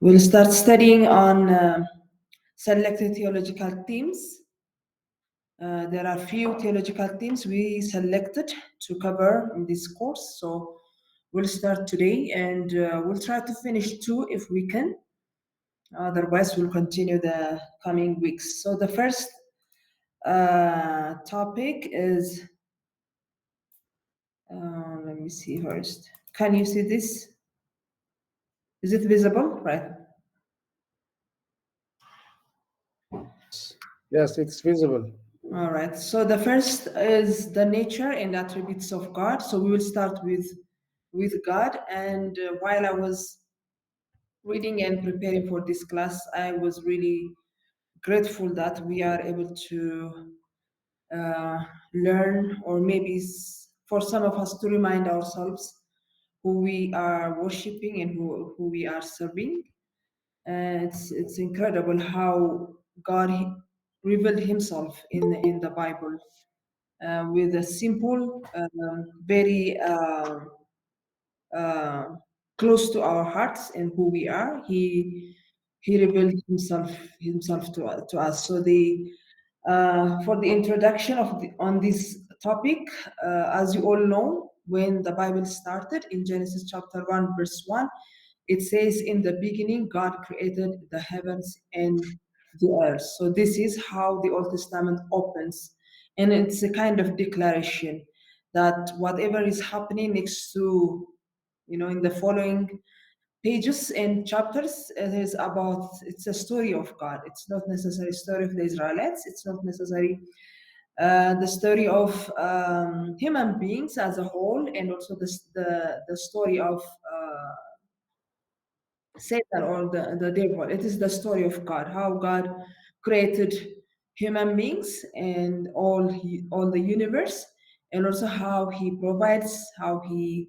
We'll start studying on selected theological themes. There are few theological themes we selected to cover in this course. So we'll start today and we'll try to finish two if we can. Otherwise, we'll continue the coming weeks. So the first topic is, let me see first. Can you see this? Is it visible? Right. Yes, it's visible. All right. So the first is the nature and attributes of God. So we will start with God. And while I was reading and preparing for this class, I was really grateful that we are able to learn, or maybe for some of us to remind ourselves who we are worshiping and who we are serving. It's incredible how God revealed Himself in the Bible with a simple, very uh, close to our hearts and who we are. He revealed himself to us. So the for the introduction on this topic, as you all know, when the Bible started in Genesis chapter 1 verse 1, it says, "In the beginning, God created the heavens and the earth." So this is how the Old Testament opens, and it's a kind of declaration that whatever is happening next to, in the following pages and chapters, it's a story of God. It's not necessarily story of the Israelites. It's not necessarily the story of human beings as a whole, and also the story of Satan or the devil. It is the story of God, how God created human beings and all the universe, and also how He provides, how He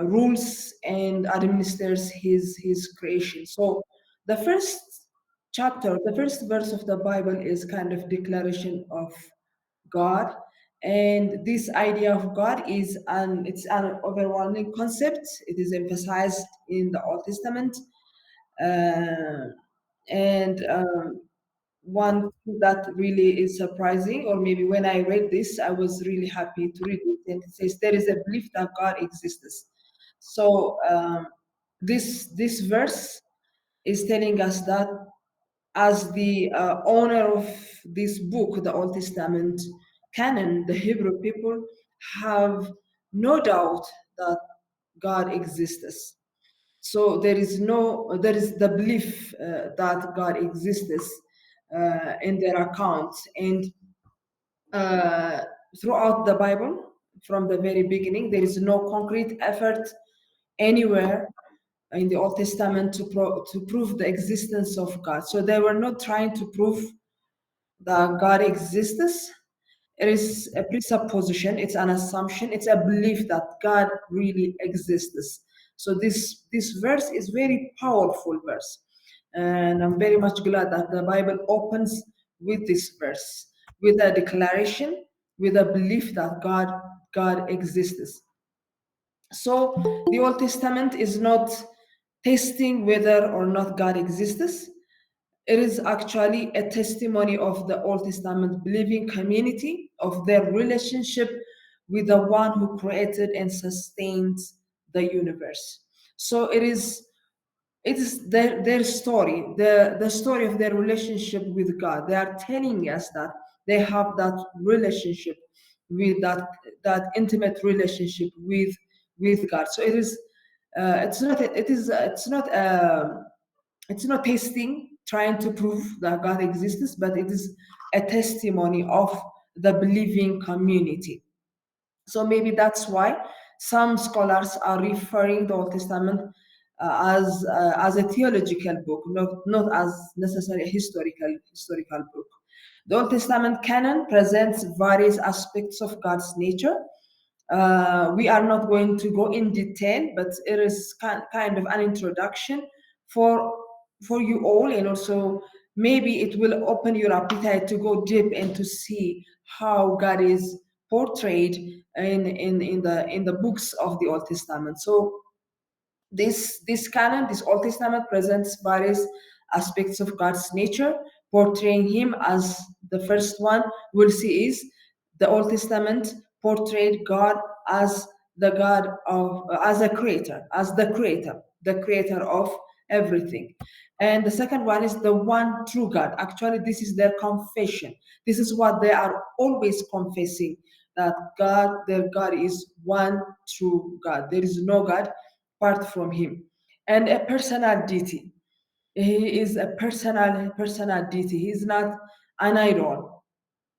rules and administers his creation. So the first chapter, the first verse of the Bible is kind of declaration of God. And this idea of God it's an overwhelming concept. It is emphasized in the Old Testament. Uh, and One thing that really is surprising, or maybe when I read this, I was really happy to read it. And it says there is a belief that God exists. So this verse is telling us that as the owner of this book, the Old Testament canon, the Hebrew people have no doubt that God exists. So there is the belief that God exists in their account. And uh, throughout the Bible, from the very beginning, there is no concrete effort anywhere in the Old Testament to prove the existence of God. So they were not trying to prove that God exists. It is a presupposition, it's an assumption, it's a belief that God really exists. So this verse is very powerful verse. And I'm very much glad that the Bible opens with this verse, with a declaration, with a belief that God exists. So the Old Testament is not testing whether or not God exists. It is actually a testimony of the Old Testament believing community, of their relationship with the one who created and sustains the universe. So it is their story, the story of their relationship with God. They are telling us that they have that relationship with that intimate relationship with God. So it's not testing, trying to prove that God exists, but it is a testimony of the believing community. So maybe that's why some scholars are referring the Old Testament as a theological book, not as necessarily a historical book. The Old Testament canon presents various aspects of God's nature. We are not going to go in detail, but it is kind of an introduction for for you all, and also maybe it will open your appetite to go deep and to see how God is portrayed in the books of the Old Testament. So This canon, this Old Testament, presents various aspects of God's nature, portraying Him as the first one we'll see is the Old Testament portrayed God as the God of as a creator, as the creator of everything. And the second one is the one true God. Actually, this is their confession. This is what they are always confessing, that God, their God, is one true God. There is no God apart from him. And a personal deity. He is a personal deity. He is not an idol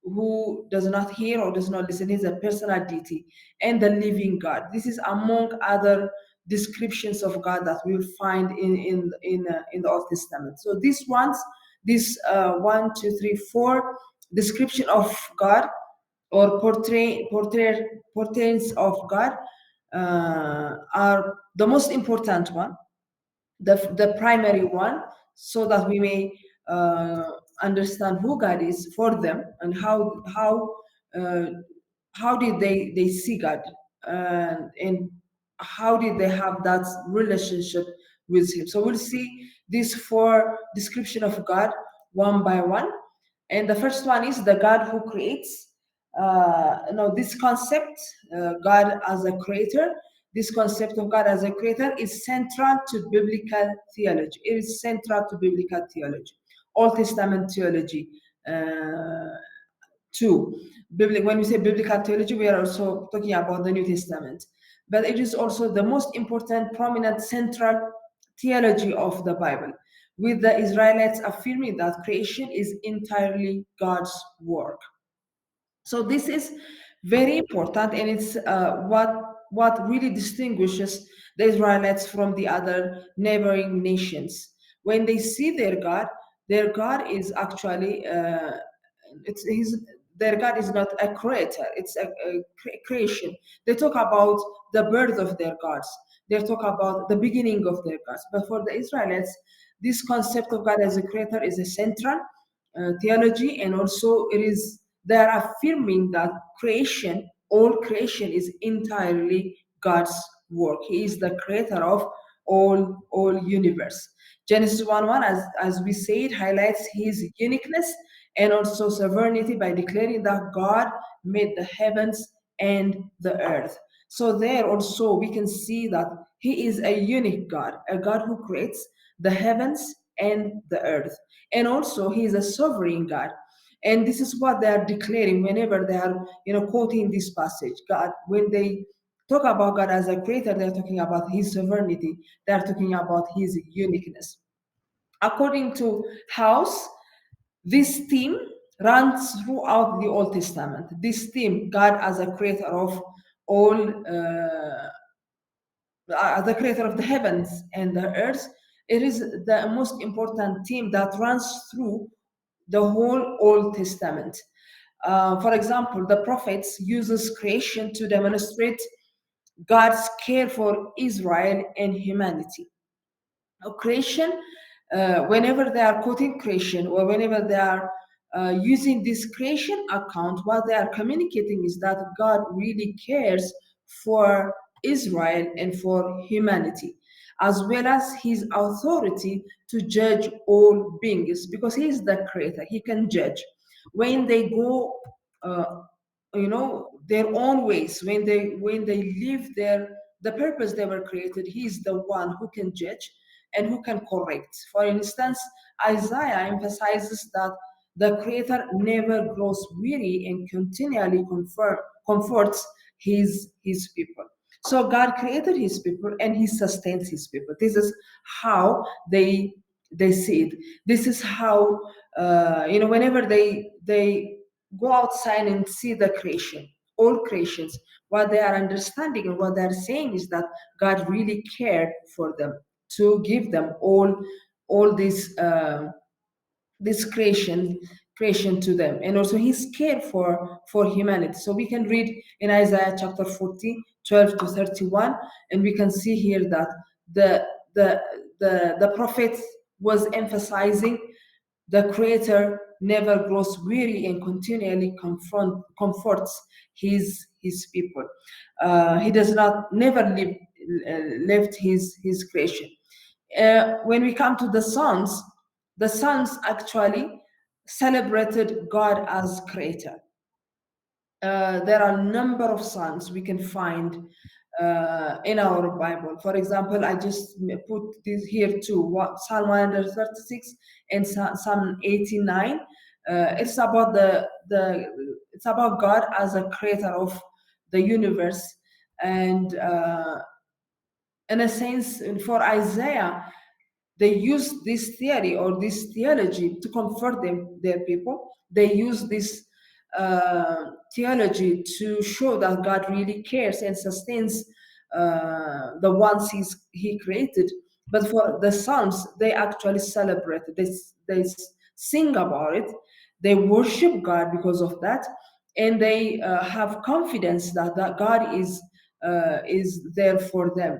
who does not hear or does not listen. He is a personal deity and the living God. This is among other descriptions of God that we'll find in the Old Testament. So these ones, this one, two, three, four description of God, or portraits of God, are the most important one, the primary one, so that we may understand who God is for them, and uh, how did they see God, and how did they have that relationship with Him. So we'll see these four description of God one by one. And the first one is the God who creates. No, this concept, God as a creator, this concept of God as a creator is central to biblical theology. It is central to biblical theology, Old Testament theology. Uh, Too. When we say biblical theology, we are also talking about the New Testament. But it is also the most important, prominent, central theology of the Bible, with the Israelites affirming that creation is entirely God's work. So this is very important, and it's what really distinguishes the Israelites from the other neighboring nations. When they see their God is actually it's his their God is not a creator; it's a creation. They talk about the birth of their gods. They talk about the beginning of their gods. But for the Israelites, this concept of God as a creator is a central theology, and also it is they are affirming that all creation is entirely God's work. He is the creator of all universe. Genesis 1:1, as we said, highlights his uniqueness and also sovereignty by declaring that God made the heavens and the earth. So there also we can see that he is a unique God, a God who creates the heavens and the earth. And also he is a sovereign God. And this is what they are declaring whenever they are, quoting this passage. God, when they talk about God as a creator, they're talking about his sovereignty, they're talking about his uniqueness. According to House, this theme runs throughout the Old Testament. This theme, God as a creator of all, as the creator of the heavens and the earth, it is the most important theme that runs through the whole Old Testament. For example, the prophets uses creation to demonstrate God's care for Israel and humanity. Creation, whenever they are quoting creation or whenever they are using this creation account, what they are communicating is that God really cares for Israel and for humanity, as well as his authority to judge all beings, because he is the creator, he can judge. When they go uh, their own ways, when they live the purpose they were created, he is the one who can judge and who can correct. For instance, Isaiah emphasizes that the creator never grows weary and continually comforts his people. So God created his people and he sustains his people. This is how they see it. This is how whenever they go outside and see the creation, all creations, what they are understanding and what they are saying is that God really cared for them to give them all this creation to them, and also his care for humanity. So we can read in Isaiah chapter 40, 12 to 31, and we can see here that the the the prophet was emphasizing the creator never grows weary and continually comforts his people. He does not never left his creation. When we come to the sons actually celebrated God as creator. There are a number of sons we can find in our Bible. For example, I just put this here too. Psalm 136 and Psalm 89. It's about it's about God as a creator of the universe, and in a sense, for Isaiah, they use this theory or this theology to comfort their people. They use this theology to show that God really cares and sustains the ones he created. But for the Psalms, they actually celebrate it. They sing about it. They worship God because of that, and they have confidence that God is there for them.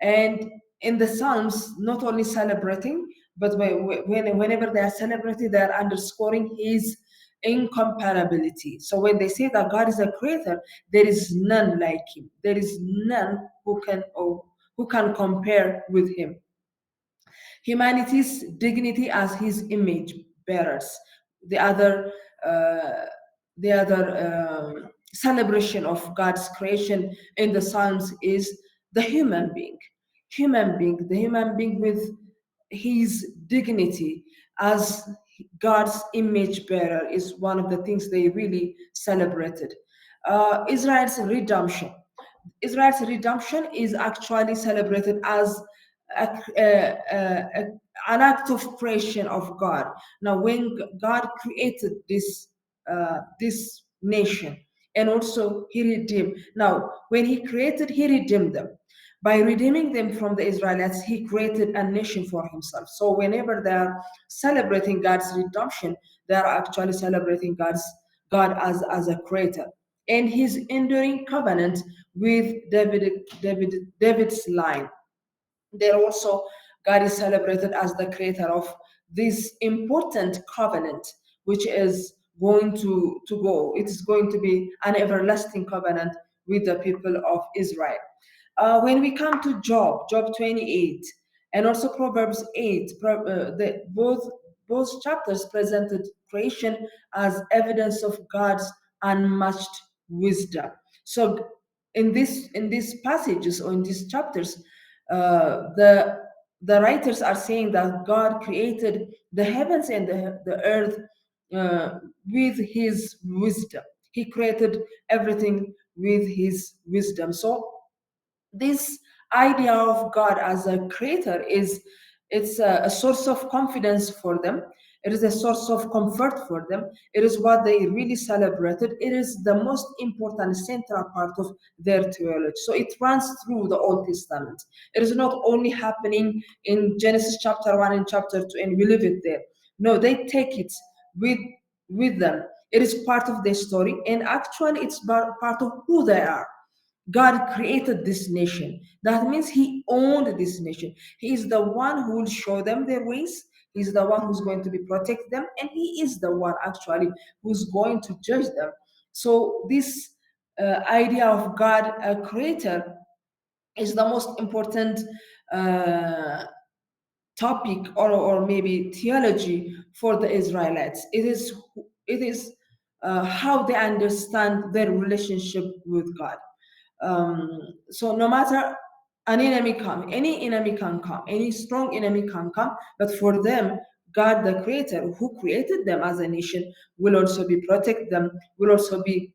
And in the Psalms, not only celebrating, but whenever they are celebrating, they are underscoring his incomparability. So when they say that God is a creator, there is none like him. There is none who can compare with him. Humanity's dignity as his image bearers. The other uh, celebration of God's creation in the Psalms is the human being. The human being with his dignity as God's image bearer is one of the things they really celebrated. Israel's redemption. Israel's redemption is actually celebrated as an act of creation of God. Now, when God created this nation, and also He redeemed. Now, when He created, He redeemed them. By redeeming them from the Israelites, He created a nation for Himself. So, whenever they are celebrating God's redemption, they are actually celebrating God as a creator and His enduring covenant with David's line. There also, God is celebrated as the creator of this important covenant, which is going to go. It is going to be an everlasting covenant with the people of Israel. When we come to Job 28, and also Proverbs 8, both chapters presented creation as evidence of God's unmatched wisdom. So in these passages or in these chapters, the writers are saying that God created the heavens and the earth with his wisdom. He created everything with his wisdom. So this idea of God as a creator it's a source of confidence for them. It is a source of comfort for them. It is what they really celebrated. It is the most important central part of their theology. So it runs through the Old Testament. It is not only happening in Genesis chapter 1 and chapter 2 and we leave it there. No, they take it with with them. It is part of their story, and actually it's part of who they are. God created this nation. That means He owned this nation. He is the one who will show them their ways. He's the one who's going to be protect them, and He is the one actually who's going to judge them. So this idea of God, a creator, is the most important uh, topic or maybe theology for the Israelites. It is how they understand their relationship with God. So no matter any enemy can come, any strong enemy can come, but for them, God, the Creator, who created them as a nation, will also be protect them, will also be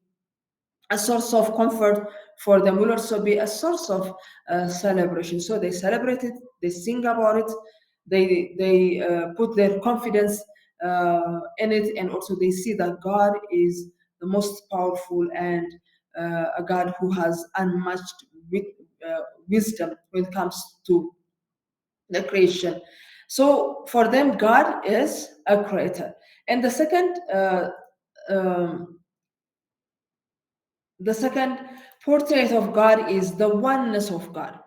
a source of comfort for them, will also be a source of celebration. So they celebrate it, they sing about it, they put their confidence in it, and also they see that God is the most powerful and a God who has unmatched with, wisdom when it comes to the creation. So for them, God is a creator. And um, the second portrait of God is the oneness of God.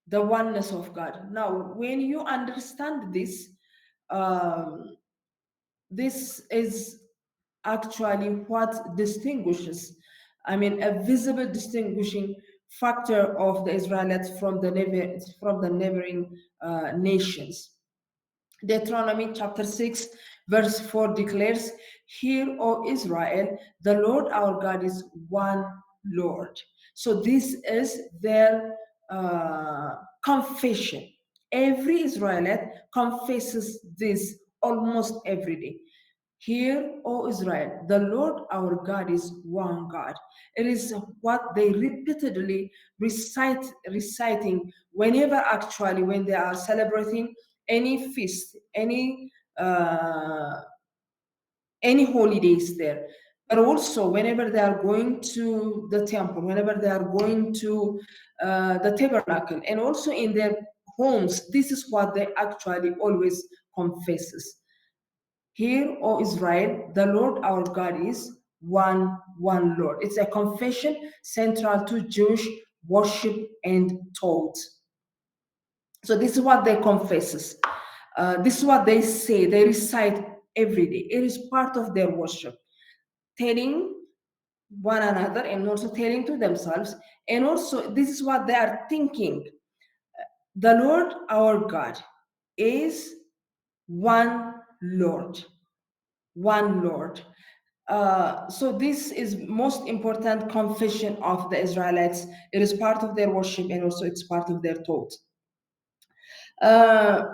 The oneness of God. Now, when you understand this, um, this is actually what distinguishes, I mean, a visible distinguishing factor of the Israelites from the neighboring nations. Deuteronomy chapter 6, verse 4 declares, "Hear, O Israel, the Lord our God is one Lord." So this is their confession. Every Israelite confesses this almost every day. Hear, O Israel, the Lord our God is one God. It is what they repeatedly reciting whenever actually when they are celebrating any feast, uh, any holidays there. But also whenever they are going to the temple, whenever they are going to the tabernacle, and also in their homes, this is what they actually always confesses. Hear, O Israel, the Lord our God is one Lord. It's a confession central to Jewish worship and thought. So this is what they confesses. This is what they say. They recite every day. It is part of their worship, telling one another and also telling to themselves. And also, this is what they are thinking. The Lord our God is one Lord. One Lord. So this is most important confession of the Israelites. It is part of their worship and also it's part of their thought.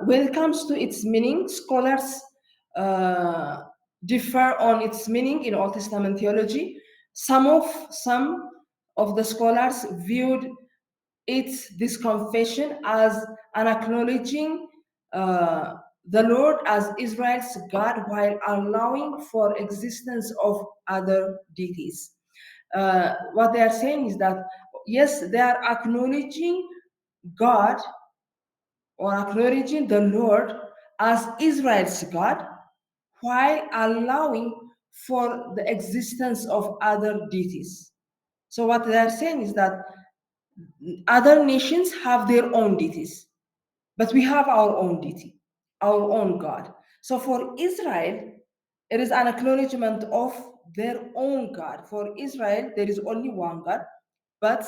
When it comes to its meaning, scholars uh, differ on its meaning in Old Testament theology. Some of the scholars viewed this confession as an acknowledging the Lord as Israel's God while allowing for existence of other deities. What they are saying is that yes, they are acknowledging God or acknowledging the Lord as Israel's God while allowing for the existence of other deities. So what they are saying is that other nations have their own deities, but we have our own deity, our own God. So for Israel, it is an acknowledgement of their own God. For Israel, there is only one God, but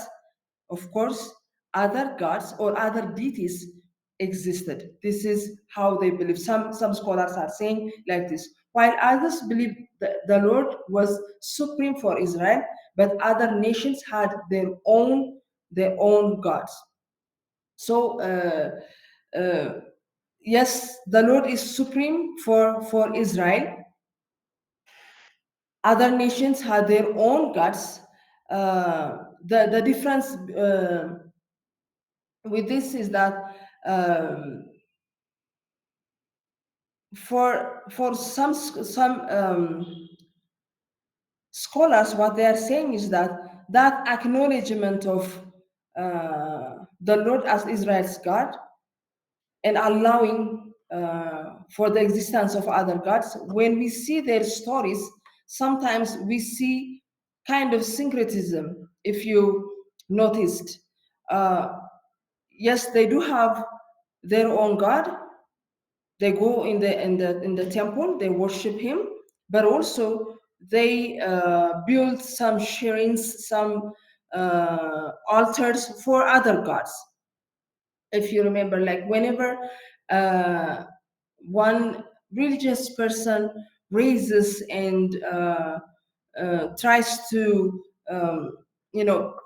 of course, other gods or other deities existed. This is how they believe. Some scholars are saying like this, while others believe the Lord was supreme for Israel, but other nations had their own gods. So yes, the Lord is supreme for Israel. Other nations had their own gods. The difference with this is that for some scholars, what they are saying is that acknowledgement of the Lord as Israel's God and allowing for the existence of other gods, when we see their stories, sometimes we see kind of syncretism. If you noticed, yes, they do have their own God. They go in the temple, they worship Him, but also they build some shrines, some altars for other gods. If you remember, like whenever one religious person raises and tries to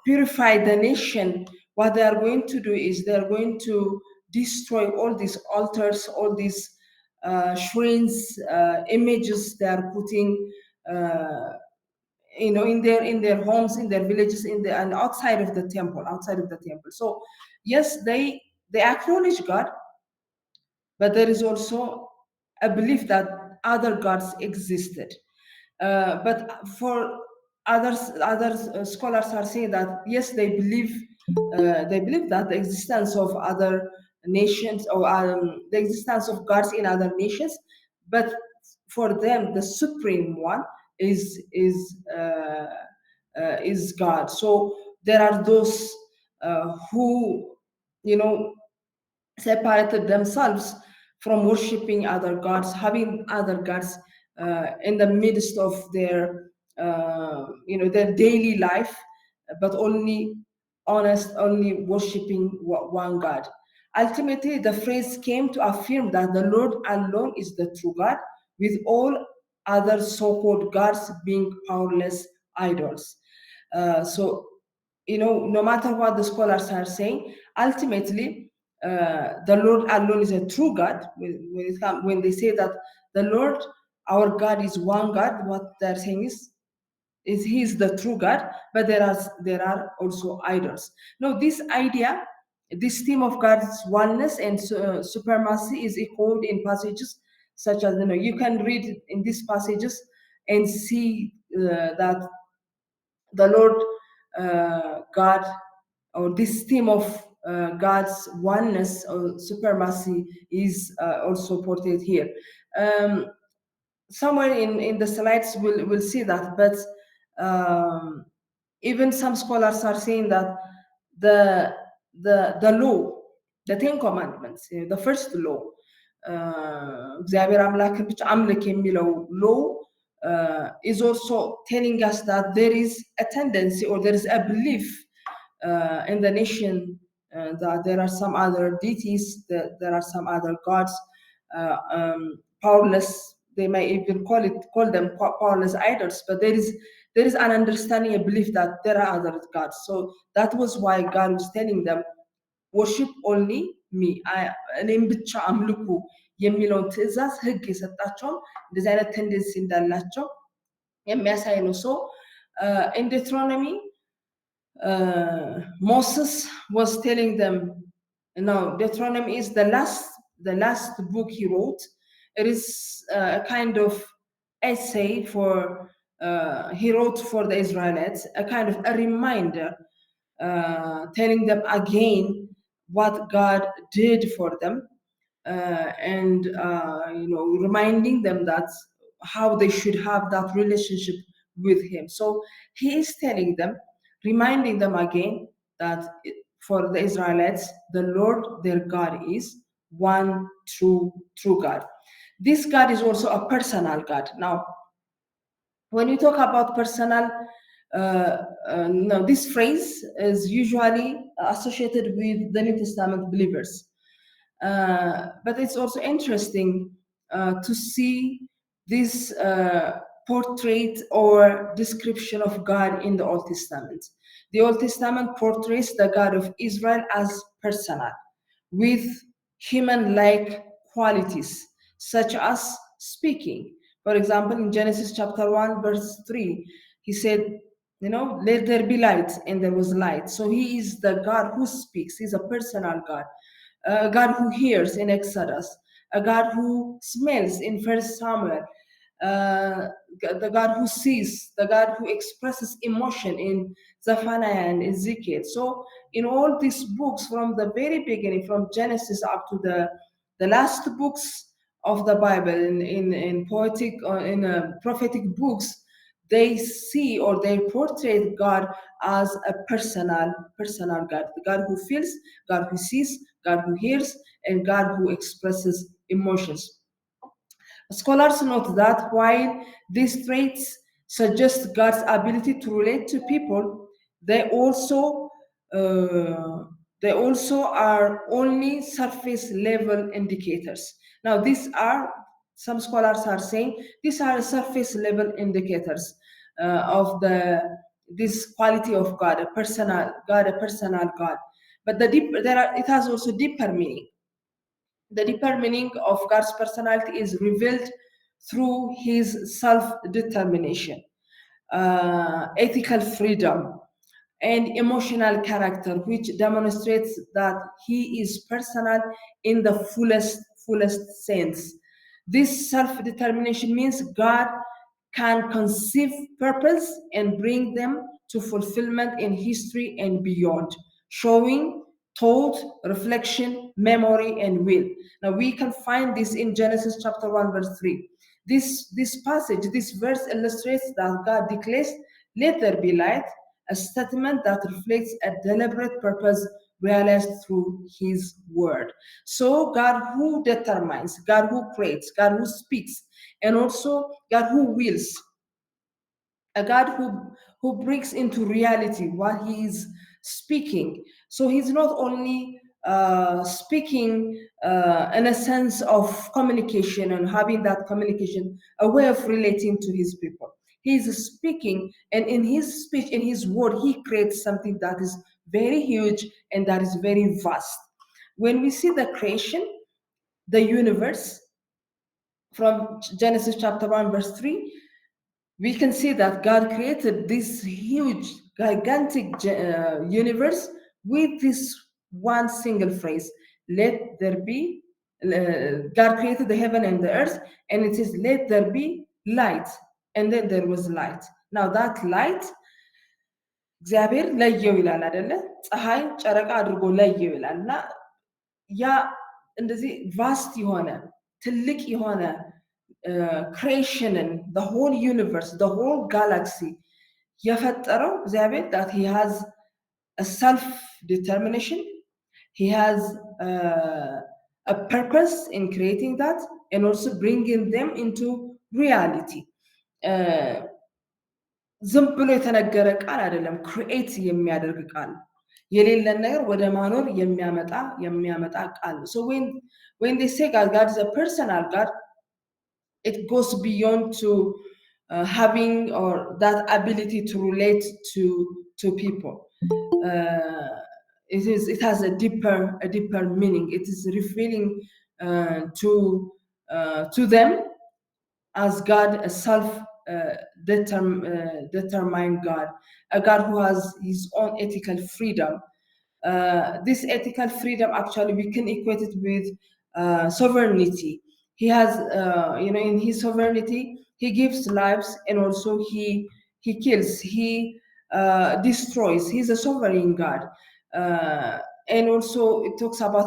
purify the nation, what they are going to do is they're going to destroy all these altars, all these shrines, images they are putting in their homes, in their villages, and outside of the temple. So yes, they acknowledge God, but there is also a belief that other gods existed. But for others, scholars are saying that yes, they believe that the existence of other nations or the existence of gods in other nations, but for them the supreme one is God. So there are those who you know separated themselves from worshiping other gods, having other gods in the midst of their daily life, but only honest, only worshiping one God. Ultimately, the phrase came to affirm that the Lord alone is the true God, with all other so called gods being powerless idols. So, no matter what the scholars are saying, ultimately, the Lord alone is a true God. When they say that the Lord, our God, is one God, what they're saying is he is the true God, but there are also idols. Now, this idea, this theme of God's oneness and supremacy is echoed in passages such as, you can read in these passages and see that the Lord God, or this theme of God's oneness or supremacy is also portrayed here. Um, Somewhere in the slides we'll see that, but um, even some scholars are saying that the the law, the Ten Commandments, the first law, እግዚአብሔር አምላክን ብቻ አምልክ የሚለው law is also telling us that there is a tendency, or there is a belief in the nation, that there are some other deities, that there are some other gods, powerless. They may even call them powerless idols, but there is an understanding, a belief that there are other gods. So that was why God was telling them, worship only me, እኔም ብቻ አምልኩ የሚለውን ትእዛዝ ህግ የሰጣቸውም እንደዚህ አይነት ቴንደንሲ እንዳላቸው የሚያሳይ ነው። ሶ in Deuteronomy, Moses was telling them, now Deuteronomy is the last book he wrote. It is a kind of essay he wrote for the Israelites, a kind of a reminder, telling them again what God did for them, and reminding them that how they should have that relationship with Him. So He is telling them, reminding them again that for the Israelites, the Lord their God is one true God. This God is also a personal God. Now, when you talk about personal, no, this phrase is usually associated with the New Testament believers. But it's also interesting to see this portrait or description of God in the Old Testament. The Old Testament portrays the God of Israel as personal, with human-like qualities, such as speaking. For example, in Genesis chapter 1, verse 3, he said, let there be light, and there was light. So he is the God who speaks. He's a personal God. A God who hears in Exodus, a God who smells in First Samuel, the God who sees, the God who expresses emotion in Zephaniah and Ezekiel. So in all these books, from the very beginning, from Genesis up to the last books of the Bible, in poetic or in prophetic books, they see, or they portray God as a personal God, the God who feels, God who sees, God who hears, and God who expresses emotions. Scholars note that while these traits suggest God's ability to relate to people, they also are only surface level indicators. Now, some scholars are saying these are surface level indicators of this quality of God, a personal God. But it has also deeper meaning. The deeper meaning of God's personality is revealed through His self-determination, ethical freedom, and emotional character, which demonstrates that He is personal in the fullest sense. This self-determination means God can conceive purpose and bring them to fulfillment in history and beyond, showing thought, reflection, memory, and will. Now we can find this in Genesis chapter 1, verse 3. This passage, this verse illustrates that God declares, let there be light, a statement that reflects a deliberate purpose realized through His word. So God who determines, God who creates, God who speaks, and also God who wills, a God who brings into reality what He is speaking. So he's not only speaking in a sense of communication and having that communication, a way of relating to his people. He's speaking, and in his speech, in his word, he creates something that is very huge and that is very vast. When we see the creation, the universe, from Genesis chapter 1, verse 3, we can see that God created this huge, gigantic universe with this one single phrase: let there be. God created the heaven and the earth, and it says, let there be light. And then there was light. Now, that light, እግዚአብሔር ለየው ይላል አይደለ? ፀሐይ ጨረቃ አድርጎ ለየው ይላል እና ያ እንደዚህ ቫስት የሆነ ትልቅ የሆነ creationን, the whole universe, the whole galaxy የፈጠረው እግዚአብሔር, that he has a self determination, he has a purpose in creating that, and also bringing them into reality. ዝም ብሎ የተነገረ ቃል አይደለም፣ ክሪኤት የሚያደርግ ቃል፣ የሌለን ነገር ወደ ማኖር የሚያመጣ ቃል ነው። So when they say God is a personal God, it goes beyond to having or that ability to relate to people. It has a deeper meaning. It is revealing to them as God, a self-determined God, a God who has his own ethical freedom. This ethical freedom, actually, we can equate it with sovereignty. He has, in his sovereignty, he gives lives, and also he kills, he destroys. He's a sovereign God. And also it talks about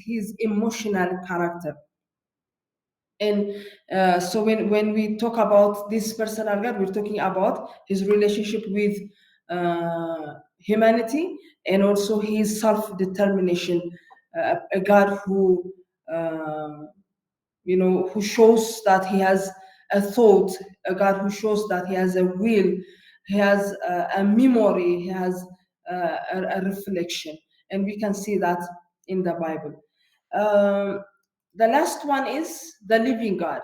his emotional character. And so when we talk about this personal God, we're talking about his relationship with humanity, and also his self-determination, a God who who shows that he has a thought, a God who shows that he has a will, he has a memory, he has a reflection, and we can see that in the Bible. The last one is the living God.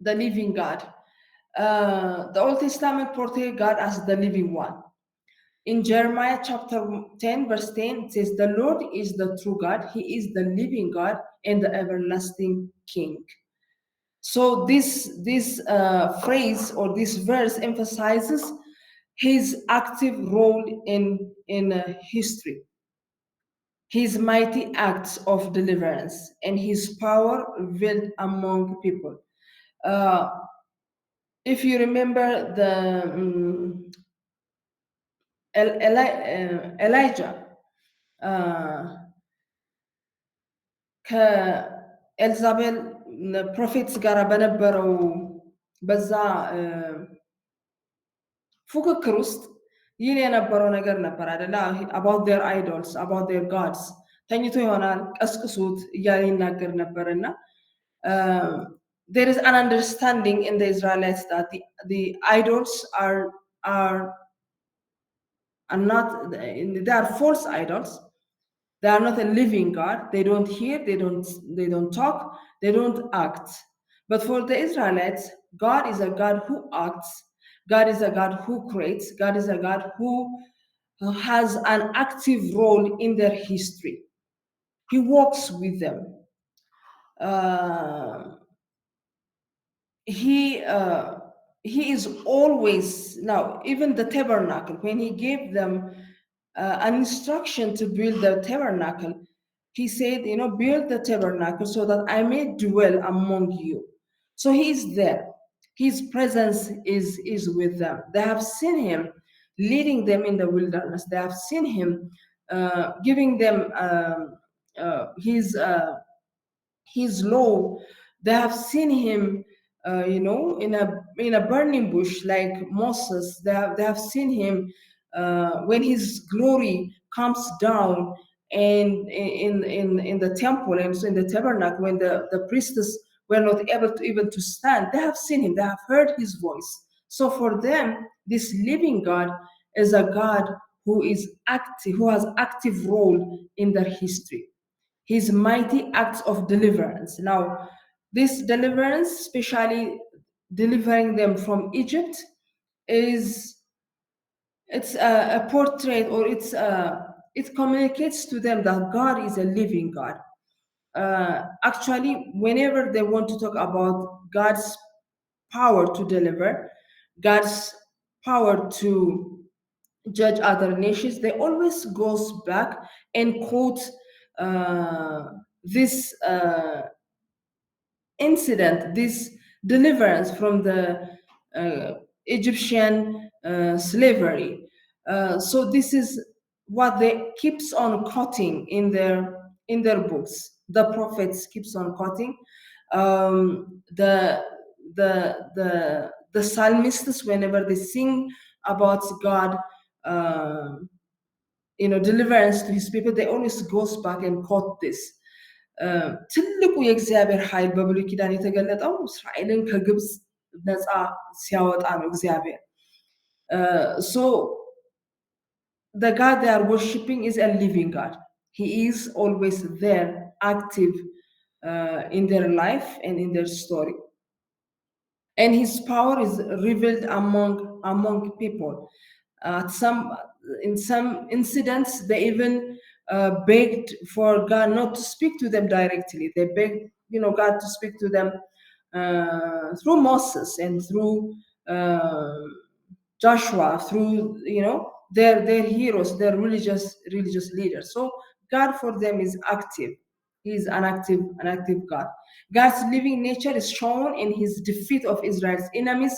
The living God. The Old Testament portrays God as the living one. In Jeremiah chapter 10, verse 10, it says, the Lord is the true God. He is the living God and the everlasting King. So this phrase or this verse emphasizes his active role in history, his mighty acts of deliverance, and his power revealed among people. If you remember the Elijah, ከኤልዛቤል ፕሮፌትስ ጋር በነበረው በዛ ፉክክር ውስጥ ይል የነበረው ነገር ነበር አይደለ? about their idols, about their gods. ተኝቶ ይሆናል ቀስቅሱት እያለ ይናገር ነበርና there is an understanding in the Israelites that the idols are not, they are false idols. They are not a living God. They don't hear, they don't talk, they don't act. But for the Israelites, God is a God who acts. God is a God who creates. God is a God who has an active role in their history. He walks with them. He is always, now even the tabernacle, when he gave them an instruction to build the tabernacle, he said, build the tabernacle so that I may dwell among you. So he is there. His presence is with them. They have seen him leading them in the wilderness. They have seen him giving them his law. They have seen him in a burning bush like Moses. They have seen him when his glory comes down and in the temple, and so in the tabernacle, when the priests were not able to even to stand. They have seen him, they have heard his voice. So for them, this living God is a God who has active role in their history. His mighty acts of deliverance. Now, this deliverance, especially delivering them from Egypt, is it's a portrait, or it communicates to them that God is a living God. Actually, whenever they want to talk about God's power to deliver, God's power to judge other nations, they always goes back and quote uh, this incident, this deliverance from the uh, Egyptian slavery. So this is what they keeps on quoting in their books. The prophets keeps on quoting. The psalmists, whenever they sing about God, uh, deliverance to his people, they always goes back and quote this. ትልቁ የእግዚአብሔር ኃይል በብሉይ ኪዳን የተገለጠው እስራኤልን ከግብፅ ነፃ ሲያወጣ ነው እግዚአብሔር። So the God they are worshiping is a living God. He is always there, active in their life and in their story. And his power is revealed among people. In some incidents, they even begged for God not to speak to them directly. They begged, God to speak to them through Moses and through Joshua, through their heroes, their religious leaders. So God for them is active. He is an active God. God's living nature is shown in his defeat of Israel's enemies,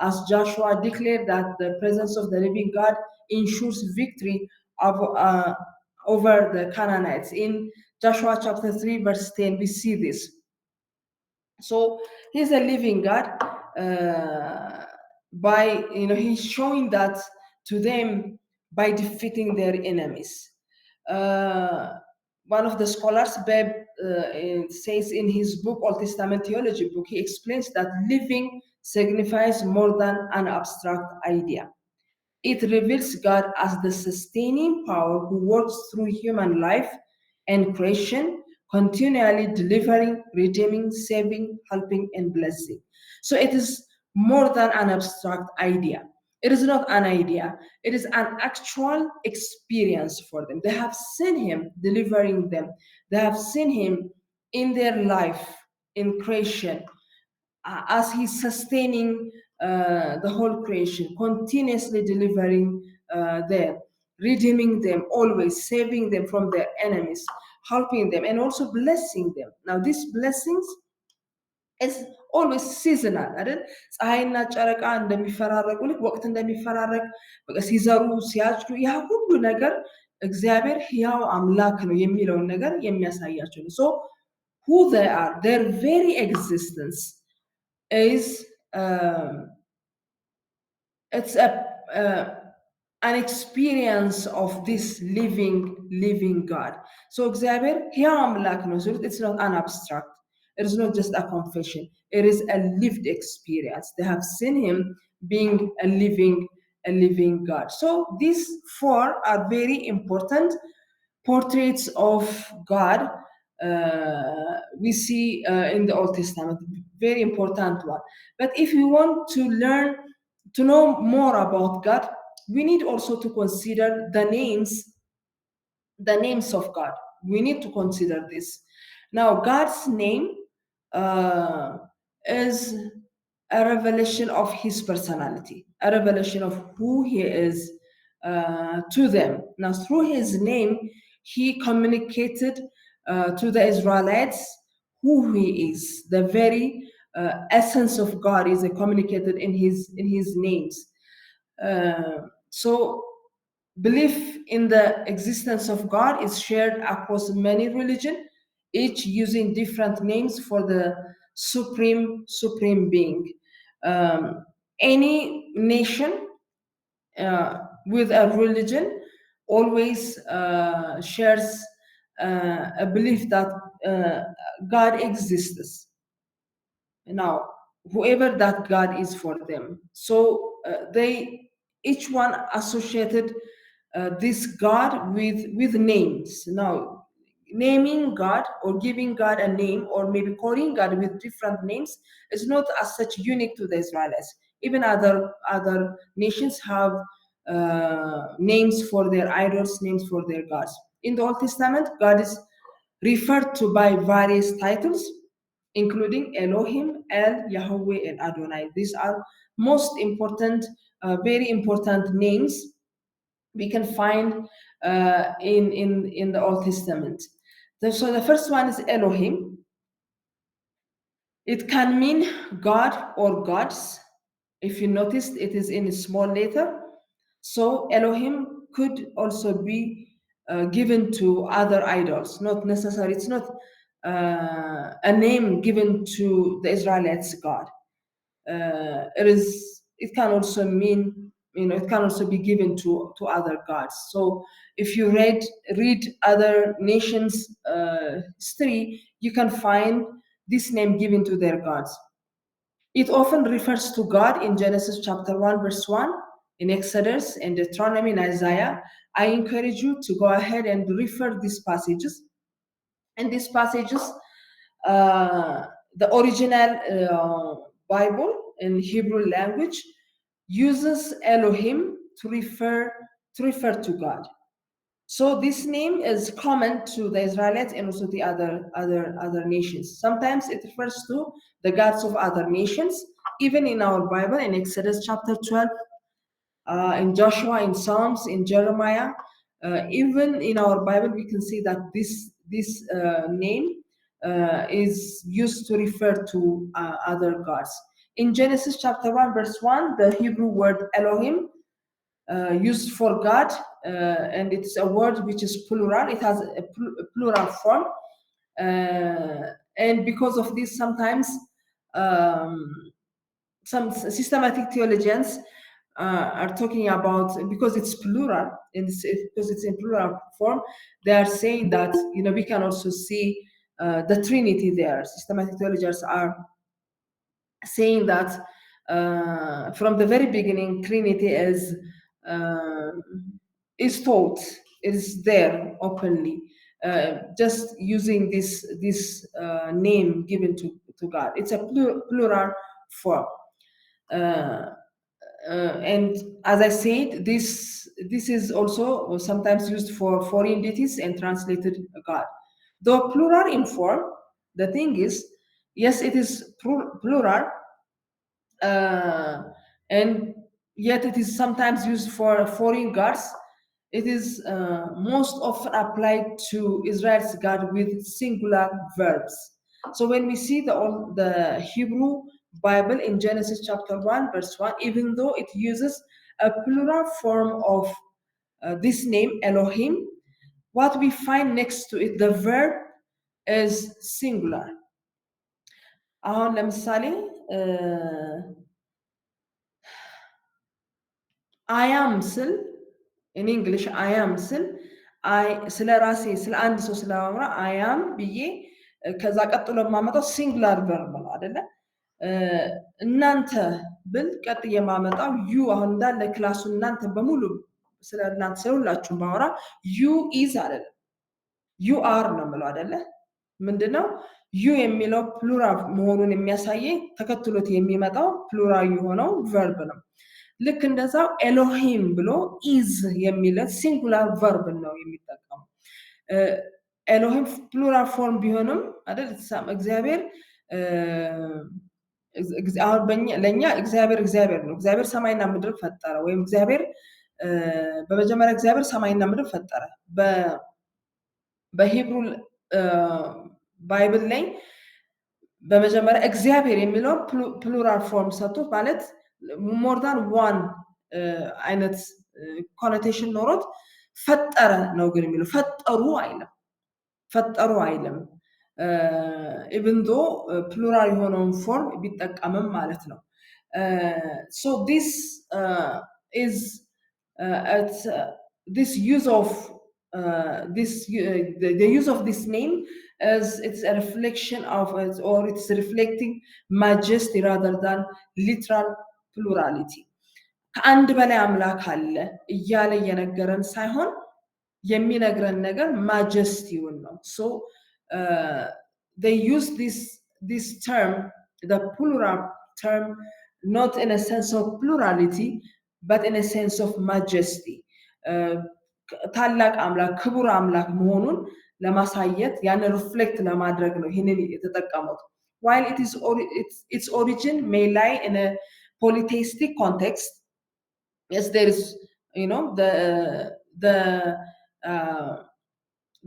as Joshua declared that the presence of the living God ensures victory over the Canaanites. In Joshua chapter 3, verse 10, we see this. So he's a living God. He's showing that to them by defeating their enemies. One of the scholars, Beb, says in his book, Old Testament Theology book, he explains that living signifies more than an abstract idea. It reveals God as the sustaining power who works through human life and creation, continually delivering, redeeming, saving, helping, and blessing. So it is more than an abstract idea. It is not an idea, it is an actual experience for them. They have seen him delivering them, they have seen him in their life, in creation, as he's sustaining the whole creation, continuously delivering them, redeeming them, always saving them from their enemies, helping them, and also blessing them. Now, these blessings is always seasonal አይደል? ፀሐይና ጨረቃ እንደሚፈራረቁ ልክ ወቅት እንደሚፈራረቅ በቃ ሲዘሩ ሲያጭዱ ያ ሁሉ ነገር እግዚአብሔር ሕያው አምላክ ነው የሚለውን ነገር የሚያሳያቸው ነው። So who they are, their very existence is it's an experience of this living God. So እግዚአብሔር ሕያው አምላክ ነው ሲሉት it's not an abstract. It is not just a confession. It is a lived experience. They have seen him being a living God. So these four are very important portraits of God we see in the Old Testament. Very important one. But if we want to know more about God, we need also to consider the names of God. We need to consider this. Now, God's name is a revelation of his personality, a revelation of who he is to them. Now, through his name, he communicated to the Israelites who he is. The very essence of God is communicated in his names. So belief in the existence of God is shared across many religions, each using different names for the supreme being. Any nation with a religion always shares a belief that God exists. Now, whoever that God is for them. So they each one associated this God with names. Now, naming God or giving God a name or maybe calling God with different names is not as such unique to the Israelites. Even other nations have names for their idols, names for their gods. In the Old Testament, God is referred to by various titles, including Elohim, El, Yahweh, and Adonai. These are most important, very important names we can find in the Old Testament. So the first one is Elohim. It can mean God or gods. If you noticed, it is in a small letter. So Elohim could also be given to other idols. Not necessary. It's not a name given to the Israelites God. It can also mean, it can also be given to other gods. So if you read other nations history, you can find this name given to their gods. It often refers to God in Genesis chapter 1 verse 1, in Exodus and Deuteronomy and Isaiah. I encourage you to go ahead and refer these passages. And these passages, the original Bible in Hebrew language uses Elohim to refer to God. So this name is common to the Israelites and also the other nations. Sometimes it refers to the gods of other nations. Even in our Bible, in Exodus chapter 12, in Joshua, in Psalms, in Jeremiah, even in our Bible, we can see that this name is used to refer to other gods. In Genesis chapter 1, verse 1, the Hebrew word Elohim used for God, and it's a word which is plural. It has a plural form, and because of this, sometimes some systematic theologians are talking about, because it's plural and because it's in plural form, they are saying that we can also see the Trinity there. Systematic theologians are saying that from the very beginning, Trinity uh, is taught, is there openly, just using this name given to God. It's a plural form. And as I said, this is also sometimes used for foreign deities and translated God. Though plural in form, the thing is, yes, it is plural, and yet it is sometimes used for foreign gods. It is most often applied to Israel's God with singular verbs. So when we see the Hebrew Bible in Genesis chapter 1, verse 1, even though it uses a plural form of this name, Elohim, what we find next to it, the verb, is singular. አሁን ለምሳሌ አያም ስል in English አያም ስል ስለ ራሴ ስለ አንድ ሰው ስለማወራ አያም ብዬ ከዛ ቀጥሎ የማመጣው ሲንጉላር ቨርብ ነው አይደለ? እናንተ ብል ቀጥዬ የማመጣው ዩ። አሁን እንዳለ ክላሱ እናንተ በሙሉ ስለ እናንተ ስለሁላችሁም ባወራ ዩ ኢዝ አይደለም፣ ዩ አር ነው የምለው አይደለ? ምንድነው ዩ የሚለው ፕሉራል መሆኑን የሚያሳየኝ ተከትሎት የሚመጣው ፕሉራል የሆነው ቨርብ ነው። ልክ እንደዛው ኤሎሂም ብሎ ኢዝ የሚለ ሲንጉላር ቨርብ ነው የሚጠቀመው። ኤሎሂም ፕሉራል ፎርም ቢሆንም አይደል? እግዚአብሔር ለእኛ እግዚአብሔር ነው። እግዚአብሔር ሰማይና ምድር ፈጠረ፣ ወይም እግዚአብሔር በመጀመሪያ እግዚአብሔር ሰማይና ምድር ፈጠረ። በሂብሩ ባይብል ላይ በመጀመሪያ እግዚአብሔር የሚለው ፕሉራል ፎርም ሰጥቶት ማለት ሞር ዳን ዋን አይነት ኮኖቴሽን ኖሮት ፈጠረ ነው ግን የሚለው ፈጠሩ አይልም። ኢቭን ዶ ፕሉራል የሆነውን ፎርም ቢጠቀምም ማለት ነው። so this is this use of the use of this name as it's a reflection of it, or it's reflecting majesty rather than literal plurality. ከአንድ በላይ አምላክ አለ እያለ እየነገረን ሳይሆን የሚነግረን ነገር ማጀስቲውን ነው። ሶ they use this term, the plural term, not in a sense of plurality but in a sense of majesty. ታላቅ አምላክ ክቡር አምላክ መሆኑን ለማሳየት ያንን ሪፍሌክት ለማድረግ ነው ይህንን የተጠቀሙት። while its origin may lie in a polytheistic context, yes, there is, you know,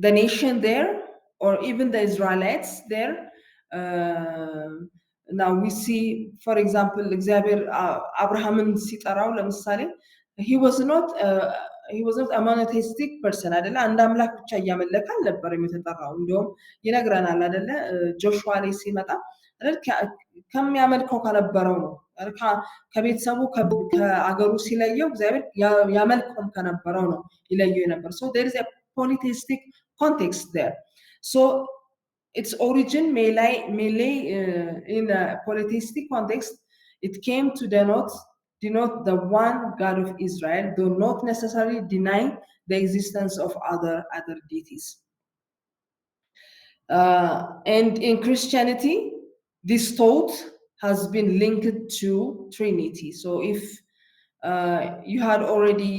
the nation there, or even the Israelites there. Now we see, for example, እግዚአብሔር አብርሃምን ሲጠራው ለምሳሌ he was not a monotheistic person አይደለ? አንድ አምላክ ብቻ እያመለከ አልነበረም የተጠራው። እንዲሁም ይነግረናል አይደለ? ጆሹዋ ላይ ሲመጣ አይደል ከሚያመልከው ከነበረው ነው ከቤተሰቡ ከአገሩ ሲለየው እግዚአብሔር ያመልከው ከነበረው ነው ይለየው ነበር። so there is a polytheistic context there. So its origin may lie in a polytheistic context. It came to denote the one God of Israel, though not necessarily denying the existence of other deities. And in Christianity, this thought has been linked to Trinity. So if you had already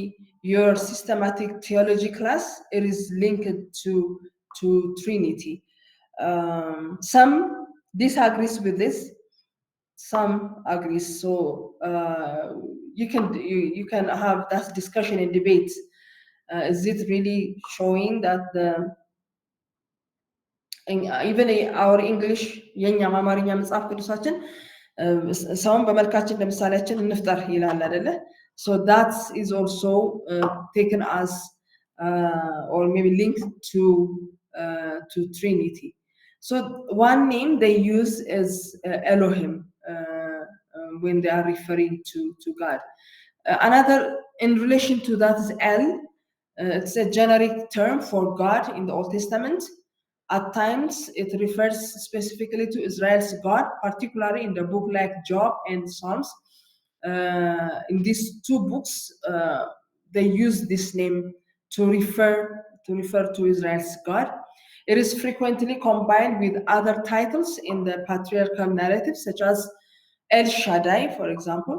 your systematic theology class, it is linked to Trinity. Some disagrees with this, some agrees. So you can have that discussion and debate. Is it really showing that even our English የኛም አማርኛ መጽሐፍ ቅዱሳችን ሰውን በመልካችን ለምሳሌያችን እንፍጠር ይላል አይደለ? So that is also taken as or maybe linked to Trinity. So one name they use is Elohim when they are referring to God. Another in relation to that is El. It's a generic term for God in the Old Testament. At times, it refers specifically to Israel's God, particularly in the book like Job and Psalms. In these two books, they use this name to refer to Israel's God. It is frequently combined with other titles in the patriarchal narrative, such as El Shaddai, for example,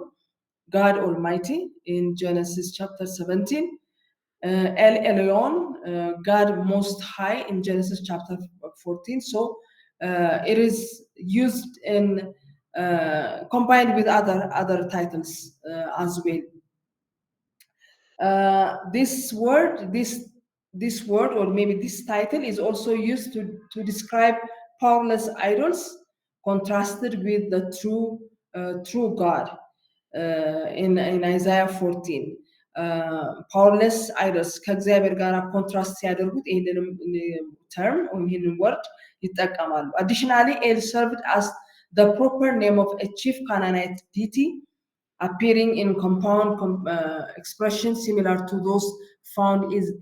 God Almighty in Genesis chapter 17. El Elyon, God Most High in Genesis chapter 14. So it is used in combined with other titles as well. This word or maybe this title is also used to describe powerless idols, contrasted with the true God in Isaiah 14. ፓወርለስ አይደልስ ከእግዚአብሔር ጋር ኮንትራስት ሲያደርጉት ይህንን ተርም ወይም ይህንን ወርድ ይጠቀማሉ። Additionally, El served as the proper name of a chief Canaanite deity, appearing in compound expressions similar to those found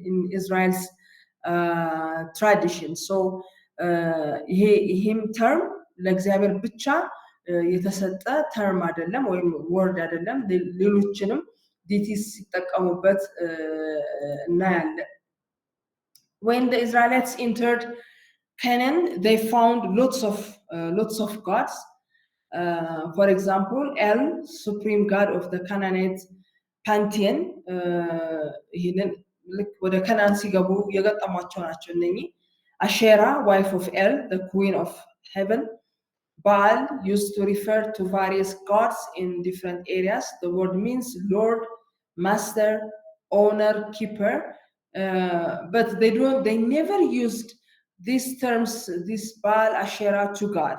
in Israel's tradition. So ይህም ተርም ለእግዚአብሔር ብቻ የተሰጠ ተርም አይደለም ወይም ወርድ አይደለም፣ ሌሎችንም ዲቲስ ሲጠቀሙበት እናያለን። When the Israelites entered Canaan, they found lots of gods. For example, El, supreme god of the Canaanite pantheon. ይህንን ልክ ወደ ከናን ሲገቡ የገጠሟቸው ናቸው እነኚህ። Asherah, wife of El, the queen of heaven. Baal used to refer to various gods in different areas. The word means Lord, Master, Owner, Keeper, but they never used these terms, this Baal, Asherah, to God.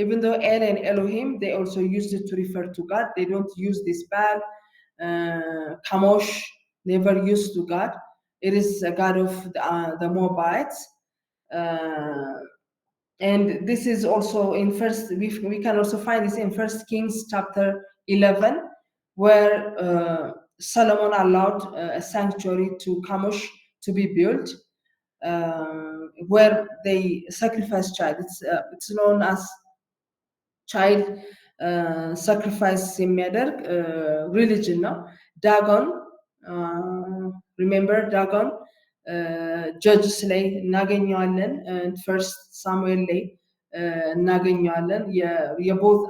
Even though El and Elohim, they also used it to refer to God. They don't use this Baal. Kamosh never used to God. It is a god of the Moabites. And this is also in we can also find this in 1 Kings chapter 11, where Solomon allowed a sanctuary to Kamosh to be built, where they sacrifice child. It's known as child ሳክሪፋይስ የሚያደርግ ሪሊጅን ነው። ዳጎን ሪሜምበር ዳጎን ጀጅስ ላይ እናገኘዋለን። ፈርስት ሳሙኤል ላይ እናገኘዋለን። የቦት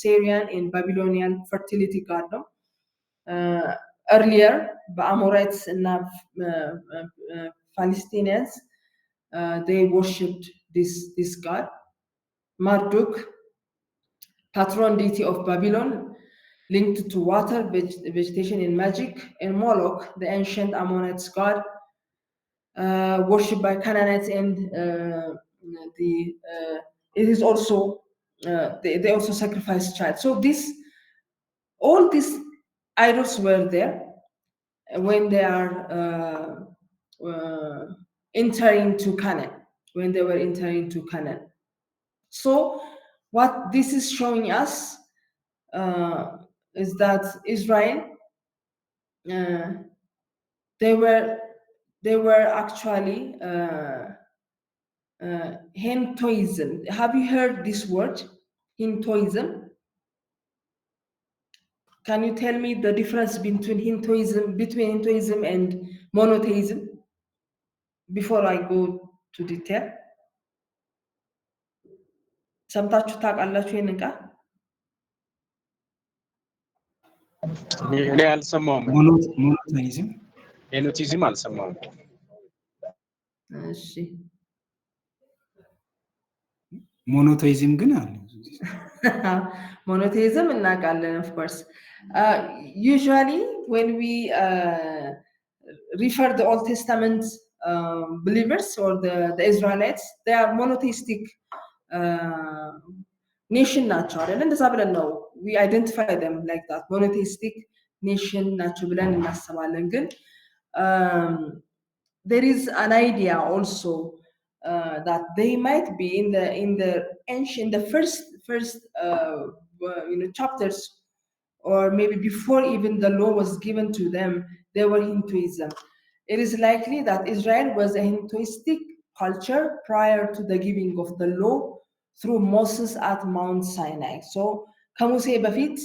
ሴሪያን ኤንድ ባቢሎኒያን ፈርቲሊቲ ጋድ ነው። earlier በአሞራይትስ እና Palestinians they worshipped this god. Marduk, patron deity of Babylon, linked to water, vegetation, and magic, and Moloch, the ancient Ammonites god, worshipped by Canaanites, and it is also they also sacrificed child. So all these idols were there when they are entering to Canaan, when they were entering to Canaan. So what this is showing us is that Israel, they were actually Hinduism. Have you heard this word, Hinduism? Can you tell me the difference between Hinduism and monotheism before I go to detail? ሰምታችሁ ታውቃላችሁ ይሄንን ቃል? እኔ አልሰማሁም። ሞኖቴይዝም አልሰማሁም። እሺ ሞኖቴይዝም ግን አለ። monotheism እናውቃለን of course. Usually when we refer the Old Testament believers or the Israelites, they are monotheistic nation ናቸው አይደል? እንደዛ ብለን ነው we identify them like that, monotheistic nation ናቸው ብለን እናስባለን። ግን there is an idea also that they might be in the ancient, the first chapters, or maybe before even the law was given to them, they were Hinduism. It is likely that Israel was a Hinduistic culture prior to the giving of the law through Moses at Mount Sinai. So ከሙሴ በፊት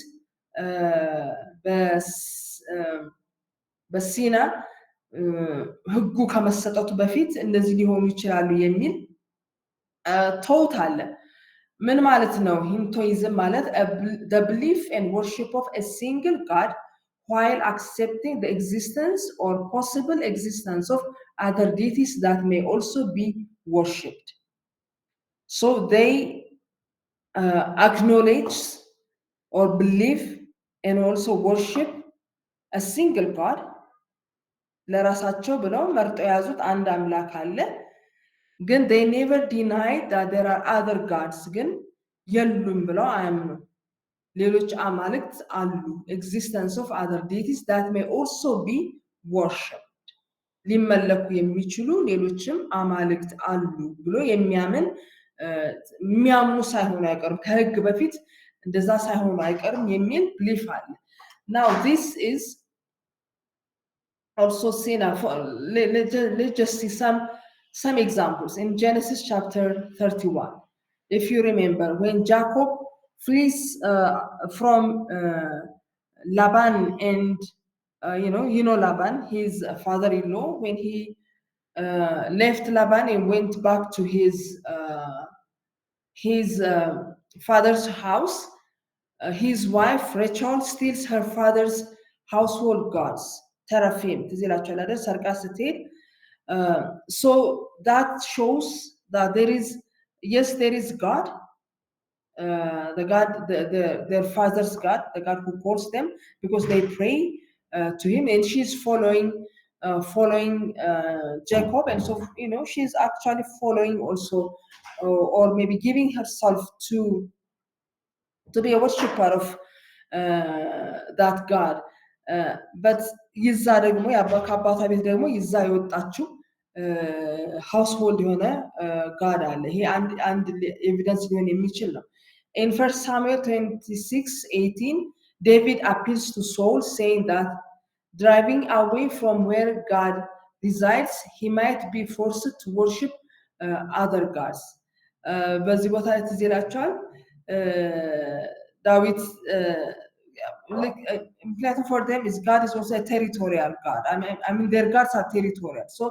በሲና ህጉ ከመሰጠቱ በፊት እንደዚህ ሊሆኑ ይችላሉ የሚል ቶት አለ። ምን ማለት ነው? ሂንቶይዝም ማለት the belief and worship of a single god while accepting the existence or possible existence of other deities that may also be worshipped. So they acknowledge or believe and also worship a single god. ለራሳቸው ብለው መርጠው የያዙት አንድ አምላክ አለ። ግን they never deny that there are other gods, ግን የሉም ብለው አያምኑም። ሌሎች አማልክት አሉ፣ existence of other deities that may also be worshipped, ሊመለኩ የሚችሉ ሌሎችም አማልክት አሉ ብሎ የሚያምኑ ሳይሆኑ አይቀርም፣ ከህግ በፊት እንደዛ ሳይሆኑ አይቀርም የሚል belief አለ። Now this is also seen. Let's just see some examples in Genesis chapter 31. If you remember, when Jacob flees from Laban, and you know Laban, his father-in-law, when he left Laban and went back to his father's house, his wife Rachel steals her father's household gods, teraphim, ትዝላችኋል አይደል? ሰርቃ ስትሄድ so that shows that there is God, the God, their father's God, the God who calls them because they pray to him, and she's following Jacob, and so she's actually following also, or maybe giving herself to be a worshiper of that God. but ይዛ ደግሞ ከአባቷ ቤት ደግሞ ይዛ የወጣችው ሃውስሆልድ የሆነ ጋድ አለ። ይሄ አንድ ኤቪደንስ ሊሆን የሚችል ነው። in 1 Samuel 26:18 David appeals to Saul saying that driving away from where God resides he might be forced to worship other gods. በዚህ ቦታ ላይ ትዝ ይላችኋል ዳዊት ምክንያቱም for them is God is also a territorial God. I mean their gods are territorial. So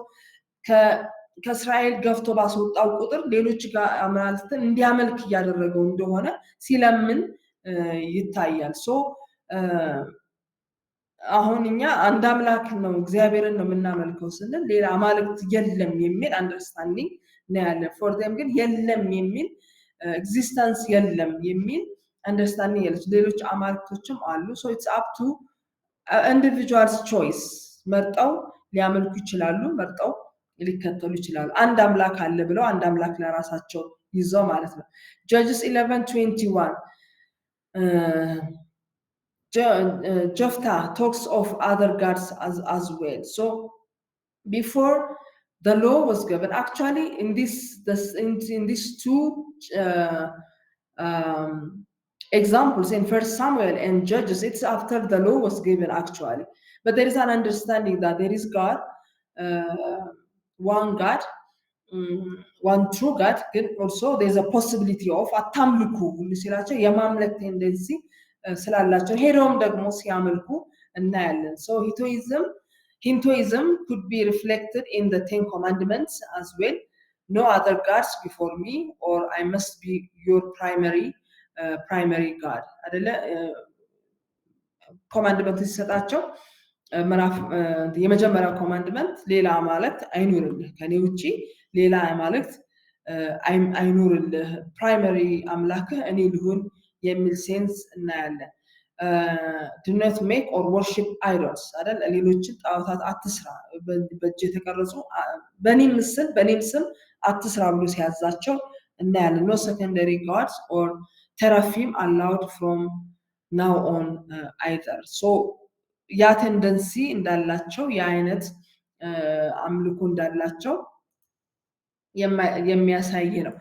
ከእስራኤል ገፍቶ ባስወጣው ቁጥር ሌሎች ጋር አማልክትን እንዲያመልክ እያደረገው እንደሆነ ሲለምን ይታያል። ሶ አሁን እኛ አንድ አምላክ ነው እግዚአብሔርን ነው የምናመልከው ስንል ሌላ አማልክት የለም የሚል አንደርስታንዲንግ ነው ያለ። ፎር ዜም ግን የለም የሚል ኤግዚስተንስ የለም የሚል አንደርስታንዲንግ የለች። ሌሎች አማልክቶችም አሉ። ሶ ኢትስ አፕ ቱ ኢንዲቪጁዋልስ ቾይስ። መርጠው ሊያመልኩ ይችላሉ፣ መርጠው ሊከተሉ ይችላሉ። አንድ አምላክ አለ ብለው አንድ አምላክ ለራሳቸው ይዘው ማለት ነው። ጀጅስ 11:21 Jephthah talks of other gods as well. So before the law was given, actually in these two examples in First Samuel and Judges, it's after the law was given actually. But there is an understanding that there is God, one God, one true God. Also there's a possibility of አታምልኩ ሲላቸው የማምለክ ቴንደንሲ ስላላቸው ሄደውም ደግሞ ሲያመልኩ እናያለን። So Hinduism could be reflected in the 10 commandments as well. No other gods before me, or I must be your primary God. አይደለ ኮማንድመንት ሲሰጣቸው ምዕራፍ የመጀመሪያው ኮማንድመንት ሌላ አማልክት አይኑርልህ፣ ከኔ ውጪ ሌላ አማልክት አይኑርልህ፣ ፕራይመሪ አምላክህ እኔ ልሁን የሚል ሴንስ እናያለን። do not make or worship idols አይደል? ሌሎችን ጣዖታት አትስራ፣ በእጅ የተቀረጹ በኔም ስም አትስራ ብሎ ሲያዛቸው እናያለን። no secondary gods or teraphim allowed from now on either. so ያ ቴንደንሲ እንዳላቸው የአይነት አምልኮ እንዳላቸው የሚያሳይ ነው።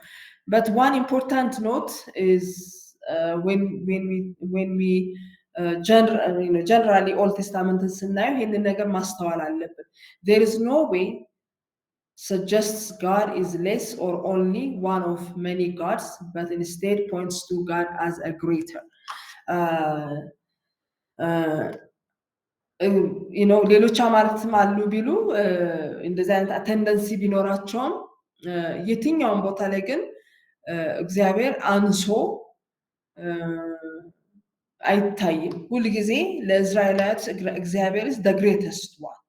but one important note is when we generally Old Testament ስናየው ይሄንን ነገር ማስተዋል አለብን። there is no way suggests God is less or only one of many gods, but instead points to God as a greater. ሌሎች አማልክትም አሉ ቢሉ እንደዚህ አይነት ቴንደንሲ ቢኖራቸውም የትኛውም ቦታ ላይ ግን እግዚአብሔር አንሶ አይታይም። ሁልጊዜ ለእስራኤላውያን እግዚአብሔር is the greatest one፣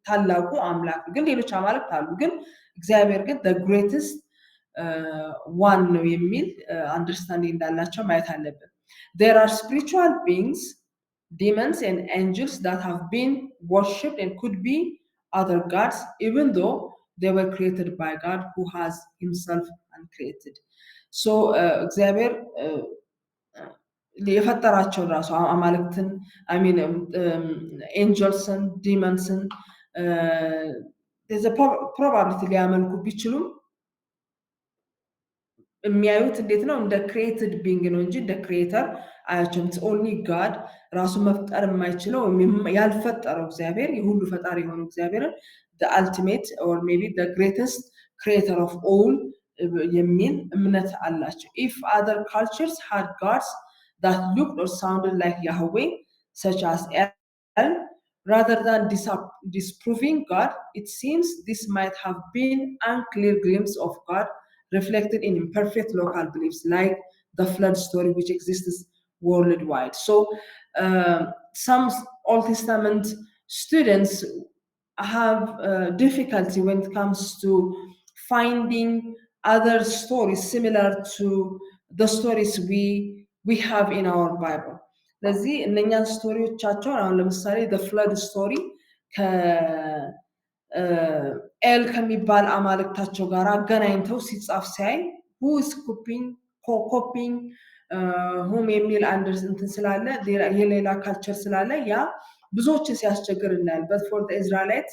ታላቁ አምላክ። ግን ሌሎች አማልክት አሉ፣ ግን እግዚአብሔር ግን the greatest one ነው የሚል አንደርስታንዲንግ እንዳላቸው ማየት አለብን። there are spiritual beings, demons and angels that have been worshipped and could be other gods even though they were created by God who has himself uncreated. so እግዚአብሔር የፈጠራቸውን ራሱ አማልክትን ኤንጀልስን ዲመንስን ፕሮባብሊቲ ሊያመልኩ ቢችሉም የሚያዩት እንዴት ነው? እንደ ክሬትድ ቢንግ ነው እንጂ እንደ ክሬተር አያቸውም። ኦንሊ ጋድ ራሱ መፍጠር የማይችለው ያልፈጠረው እግዚአብሔር የሁሉ ፈጣሪ የሆነው እግዚአብሔርን አልቲሜት ኦር ሜይ ቢ ግሬተስት ክሬተር ኦፍ ኦል የሚል እምነት አላቸው። ኢፍ አዘር ካልቸርስ ሃድ ጋድስ that looked or sounded like Yahweh, such as El, rather than disproving God, it seems this might have been unclear glimpse of God reflected in imperfect local beliefs, like the flood story which exists worldwide. So some Old Testament students have difficulty when it comes to finding other stories similar to the stories we have in our Bible. ለዚህ እነኛን ስቶሪዎቻቸውን አሁን ለምሳሌ the flood story ኤል ከሚባል አማልክታቸው ጋር አገናኝተው ሲጻፍ ሲያይ who is copying whom የሚል እንትን ስላለ የሌላ ካልቸር ስላለ ያ ብዙዎችን ሲያስቸግር እናያለን። but for the Israelites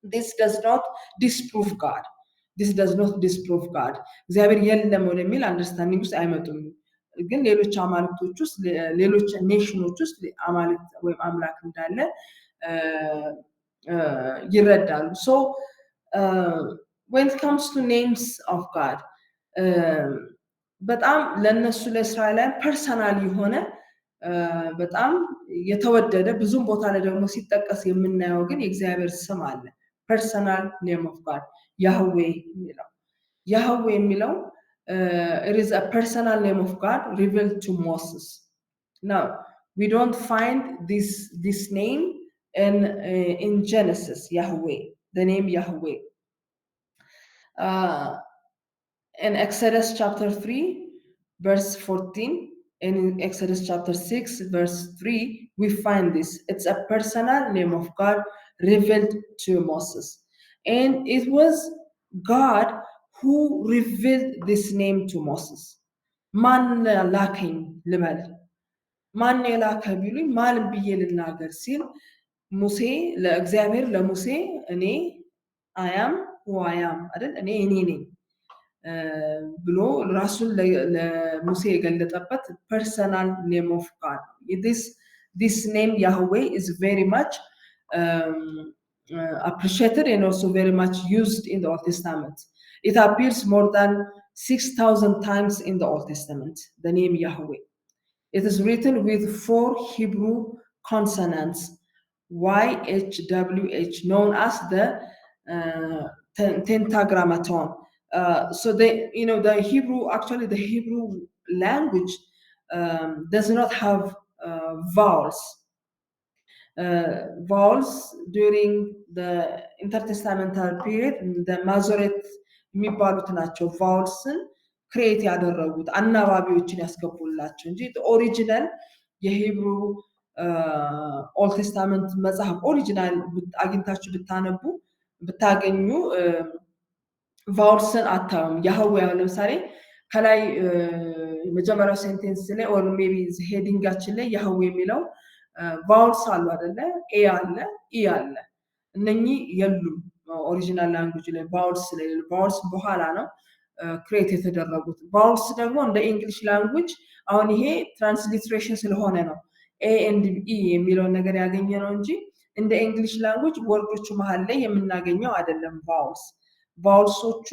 this does not disprove God. እግዚአብሔር የለም ወደሚል አንደርስታንዲንግ ውስጥ አይመጡም። ግን ሌሎች አማልክቶች ውስጥ ሌሎች ኔሽኖች ውስጥ አማልክት ወይም አምላክ እንዳለ ይረዳሉ። so when it comes to names of God በጣም ለነሱ ለእስራኤላውያን ፐርሰናል የሆነ በጣም የተወደደ ብዙም ቦታ ላይ ደግሞ ሲጠቀስ የምናየው ግን የእግዚአብሔር ስም አለ። ፐርሰናል ኔም ኦፍ ጋድ ያህዌ የሚለው ያህዌ የሚለው it is a personal name of God revealed to Moses. Now we don't find this name in Genesis, Yahweh, the name Yahweh. In Exodus chapter 3 verse 14 and in Exodus chapter 6 verse 3 we find this. It's a personal name of God revealed to Moses, and it was God who revealed this name to Moses. ማን ላከኝ ልበል ማን የላከ ቢሉኝ ማን ብዬ ልናገር ሲል ሙሴ ለእግዚአብሔር ለሙሴ እኔ አያም ዋያም አይደል እኔ ነኝ ብሎ ራሱን ለሙሴ የገለጠበት ፐርሰናል ኔም ኦፍ ጋድ this name Yahweh is very much appreciated and also very much used in the Old Testament. It appears more than 6,000 times in the Old Testament, the name Yahweh. It is written with 4 Hebrew consonants, YHWH, known as the tetragrammaton. So the Hebrew, actually the Hebrew language does not have vowels. Vowels during the intertestamental period, the Masoret የሚባሉት ናቸው ቫውልስን ክሬት ያደረጉት አናባቢዎችን ያስገቡላቸው እንጂ ኦሪጂናል የሂብሩ ኦልድ ቴስታመንት መጽሐፍ ኦሪጂናል አግኝታችሁ ብታገኙ ቫውልስን አታዩም። ያህዌ ለምሳሌ ከላይ መጀመሪያው ሴንቴንስ ላይ ኦር ሜቢ ሄዲንጋችን ላይ ያህዌ የሚለው ቫውልስ አሉ አይደለ? ኤ አለ፣ ኢ አለ። እነኚህ የሉም ኦሪጂናል ላንጉጅ ላይ ቫውልስ ላይ ቫውልስ በኋላ ነው ክሬት የተደረጉት። ቫውልስ ደግሞ እንደ እንግሊሽ ላንጉጅ አሁን ይሄ ትራንስሊትሬሽን ስለሆነ ነው ኤ ኤንድ ኢ የሚለውን ነገር ያገኘ ነው እንጂ እንደ እንግሊሽ ላንጉጅ ወርዶቹ መሃል ላይ የምናገኘው አይደለም። ቫውልሶቹ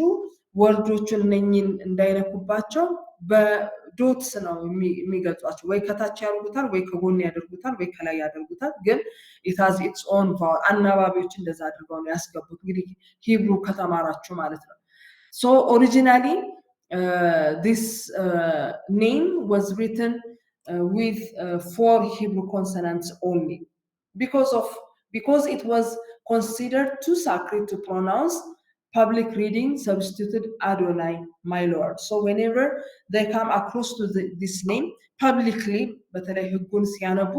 ወርዶቹን እነኚህን እንዳይነኩባቸው በዶትስ ነው የሚገልጿቸው። ወይ ከታች ያደርጉታል፣ ወይ ከጎን ያደርጉታል፣ ወይ ከላይ ያደርጉታል። ግን it has its own vowel አናባቢዎች እንደዛ አድርገው ነው ያስገቡት። እንግዲህ ሂብሩ ከተማራችሁ ማለት ነው። So originally this name was written with 4 Hebrew consonants only because it was considered too sacred to pronounce. Public reading substituted Adonai, my Lord. So whenever they come across to this name publicly, በተለይ ህጉን ሲያነቡ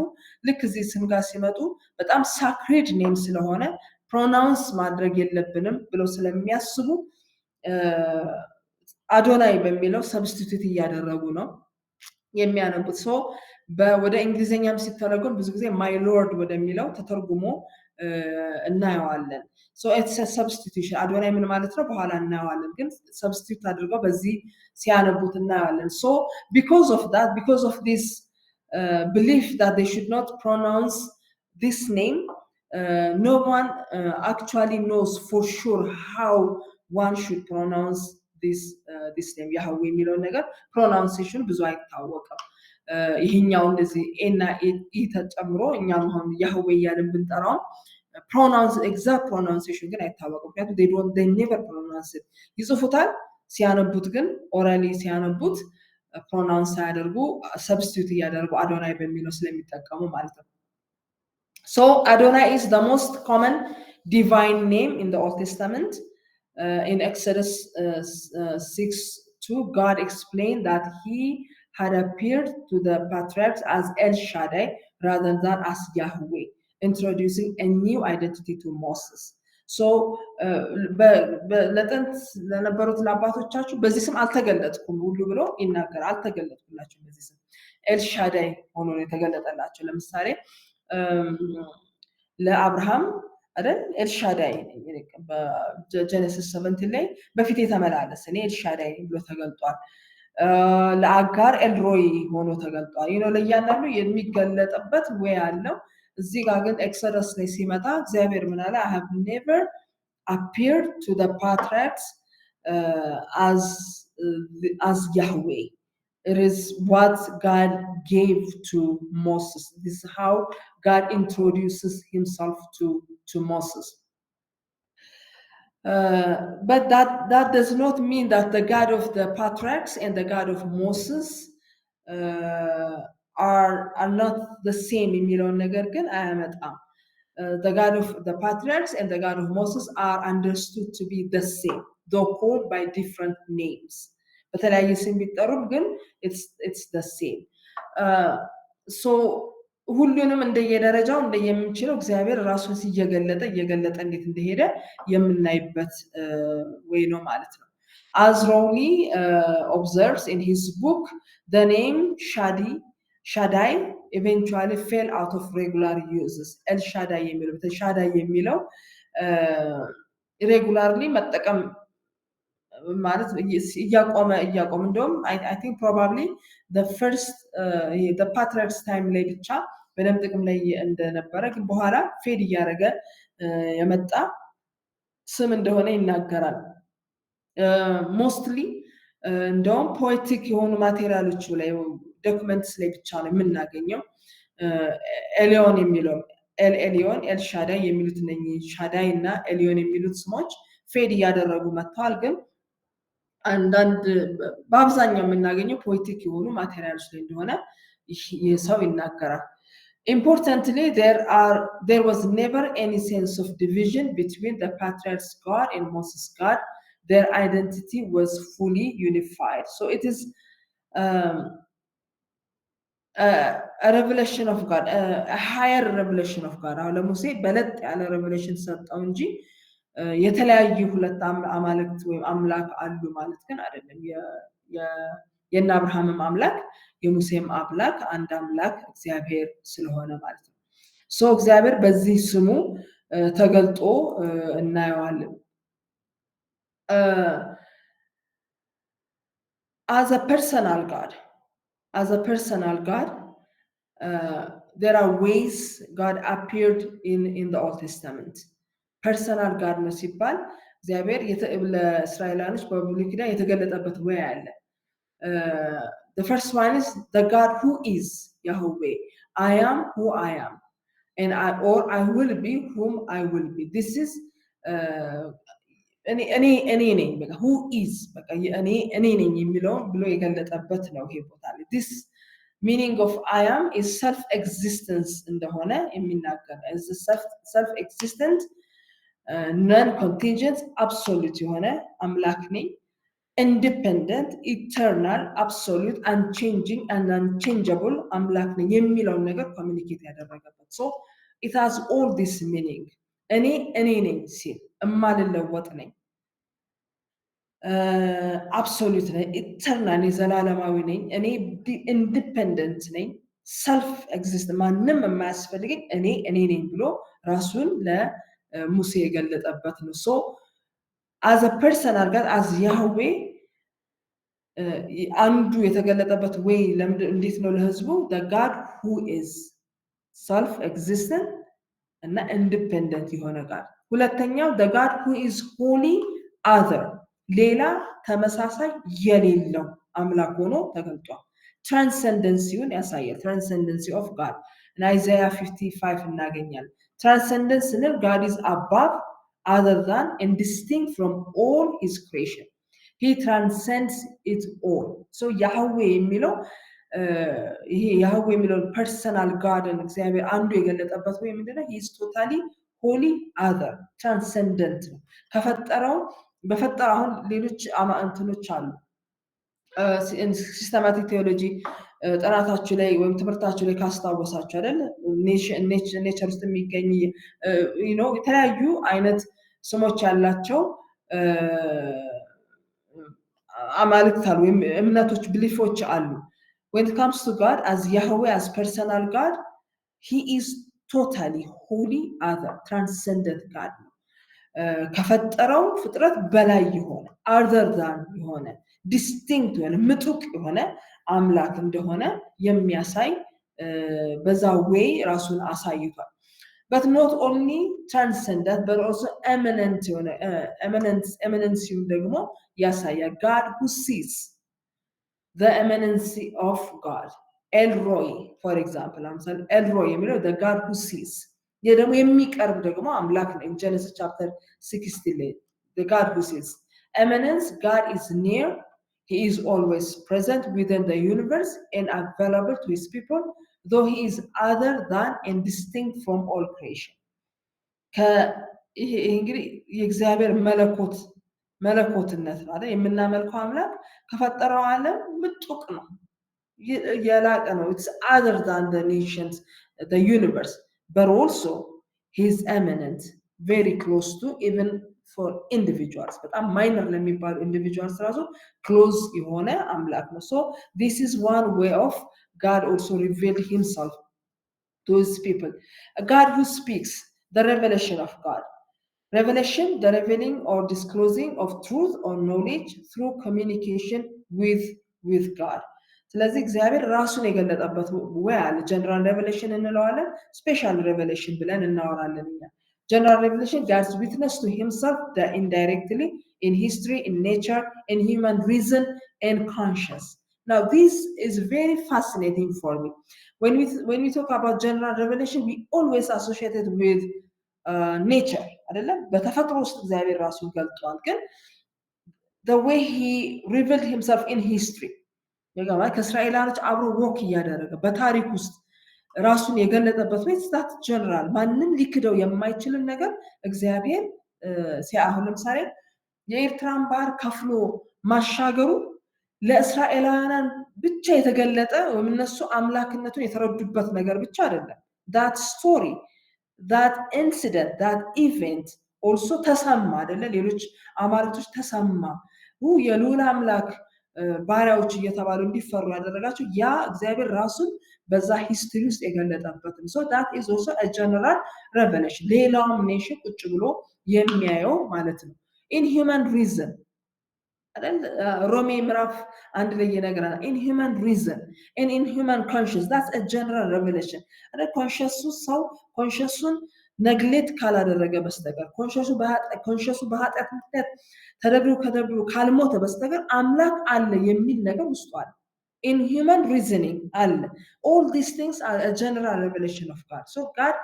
ልክ እዚህ ስም ጋር ሲመጡ በጣም ሳክሬድ ኔም ስለሆነ ፕሮናውንስ ማድረግ የለብንም ብለው ስለሚያስቡ አዶናይ በሚለው ሰብስቲቱት እያደረጉ ነው የሚያነቡት። ሶ ወደ እንግሊዘኛም ሲተረጎም ብዙ ጊዜ ማይ ሎርድ ወደሚለው ተተርጉሞ እናየዋለን። ሶ ኢትስ አ ሰብስቲቱሽን አዶናይ ምን ማለት ነው በኋላ እናየዋለን፣ ግን ሰብስቲቱት አድርገው በዚህ ሲያነቡት እናየዋለን። ሶ because of this belief that they should not pronounce this name, no one actually knows for sure how one should pronounce this name Yahweh የሚለው ነገር ፕሮናንሴሽን ብዙ አይታወቅም። ይሄኛው እንደዚህ ኤና ኢ ተጨምሮ እኛም አሁን ያህዌ እያልን ብንጠራው ኤግዛክት ፕሮናንሴሽን ግን አይታወቅም። ምክንያቱም they never pronounce it ይጽፉታል፣ ሲያነቡት ግን ኦራሊ ሲያነቡት ፕሮናንስ ሳያደርጉ ሰብስቲቱት እያደረጉ አዶናይ በሚለው ስለሚጠቀሙ ማለት ነው። So Adonai is the most common divine name in the Old Testament. In Exodus 6:2, God explained that he had appeared to the patriarchs as El Shaddai rather than as Yahweh, introducing a new identity to Moses. So ለጥንት ለነበሩት ለአባቶቻችሁ በዚህ ስም አልተገለጥኩም ሁሉ ብሎ ይናገራል። አልተገለጥኩላችሁ በዚህ ስም ኤልሻዳይ ሆኖ ነው የተገለጠላቸው። ለምሳሌ ለአብርሃም አይደል ኤልሻዳይ በጀነሲስ 17 ላይ በፊት የተመላለሰ እኔ ኤልሻዳይ ብሎ ተገልጧል። ለአጋር ኤልሮይ ሆኖ ተገልጧል። ለእያንዳንዱ የሚገለጥበት ወይ አለው። እዚህ ጋር ግን ኤክሶደስ ላይ ሲመጣ እግዚአብሔር ምን አለ? I have never appeared to the patriarchs as Yahweh. It is what God gave to Moses. This is how God introduces himself to Moses. But that does not mean that the God of the patriarchs and the God of Moses are not the same የሚለውን ነገር ግን አያመጣም። The God of the patriarchs and the God of Moses are understood to be the same, though called by different names. በተለያየ ስም ቢጠሩም ግን it's the same. So ሁሉንም እንደየደረጃው እንደየምንችለው እግዚአብሔር ራሱን እየገለጠ እንዴት እንደሄደ የምናይበት ወይ ነው ማለት ነው። As Rowley observes in his book, the name Shaddai eventually fell out of regular uses. El Shaddai የሚለው ሻዳይ የሚለው regularly መጠቀም ማለት እያቆመ እንደውም I think probably the first the patriarchs time ላይ ብቻ በደም ጥቅም ላይ እንደነበረ ግን በኋላ ፌድ እያደረገ የመጣ ስም እንደሆነ ይናገራል። ሞስትሊ እንደውም ፖኤቲክ የሆኑ ማቴሪያሎች ላይ ዶክመንትስ ላይ ብቻ ነው የምናገኘው። ኤሊዮን የሚለው ኤሊዮን ኤልሻዳይ የሚሉት እነኚህ ሻዳይ እና ኤሊዮን የሚሉት ስሞች ፌድ እያደረጉ መጥተዋል። ግን አንዳንድ በአብዛኛው የምናገኘው ፖኤቲክ የሆኑ ማቴሪያሎች ላይ እንደሆነ ይህ ሰው ይናገራል። Importantly, there was never any sense of division between the patriarchs' God and Moses' God. Their identity was fully unified. So it is a revelation of God, a higher revelation of God. አሁን ለሙሴ በለጥ ያለ revelation ሰጠው እንጂ የተለያዩ ሁለት አማልክት ወይም አምላክ አሉ ማለት ግን አይደለም። የእነ አብርሃምም አምላክ የሙሴም አምላክ አንድ አምላክ እግዚአብሔር ስለሆነ ማለት ነው። ሶ እግዚአብሔር በዚህ ስሙ ተገልጦ እናየዋለን። As a personal God, there are ways God appeared in the Old Testament. Personal God ነው ሲባል እግዚአብሔር ለእስራኤላውያኖች በብሉይ ኪዳን የተገለጠበት ወይ አለ። The first one is the God who is Yahweh. I am who I am, and I will be whom I will be. This is እኔ ነኝ በቃ who is በቃ እኔ ነኝ የሚለው ብሎ የገለጠበት ነው ይሄ ቦታ ላይ። This meaning of I am is self-existence እንደሆነ የሚናገር is self-existent, non-contingent, absolute የሆነ አምላክ ነኝ። Independent, eternal, absolute, unchanging and unchangeable አምላክ ነኝ የሚለውን ነገር ኮሚኒኬት ያደረገበት። So it has all this meaning. እኔ ነኝ ሲል እማልለወጥ ነኝ፣ አብሶሉት ነኝ፣ ኢተርናል የዘላለማዊ ነኝ፣ እኔ ኢንዲፔንደንት ነኝ፣ ሰልፍ ኤግዚስት ማንም የማያስፈልገኝ እኔ ነኝ ብሎ ራሱን ለሙሴ የገለጠበት ነው። ሶ as a personal God, as Yahweh አንዱ የተገለጠበት ወይ እንዴት ነው ለህዝቡ? the God who is self existent እና ኢንዲፔንደንት የሆነ ጋር። ሁለተኛው the God who is holy other, ሌላ ተመሳሳይ የሌለው አምላክ ሆኖ ተገልጧል። ትራንሰንደንሲውን ያሳያል። ትራንሰንደንሲ ኦፍ ጋድ አይዛያ 55 እናገኛለን። ትራንሰንደንስ ስንል God is above, other than, and distinct from all his creation. He transcends it all. So Yahweh የሚለው ይሄ ያህዌ የሚለው ፐርሰናል ጋድን እግዚአብሔር አንዱ የገለጠበት ወይ ምንድነው? he is totally holy other, transcendent ነው። በፈጠረው አሁን ሌሎች እንትኖች አሉ ሲስተማቲክ ቴዎሎጂ ጥናታችሁ ላይ ወይም ትምህርታችሁ ላይ ካስታወሳችሁ አይደል? ኔቸር ውስጥ የሚገኝ የተለያዩ አይነት ስሞች ያላቸው አማልክት አሉ ወይም እምነቶች ብሊፎች አሉ። When it comes to God as Yahweh, as personal God, he is totally holy other, transcendent God ነው። ከፈጠረው ፍጥረት በላይ የሆነ other than የሆነ distinct የሆነ ምጡቅ የሆነ አምላክ እንደሆነ የሚያሳይ በዛ way ራሱን አሳይቷል። But not only transcendent but also eminent የሆነ eminence ደግሞ ያሳያል። God who sees the eminency of God. ኤልሮይ ፎር ኤግዛምፕል ለምሳሌ ኤልሮይ የሚለው the God who sees ይህ ደግሞ የሚቀርብ ደግሞ አምላክ ነው። ጀነሲስ ቻፕተር 16 ላይ the God who sees eminence, God is near, he is always present within the universe and available to his people, though he is other than and distinct from all creation. ይሄ እንግዲህ የእግዚአብሔር መለኮትነት ነው አይደል? የምናመልከው አምላክ ከፈጠረው ዓለም ምጡቅ ነው፣ የላቀ ነው። it's other than the nations, the universe, but also he is eminent, very close to even for individuals. በጣም ማይነር ለሚባሉ individuals ራሱ close የሆነ አምላክ ነው። so this is one way of God also revealed himself to his people. A God who speaks, the revelation of God. Revelation, the revealing or disclosing of truth or knowledge through communication with God. ስለዚህ እግዚአብሔር ራሱን የገለጠበት ወይ አለ። ጀነራል ሬቨሌሽን እንለዋለን፣ ስፔሻል ሬቨሌሽን ብለን እናወራለን እኛ። ጀነራል ሬቨሌሽን God's witness to himself indirectly in history, in nature, in human reason and conscience. Now this is very fascinating for me. When we talk about general revelation, we always associate it with nature አይደለም? በተፈጥሮ ውስጥ እግዚአብሔር ራሱን ገልጧል። ግን the way he revealed himself in history ከእስራኤላኖች አብሮ ወክ እያደረገ በታሪክ ውስጥ ራሱን የገለጠበት ወይ ስታት ጀነራል ማንም ሊክደው የማይችልን ነገር እግዚአብሔር ሲያሁን ለምሳሌ የኤርትራን ባህር ከፍሎ ማሻገሩ ለእስራኤላውያን ብቻ የተገለጠ ወይም እነሱ አምላክነቱን የተረዱበት ነገር ብቻ አይደለም። that story, that incident, that event also ተሰማ አይደለ? ሌሎች አማልክቶች ተሰማ የልዑል አምላክ ባሪያዎች እየተባሉ እንዲፈሩ ያደረጋቸው ያ እግዚአብሔር ራሱን በዛ ሂስትሪ ውስጥ የገለጠበት ነው። so that is also a general revelation ሌላውም ኔሽን ቁጭ ብሎ የሚያየው ማለት ነው። in human reason ሮሜ ምዕራፍ 1 ላይ ይነግረናል። in human reason and in human conscience, that's a general revelation. ሰው ኮንሽሱን ነግሌት ካላደረገ በስተቀር ኮንሽሱ በኃጢአት ምክንያት ተደብድቦ ካልሞተ በስተቀር አምላክ አለ የሚል ነገር ውስጡ አለ። in human reasoning አለ። all these things are a general revelation of God. so God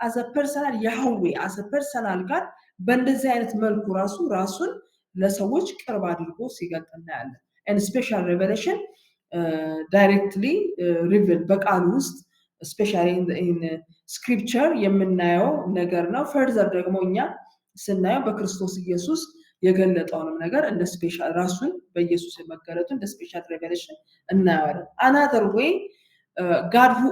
as a personal Yahweh, as a personal God በእንደዚህ አይነት መልኩ ራሱን ለሰዎች ቅርብ አድርጎ ሲገልጥ እናያለን። and special revelation directly revealed በቃሉ ውስጥ especially in scripture የምናየው ነገር ነው። further ደግሞ እኛ ስናየው በክርስቶስ ኢየሱስ የገለጠውንም ነገር እንደ ስፔሻል ራሱን በኢየሱስ የመገለጡ እንደ ስፔሻል ሬቨሌሽን እናያለን። another way God who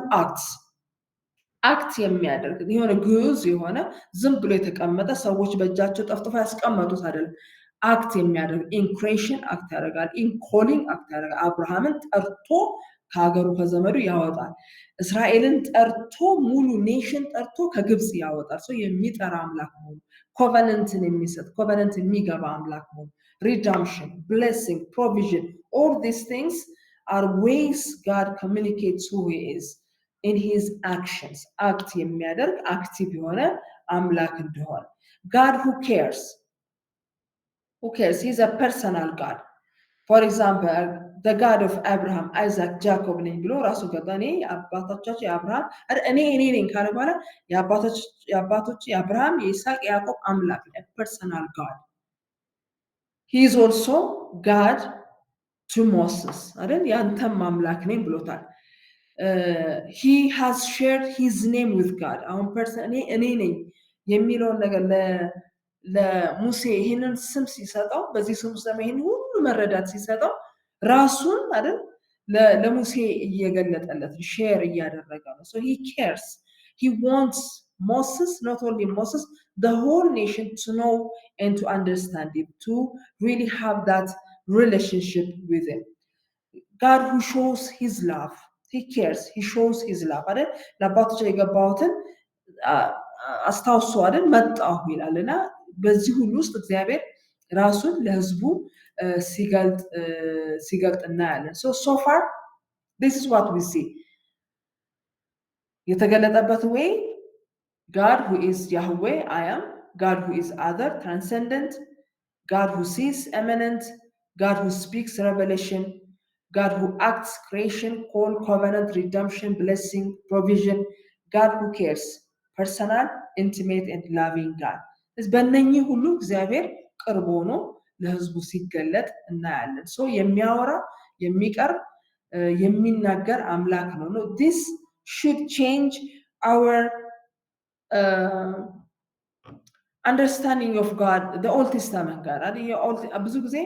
አክት የሚያደርግ የሆነ ግዑዝ የሆነ ዝም ብሎ የተቀመጠ ሰዎች በእጃቸው ጠፍጥፎ ያስቀመጡት አይደለም። አክት የሚያደርግ in creation አክት ያደርጋል፣ in calling አክት ያደርጋል። አብርሃምን ጠርቶ ከሀገሩ ከዘመዱ ያወጣል። እስራኤልን ጠርቶ ሙሉ ኔሽን ጠርቶ ከግብጽ ያወጣል። ሰው የሚጠራ አምላክ ነው። ኮቨነንትን የሚሰጥ ኮቨነንት የሚገባ አምላክ ነው። redemption, blessing, provision, all these things are ways God communicates who he is in his actions. አክት የሚያደርግ አክቲቭ የሆነ አምላክ እንደሆነ God who cares, he's a personal God. for example the God of Abraham, Isaac, Jacob ነኝ ብሎ ራሱ ገባኔ አባቶቻቸው የአብርሃም እኔ ነኝ ካለ በኋላ የአባቶች የአብርሃም የይስሐቅ የያዕቆብ አምላክ ነው። personal God. he is also God to Moses አይደል? ያንተም አምላክ ነኝ ብሎታል። he has shared his name with God. አሁን እኔ ነኝ የሚለውን ነገር ለሙሴ ይህንን ስም ሲሰጠው በዚህ ስም ውስጥ ይህን ሁሉ መረዳት ሲሰጠው ራሱን አይደል ለሙሴ እየገለጠለት ሼር እያደረገ ነው። so he cares, he wants Moses, not only Moses, the whole nation to know and to understand him, to really have that relationship with him. God who shows his love, he cares, he shows his love አይደል? ለአባቶች የገባሁትን አስታውሶ አይደል መጣሁ ይላልና በዚህ ሁሉ ውስጥ እግዚአብሔር ራሱን ለህዝቡ ሲገልጥ እናያለን። so far this is what we see. የተገለጠበት way God who is Yahweh, I am, God who is other, transcendent, God who sees, eminent, God who speaks, revelation, God who acts, creation, call, covenant, redemption, blessing, provision, God who cares, personal, intimate, and loving God. በእነኚህ ሁሉ እግዚአብሔር ቅርብ ሆኖ ለህዝቡ ሲገለጥ እናያለን። ሶ የሚያወራ የሚቀርብ የሚናገር አምላክ ነው። this should change our understanding of God, the Old Testament God. ብዙ ጊዜ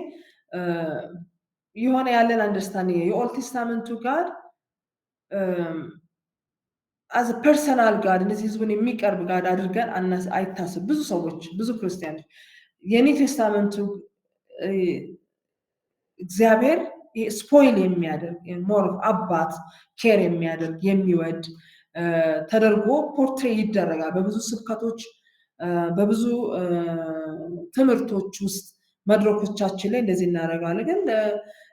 የሆነ ያለን አንደርስታንዲንግ የኦልድ ቴስታመንቱ ጋድ አዝ ፐርሰናል ጋድ እንደዚህ ህዝቡን የሚቀርብ ጋድ አድርገን አይታስብ። ብዙ ሰዎች ብዙ ክርስቲያኖች የኒው ቴስታመንቱ እግዚአብሔር ስፖይል የሚያደርግ ሞር አባት ኬር የሚያደርግ የሚወድ ተደርጎ ፖርትሬ ይደረጋል በብዙ ስብከቶች በብዙ ትምህርቶች ውስጥ መድረኮቻችን ላይ እንደዚህ እናደርጋለን። ግን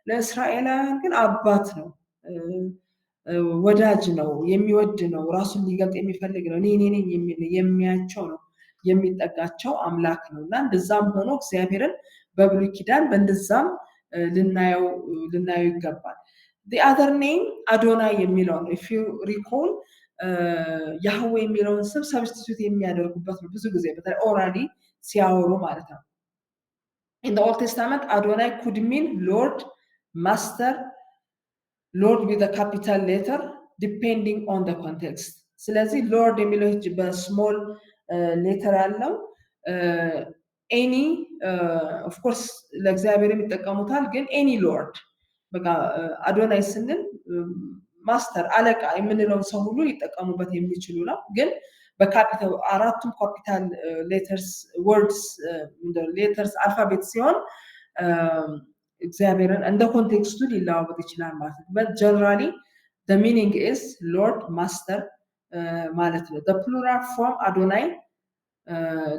ለእስራኤላውያን ግን አባት ነው፣ ወዳጅ ነው፣ የሚወድ ነው፣ ራሱን ሊገልጥ የሚፈልግ ነው፣ እኔ ነኝ የሚያቸው ነው፣ የሚጠጋቸው አምላክ ነው። እና እንደዛም ሆኖ እግዚአብሔርን በብሉይ ኪዳን በእንደዛም ልናየው ይገባል። the other name አዶናይ የሚለው ነው። if you recall ያህዌ የሚለውን ስም ሰብስቲቱት የሚያደርጉበት ነው ብዙ ጊዜ በተለይ ኦራሊ ሲያወሩ ማለት ነው። in the Old Testament Adonai could mean Lord, Master, Lord with a capital letter depending on the context. ስለዚህ ሎርድ የሚለው በስሞል ሌተር ያለው ኤኒ ኦፍ ኮርስ ለእግዚአብሔር የሚጠቀሙታል። ግን ኤኒ ሎርድ በቃ አዶናይ ስንል ማስተር አለቃ የምንለውን ሰው ሁሉ ሊጠቀሙበት የሚችሉ ነው። ግን በካፒታል አራቱም ካፒታል ሌተርስ ወርድስ ሌተርስ አልፋቤት ሲሆን እግዚአብሔርን እንደ ኮንቴክስቱ ሊለዋወጥ ይችላል ማለት ነው። but generally the meaning is Lord, Master ማለት ነው። the plural form Adonai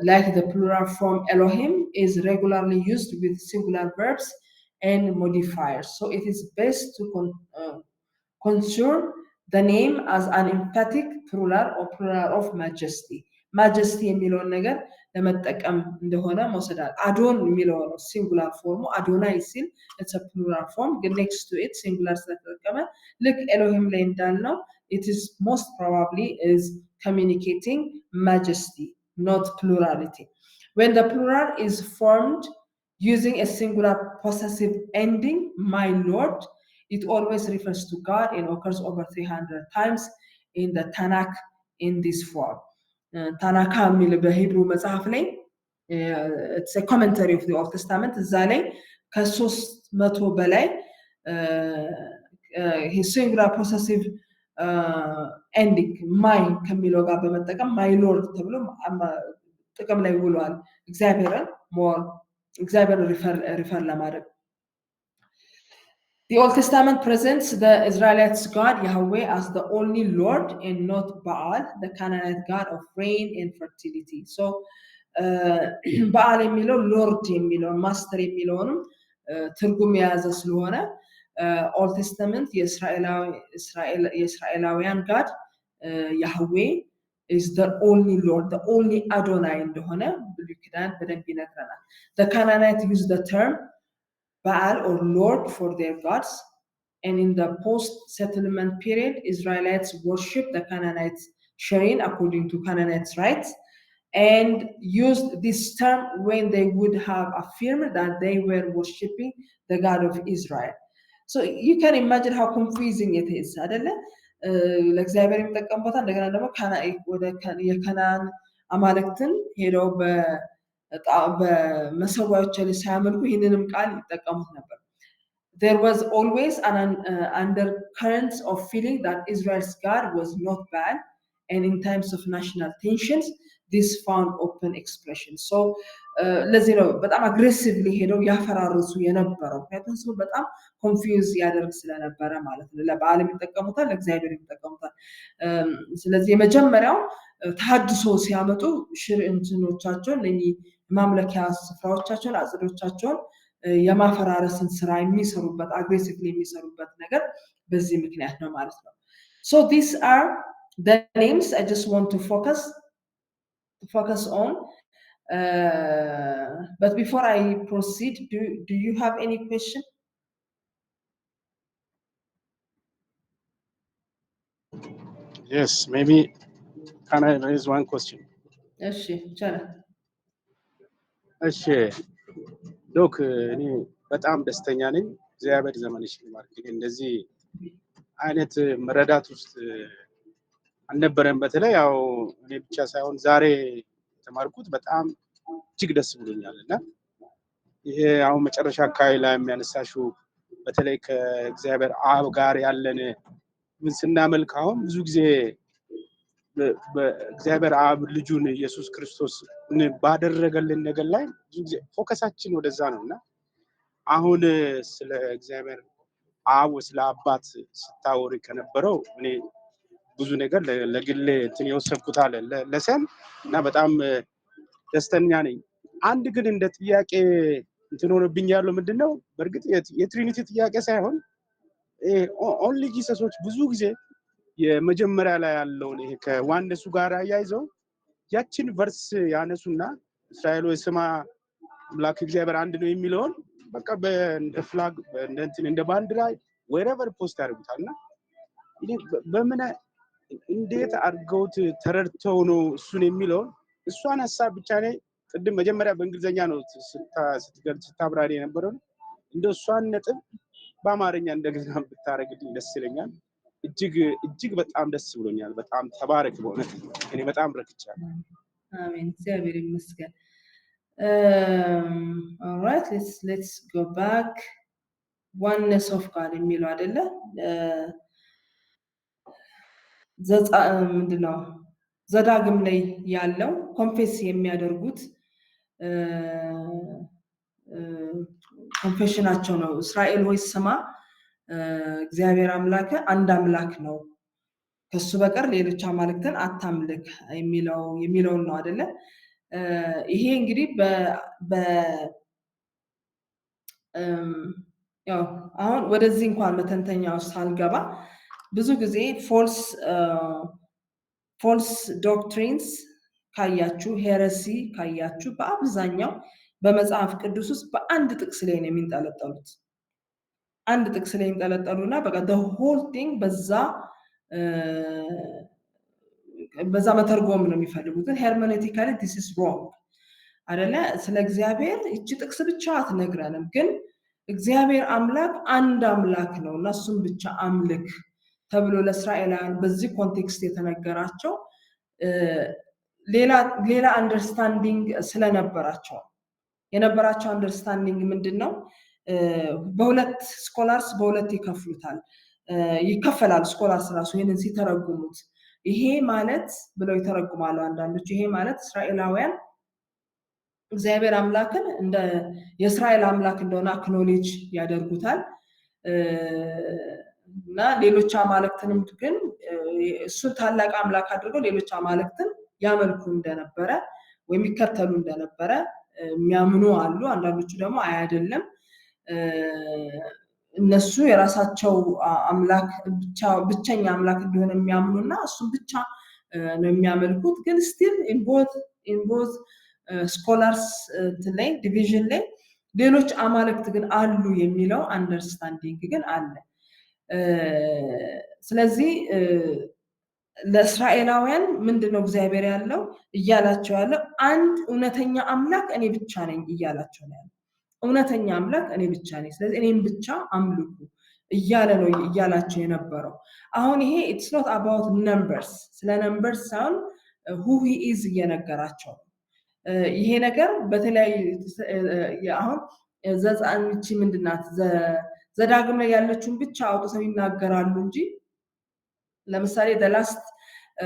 like the plural form Elohim is regularly used with singular verbs and modifiers, so it is best to consider the name as an emphatic plural or plural of majesty. majesty የሚለውን ነገር ለመጠቀም እንደሆነ መውሰዳል። አዶን የሚለው ሲንጉላር ፎርሙ አዶናይ ሲል it's a plural form ግን next to it singular ስለተጠቀመ ልክ ኤሎሂም ላይ እንዳልነው it is most probably is communicating majesty, not plurality. When the plural is formed using a singular possessive ending, my Lord, it always refers to God and occurs over 300 times in the Tanakh in this form. ታናካ የሚል በሂብሩ መጽሐፍ ላይ it's a commentary of the Old Testament እዛ ላይ ከ300 በላይ singular possessive ending ማይ ከሚለው ጋር በመጠቀም ማይ ሎርድ ተብሎ ጥቅም ላይ ውሏል። እግዚአብሔርን ሪፈር ለማድረግ The Old Testament presents the Israelites' God Yahweh as the only Lord and not Baal, the Canaanite god of rain and fertility. So Baal የሚለው ሎርድ የሚለው ማስተር የሚለውንም ትርጉም የያዘ ስለሆነ Old Testament የእስራኤላውያን God Yahweh is the only Lord, the only Adonai እንደሆነ ብሉይ ኪዳን በደንብ ይነግረናል። The Canaanites use the term Baal or Lord for their gods, and in the post-settlement period, Israelites worshipped the Canaanites Sherin according to Canaanites' rites, and used this term when they would have affirmed that they were worshipping the God of Israel. So you can imagine how confusing it is. አይደለ? ለእግዚአብሔር የሚጠቀሙበት እንደገና ደግሞ የከናን አማልክትን ሄደው በመሰዋዮች ላይ ሳያመልኩ ይህንንም ቃል ይጠቀሙት ነበር። There was always an undercurrent of feeling that Israel's God was not bad, and in times of national tensions, this found open expression. So ለዚህ ነው በጣም አግሬሲቭሊ ሄደው ያፈራርሱ የነበረው። ምክንያቱም ሰው በጣም ኮንፊውዝ ያደርግ ስለነበረ ማለት ነው። ለበዓል የሚጠቀሙታል፣ ለእግዚአብሔር የሚጠቀሙታል። ስለዚህ የመጀመሪያው ተሐድሶ ሲያመጡ እንትኖቻቸውን ማምለኪያ ስፍራዎቻቸውን አጽዶቻቸውን የማፈራረስን ስራ የሚሰሩበት አግሬሲቭሊ የሚሰሩበት ነገር በዚህ ምክንያት ነው ማለት ነው። So these are the names I just want to focus on. But before I proceed, do you have any question? Yes, maybe can I raise one question? እሺ ይቻላል። እሺ ዶክ እኔ በጣም ደስተኛ ነኝ። እግዚአብሔር ዘመንሽን ይባርክ። እንደዚህ አይነት መረዳት ውስጥ አልነበረም። በተለይ ያው እኔ ብቻ ሳይሆን ዛሬ የተማርኩት በጣም እጅግ ደስ ብሎኛል እና ይሄ አሁን መጨረሻ አካባቢ ላይ የሚያነሳሽው በተለይ ከእግዚአብሔር አብ ጋር ያለን ምን ስናመልክ አሁን ብዙ ጊዜ በእግዚአብሔር አብ ልጁን ኢየሱስ ክርስቶስ ባደረገልን ነገር ላይ ብዙ ጊዜ ፎከሳችን ወደዛ ነው እና አሁን ስለ እግዚአብሔር አብ ስለ አባት ስታወሪ ከነበረው እኔ ብዙ ነገር ለግሌ እንትን የወሰድኩት አለ ለሰም እና በጣም ደስተኛ ነኝ። አንድ ግን እንደ ጥያቄ እንትን ሆነብኝ ያለው ምንድነው በእርግጥ የትሪኒቲ ጥያቄ ሳይሆን ኦንሊ ጂሰሶች ብዙ ጊዜ የመጀመሪያ ላይ ያለውን ይሄ ከዋነሱ ጋር አያይዘው ያችን ቨርስ ያነሱና እስራኤል ወይ ስማ አምላክ እግዚአብሔር አንድ ነው የሚለውን በቃ እንደ ፍላግ እንደ ባንዲራ wherever ፖስት ያደርጉታልና በምን እንዴት አድርገውት ተረድተው ነው እሱን የሚለውን እሷን ሐሳብ ብቻ ነው ቅድም መጀመሪያ በእንግሊዘኛ ነው ስታብራሪ የነበረው እንደ እሷን ነጥብ በአማርኛ እንደገና ብታረግልኝ ደስ ይለኛል። እጅግ በጣም ደስ ብሎኛል። በጣም ተባረክ በእውነት እኔ በጣም ረክቻለሁ። አሜን። እግዚአብሔር ይመስገን። alright, let's go back. oneness of God የሚለው አይደለ ምንድነው ዘዳግም ላይ ያለው ኮንፌስ የሚያደርጉት ኮንፌሽናቸው ነው። እስራኤል ሆይ ስማ እግዚአብሔር አምላክ አንድ አምላክ ነው፣ ከሱ በቀር ሌሎች አማልክትን አታምልክ የሚለው ነው አይደለ? ይሄ እንግዲህ ያው አሁን ወደዚህ እንኳን መተንተኛው ሳልገባ ብዙ ጊዜ ፎልስ ዶክትሪንስ ካያችሁ ሄረሲ ካያችሁ በአብዛኛው በመጽሐፍ ቅዱስ ውስጥ በአንድ ጥቅስ ላይ ነው የሚንጠለጠሉት። አንድ ጥቅስ ላይ የሚንጠለጠሉና በቃ the whole thing በዛ መተርጎም ነው የሚፈልጉት። hermeneutically this is wrong አይደለ? ስለ እግዚአብሔር እቺ ጥቅስ ብቻ አትነግረንም፣ ግን እግዚአብሔር አምላክ አንድ አምላክ ነው እና እሱን ብቻ አምልክ ተብሎ ለእስራኤላውያን በዚህ ኮንቴክስት የተነገራቸው ሌላ አንደርስታንዲንግ ስለነበራቸው የነበራቸው አንደርስታንዲንግ ምንድነው? በሁለት ስኮላርስ በሁለት ይከፈላል። ስኮላርስ ራሱ ይሄንን ሲተረጉሙት ይሄ ማለት ብለው ይተረጉማሉ አንዳንዶች። ይሄ ማለት እስራኤላውያን እግዚአብሔር አምላክን እንደ የእስራኤል አምላክ እንደሆነ አክኖሌጅ ያደርጉታል እና ሌሎች አማልክትንም ግን እሱን ታላቅ አምላክ አድርገው ሌሎች አማልክትን ያመልኩ እንደነበረ ወይም ይከተሉ እንደነበረ የሚያምኑ አሉ። አንዳንዶቹ ደግሞ አይደለም እነሱ የራሳቸው አምላክ ብቸኛ አምላክ እንደሆነ የሚያምኑና እሱን ብቻ ነው የሚያመልኩት። ግን ስቲል in both scholars ላይ ዲቪዥን ላይ ሌሎች አማልክት ግን አሉ የሚለው አንደርስታንዲንግ ግን አለ። ስለዚህ ለእስራኤላውያን ምንድነው እግዚአብሔር ያለው እያላቸው ያለው አንድ እውነተኛ አምላክ እኔ ብቻ ነኝ እያላቸው ነው ያለው። እውነተኛ አምላክ እኔ ብቻ ነኝ፣ ስለዚህ እኔን ብቻ አምልኩ እያለ ነው እያላቸው የነበረው። አሁን ይሄ it's not about numbers፣ ስለ numbers ሳይሆን who he is እየነገራቸው። ይሄ ነገር በተለያዩ አሁን ዘጻንቺ ምንድናት ዘዳግም ላይ ያለችውን ብቻ አውጥተው ይናገራሉ እንጂ ለምሳሌ the last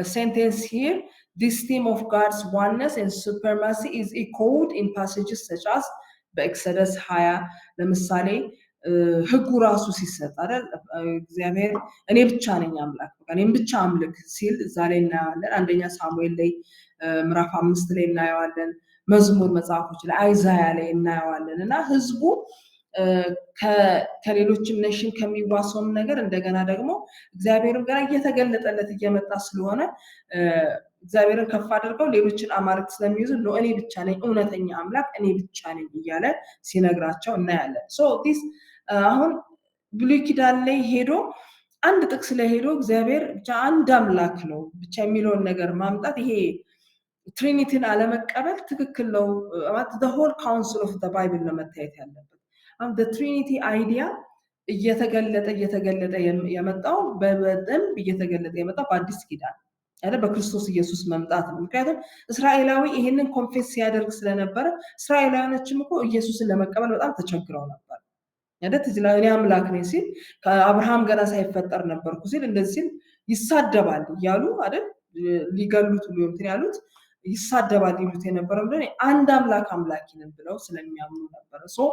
sentence here, this theme of God's oneness and supremacy is echoed in passages such as በኤክሰደስ 20 ለምሳሌ ህጉ ራሱ ሲሰጥ አይደል እግዚአብሔር እኔ ብቻ ነኝ አምላክ እኔን ብቻ አምልክ ሲል ዛሬ እናያለን። አንደኛ ሳሙኤል ላይ ምዕራፍ 5 ላይ እናያለን። መዝሙር መጽሐፎች ላይ አይዛያ ላይ እናያለን። እና ህዝቡ ከሌሎችም ኔሽን ከሚዋሰውም ነገር እንደገና ደግሞ እግዚአብሔርም ጋር እየተገለጠለት እየመጣ ስለሆነ እግዚአብሔርን ከፍ አድርገው ሌሎችን አማልክት ስለሚይዙ ነው እኔ ብቻ ነኝ እውነተኛ አምላክ እኔ ብቻ ነኝ እያለ ሲነግራቸው እናያለን። ሶ ዲስ አሁን ብሉይ ኪዳን ላይ ሄዶ አንድ ጥቅስ ላይ ሄዶ እግዚአብሔር ብቻ አንድ አምላክ ነው ብቻ የሚለውን ነገር ማምጣት ይሄ ትሪኒቲን አለመቀበል ትክክል ነው ማለት the whole counsel of the Bible ነው መታየት ያለበት the Trinity idea እየተገለጠ የመጣው በደንብ እየተገለጠ የመጣው በአዲስ ኪዳን አይደል በክርስቶስ ኢየሱስ መምጣት ነው ምክንያቱም እስራኤላዊ ይሄንን ኮንፌስ ሲያደርግ ስለነበረ እስራኤላውያኖችም እኮ ኢየሱስን ለመቀበል በጣም ተቸግረው ነበር አይደል እኔ አምላክ ነኝ ሲል ከአብርሃም ገና ሳይፈጠር ነበርኩ ሲል እንደዚህ ሲል ይሳደባል ይያሉ አይደል ሊገሉት ሁሉ ያሉት ይሳደባል ይሉት የነበረው እንደኔ አንድ አምላክ ነን ብለው ስለሚያምኑ ነበር ሶ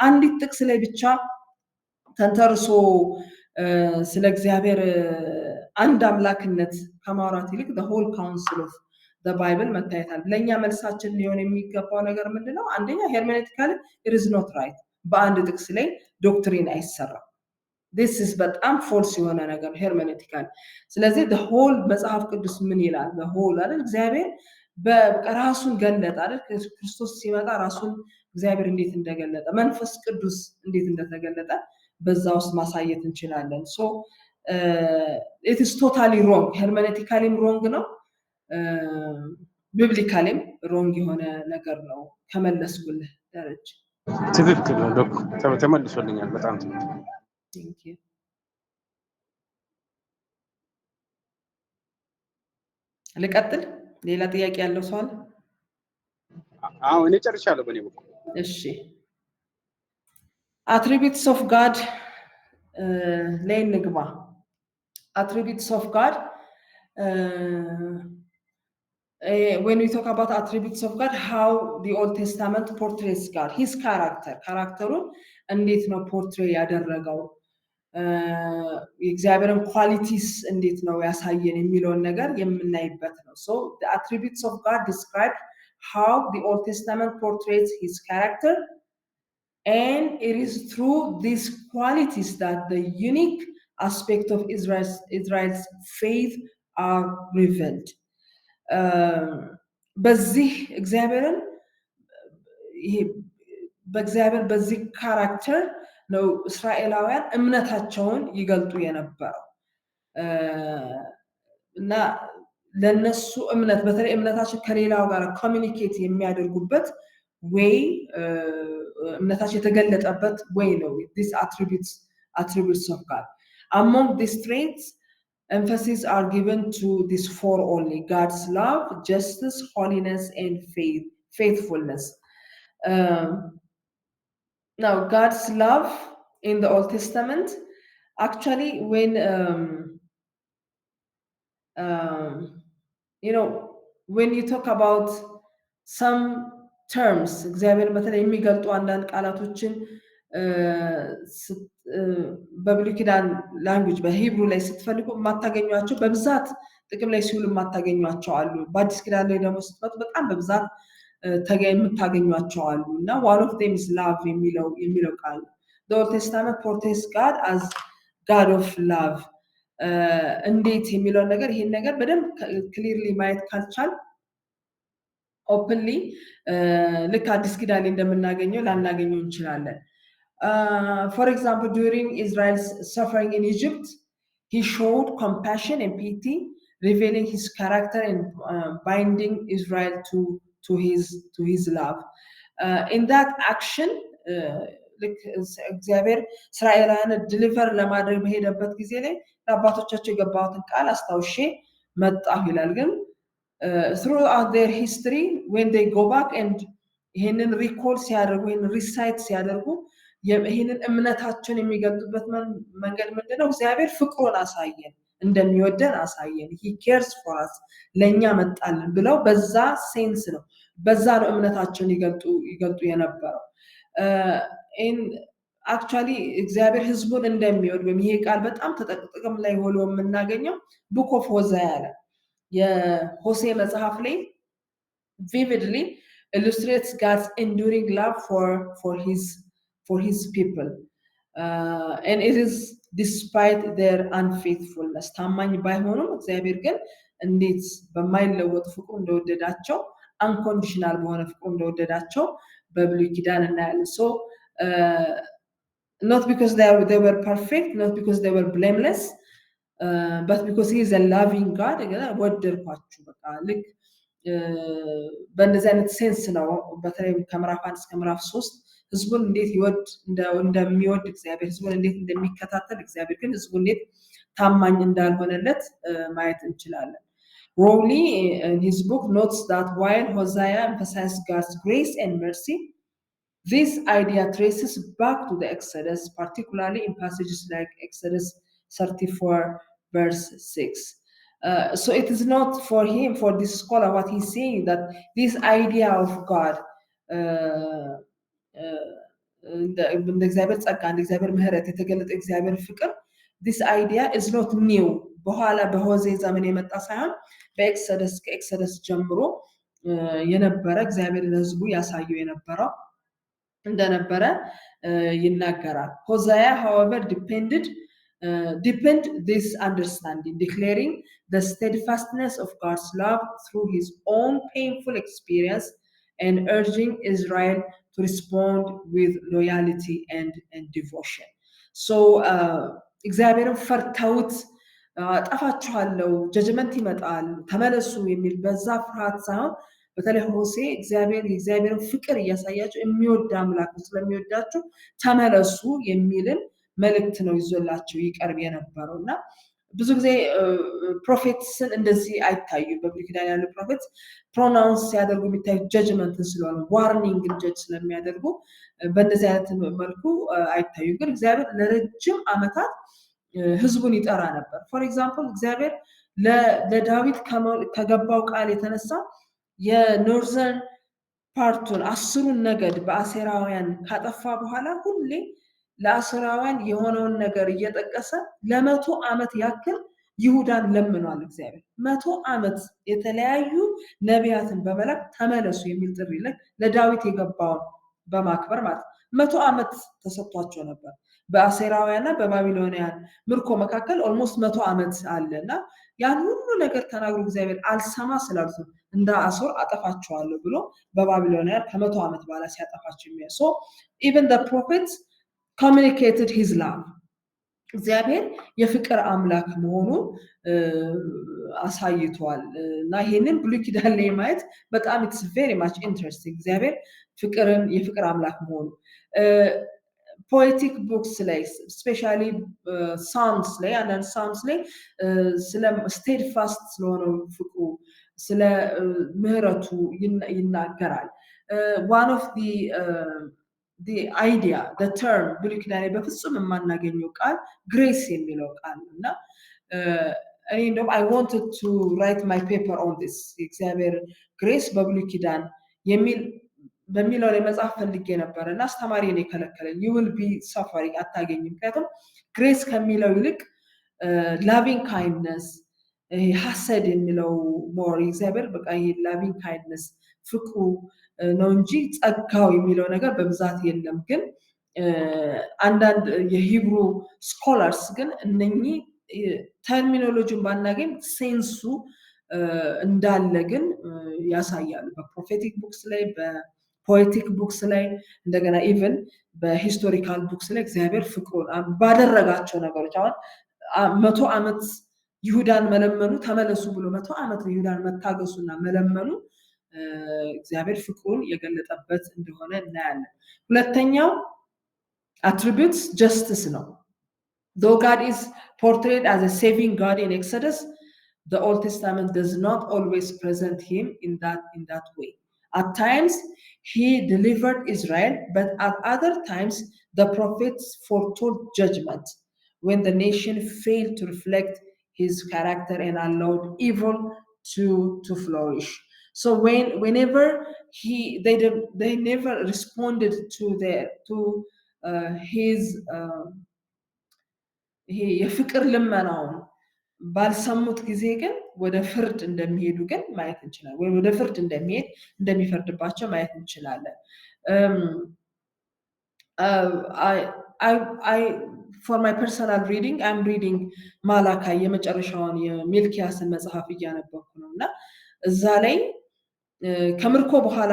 አንዲት ጥቅስ ላይ ብቻ ተንተርሶ ስለ እግዚአብሔር አንድ አምላክነት ከማውራት ይልቅ the whole counsel of the Bible መታየታል ለኛ መልሳችን ሊሆን የሚገባው ነገር ምንድነው አንደኛ hermeneutically it is not right በአንድ ጥቅስ ላይ ዶክትሪን አይሰራም this is በጣም ፎልስ የሆነ ነገር hermeneutical ስለዚህ the whole መጽሐፍ ቅዱስ ምን ይላል the whole አይደል እግዚአብሔር በራሱን ገለጠ አይደል ክርስቶስ ሲመጣ ራሱን እግዚአብሔር እንዴት እንደገለጠ መንፈስ ቅዱስ እንዴት እንደተገለጠ በዛ ውስጥ ማሳየት እንችላለን so it is totally wrong hermeneutically wrong ነው biblically wrong የሆነ ነገር ነው ከመለስኩልህ ደረጃ ትክክል ነው ዶክ ተመልሶልኛል በጣም thank you ለቀጥል ሌላ ጥያቄ ያለው ሰው አለ አዎ እኔ ጨርሻለሁ በኔ በኩል እሺ attributes of God ላይ ንግባ attributes of God when we talk about attributes of God how the Old Testament portrays God his characterun እንዴት ነው portray ያደረገው የእግዚአብሔርን ኳሊቲስ እንዴት ነው ያሳየን የሚለውን ነገር የምናይበት ነው so the attributes of God describe how the Old Testament portrays his character and it is through these qualities that the unique aspect of Israel's faith are revealed በዚህ እግዚአብሔርን በእግዚአብሔር በዚህ ካራክተር ነው እስራኤላውያን እምነታቸውን ይገልጡ የነበረው እና ለነሱ እምነት በተለይ እምነታቸው ከሌላው ጋር ኮሚኒኬት የሚያደርጉበት way እምነታቸው የተገለጠበት way ነው these attributes of God among these traits emphasis are given to these four only God's love justice holiness and faithfulness now God's love in the Old Testament actually when you know when you talk about some terms እግዚአብሔር በተለይ የሚገልጡ አንዳንድ ቃላቶችን በብሉይ ኪዳን ላንጉዌጅ በሂብሩ ላይ ስትፈልጉ ማታገኙአቸው በብዛት ጥቅም ላይ ሲውሉ ማታገኙአቸው አሉ በአዲስ ኪዳን ላይ ደግሞ ስትመጡ በጣም በብዛት የምታገኙአቸው አሉ እና one of them is love የሚለው ቃል the Old Testament portrays God as God of love እንዴት የሚለው ነገር ይሄን ነገር በደንብ ክሊርሊ ማየት ካልቻል openly ልክ አዲስ ኪዳን ላይ እንደምናገኘው ላናገኘው እንችላለን for example during Israel's suffering in Egypt he showed compassion and pity revealing his character and binding Israel to his love in that action ልክ እግዚአብሔር እስራኤላውያን ዲሊቨር ለማድረግ በሄደበት ጊዜ ላይ ለአባቶቻቸው የገባውን ቃል አስታውሼ መጣሁ ይላል ግን throughout their history when they go back and ይሄንን ሪኮል ሲያደርጉ ይሄንን ሪሳይት ሲያደርጉ ይሄንን እምነታቸውን የሚገልጡበት መንገድ ምንድነው እግዚአብሔር ፍቅሩን አሳየን እንደሚወደን አሳየን he cares for us ለኛ መጣልን ብለው በዛ ሴንስ ነው በዛ ነው እምነታቸውን ይገልጡ የነበረው in actually እግዚአብሔር ህዝቡን እንደሚወድ በሚሄ ቃል በጣም ተጠቅጥቀም ላይ ሆኖ የምናገኘው book of Hosea ላይ የሆሴ መጽሐፍ ላይ vividly illustrates God's enduring love for his people and it is despite their unfaithfulness ታማኝ ባይሆኑም እግዚአብሔር ግን እንዴት በማይለወጥ ፍቅሩ እንደወደዳቸው unconditional በሆነ ፍቅሩ እንደወደዳቸው በብሉይ ኪዳን እናያለን so not because they were perfect not because they were blameless but because he is a loving God ወደድኳችሁ በቃ ልክ በእንደዚህ አይነት ሴንስ ነው በተለይ ከምዕራፍ 1 እስከ ምዕራፍ 3 ህዝቡን እንዴት ይወድ እንደሚወድ እግዚአብሔር ህዝቡን እንዴት እንደሚከታተል እግዚአብሔር ግን ህዝቡ እንዴት ታማኝ እንዳልሆነለት ማየት እንችላለን። Rowley in his book notes that while Hosea emphasized God's grace and mercy, this idea traces back to the Exodus, particularly in passages like Exodus 34 verse 6. So it is not for him, for this scholar, what he's saying, that this idea of God, this idea is not new. በኋላ በሆዜ ዘመን የመጣ ሳይሆን ከኤክሰደስ ጀምሮ የነበረ እግዚአብሔር ለህዝቡ ያሳየው የነበረው እንደነበረ ይናገራል። Hosea, however, deepened this understanding, declaring the steadfastness of God's love through his own painful experience and urging Israel to respond with loyalty and devotion. So እግዚአብሔርን ፈርተውት ጠፋችኋለሁ ጀጅመንት ይመጣል ተመለሱ የሚል በዛ ፍርሃት ሳይሆን በተለይ ሆሴ እግዚአብሔርን ፍቅር እያሳያቸው የሚወድ አምላክ ስለሚወዳቸው ተመለሱ የሚልን መልእክት ነው ይዞላቸው ይቀርብ የነበረውና ብዙ ጊዜ ፕሮፌትስን እንደዚህ አይታዩም። በብሉይ ኪዳን ያሉ ፕሮፌትስ ፕሮናውንስ ሲያደርጉ የሚታዩ ጀጅመንትን ስለሆነ ዋርኒንግ ጀጅ ስለሚያደርጉ በእንደዚህ አይነት መልኩ አይታዩም። ግን እግዚአብሔር ለረጅም ዓመታት ህዝቡን ይጠራ ነበር። ፎር ኤግዛምፕል እግዚአብሔር ለዳዊት ከገባው ቃል የተነሳ የኖርዘርን ፓርቱን 10ን ነገድ በአሴራውያን ካጠፋ በኋላ ሁሌ ለአሴራውያን የሆነውን ነገር እየጠቀሰ ለ100 ዓመት ያክል ይሁዳን ለምኗል። እግዚአብሔር 100 ዓመት የተለያዩ ነቢያትን በመላክ ተመለሱ የሚል ጥሪ ለዳዊት የገባውን በማክበር ማለት 100 ዓመት ተሰጥቷቸው ነበር። በአሴራውያንና በባቢሎናውያን ምርኮ መካከል ኦልሞስት 100 ዓመት አለና ያን ሁሉ ነገር ተናግሮ እግዚአብሔር አልሰማ ስላሉት እንደ አሶር አጠፋቸዋለሁ ብሎ በባቢሎናውያን ከ100 ዓመት በኋላ ሲያጠፋቸው የሚያይ so even the prophets communicated his love. እግዚአብሔር የፍቅር አምላክ መሆኑ አሳይቷል እና ይሄንን ብሉይ ኪዳን ላይ ማየት በጣም it's very much interesting እግዚአብሔር የፍቅር አምላክ መሆኑ poetic books ላይ especially psalms ላይ አንዳንድ psalms ላይ ስለ steadfast ስለሆነው ፍቅሩ ስለ ምህረቱ ይናገራል። one of the idea, the term ብሉይ ኪዳን ላይ በፍጹም የማናገኘው ቃል grace የሚለው ቃል እና እኔ እንደውም I wanted to write my paper on this እግዚአብሔር grace በብሉይ ኪዳን በሚለው ላይ መጻፍ ፈልጌ ነበር እና አስተማሪ ነው የከለከለኝ። you will be suffering አታገኝም። ምክንያቱም grace ከሚለው ይልቅ loving kindness ሐሰድ የሚለው more እግዚአብሔር በቃ ይሄ loving kindness ፍቅሩ ነው እንጂ ጸጋው የሚለው ነገር በብዛት የለም። ግን አንዳንድ የሂብሩ ስኮላርስ ግን እነኚህ ተርሚኖሎጂን ባናገኝ ሴንሱ እንዳለ ግን ያሳያሉ። በፕሮፌቲክ ቡክስ ላይ በፖኤቲክ ቡክስ ላይ እንደገና ኢቭን በሂስቶሪካል ቡክስ ላይ እግዚአብሔር ፍቅሩን ባደረጋቸው ነገሮች አሁን 100 ዓመት ይሁዳን መለመኑ ተመለሱ ብሎ 100 ዓመት ይሁዳን መታገሱና መለመኑ እግዚአብሔር ፍቅሩን የገለጠበት እንደሆነ እናያለን። ሁለተኛው attributes justice ነው። Though God is portrayed as a saving God in Exodus, the Old Testament does not always present him in that way. At times he delivered Israel, but at other times the prophets foretold judgment when the nation failed to reflect his character and allowed evil to flourish. So whenever they never responded to his የፍቅር ልመናውን ባልሰሙት ጊዜ ግን ወደ ፍርድ እንደሚሄዱ ግን ማየት እንችላለን። ወይ ወደ ፍርድ እንደሚፈርድባቸው ማየት እንችላለን። For my personal reading, I'm reading ማላካይ የመጨረሻውን የሚልኪያስን መጽሐፍ እያነበብኩ ነውና እዛ ላይ ከምርኮ በኋላ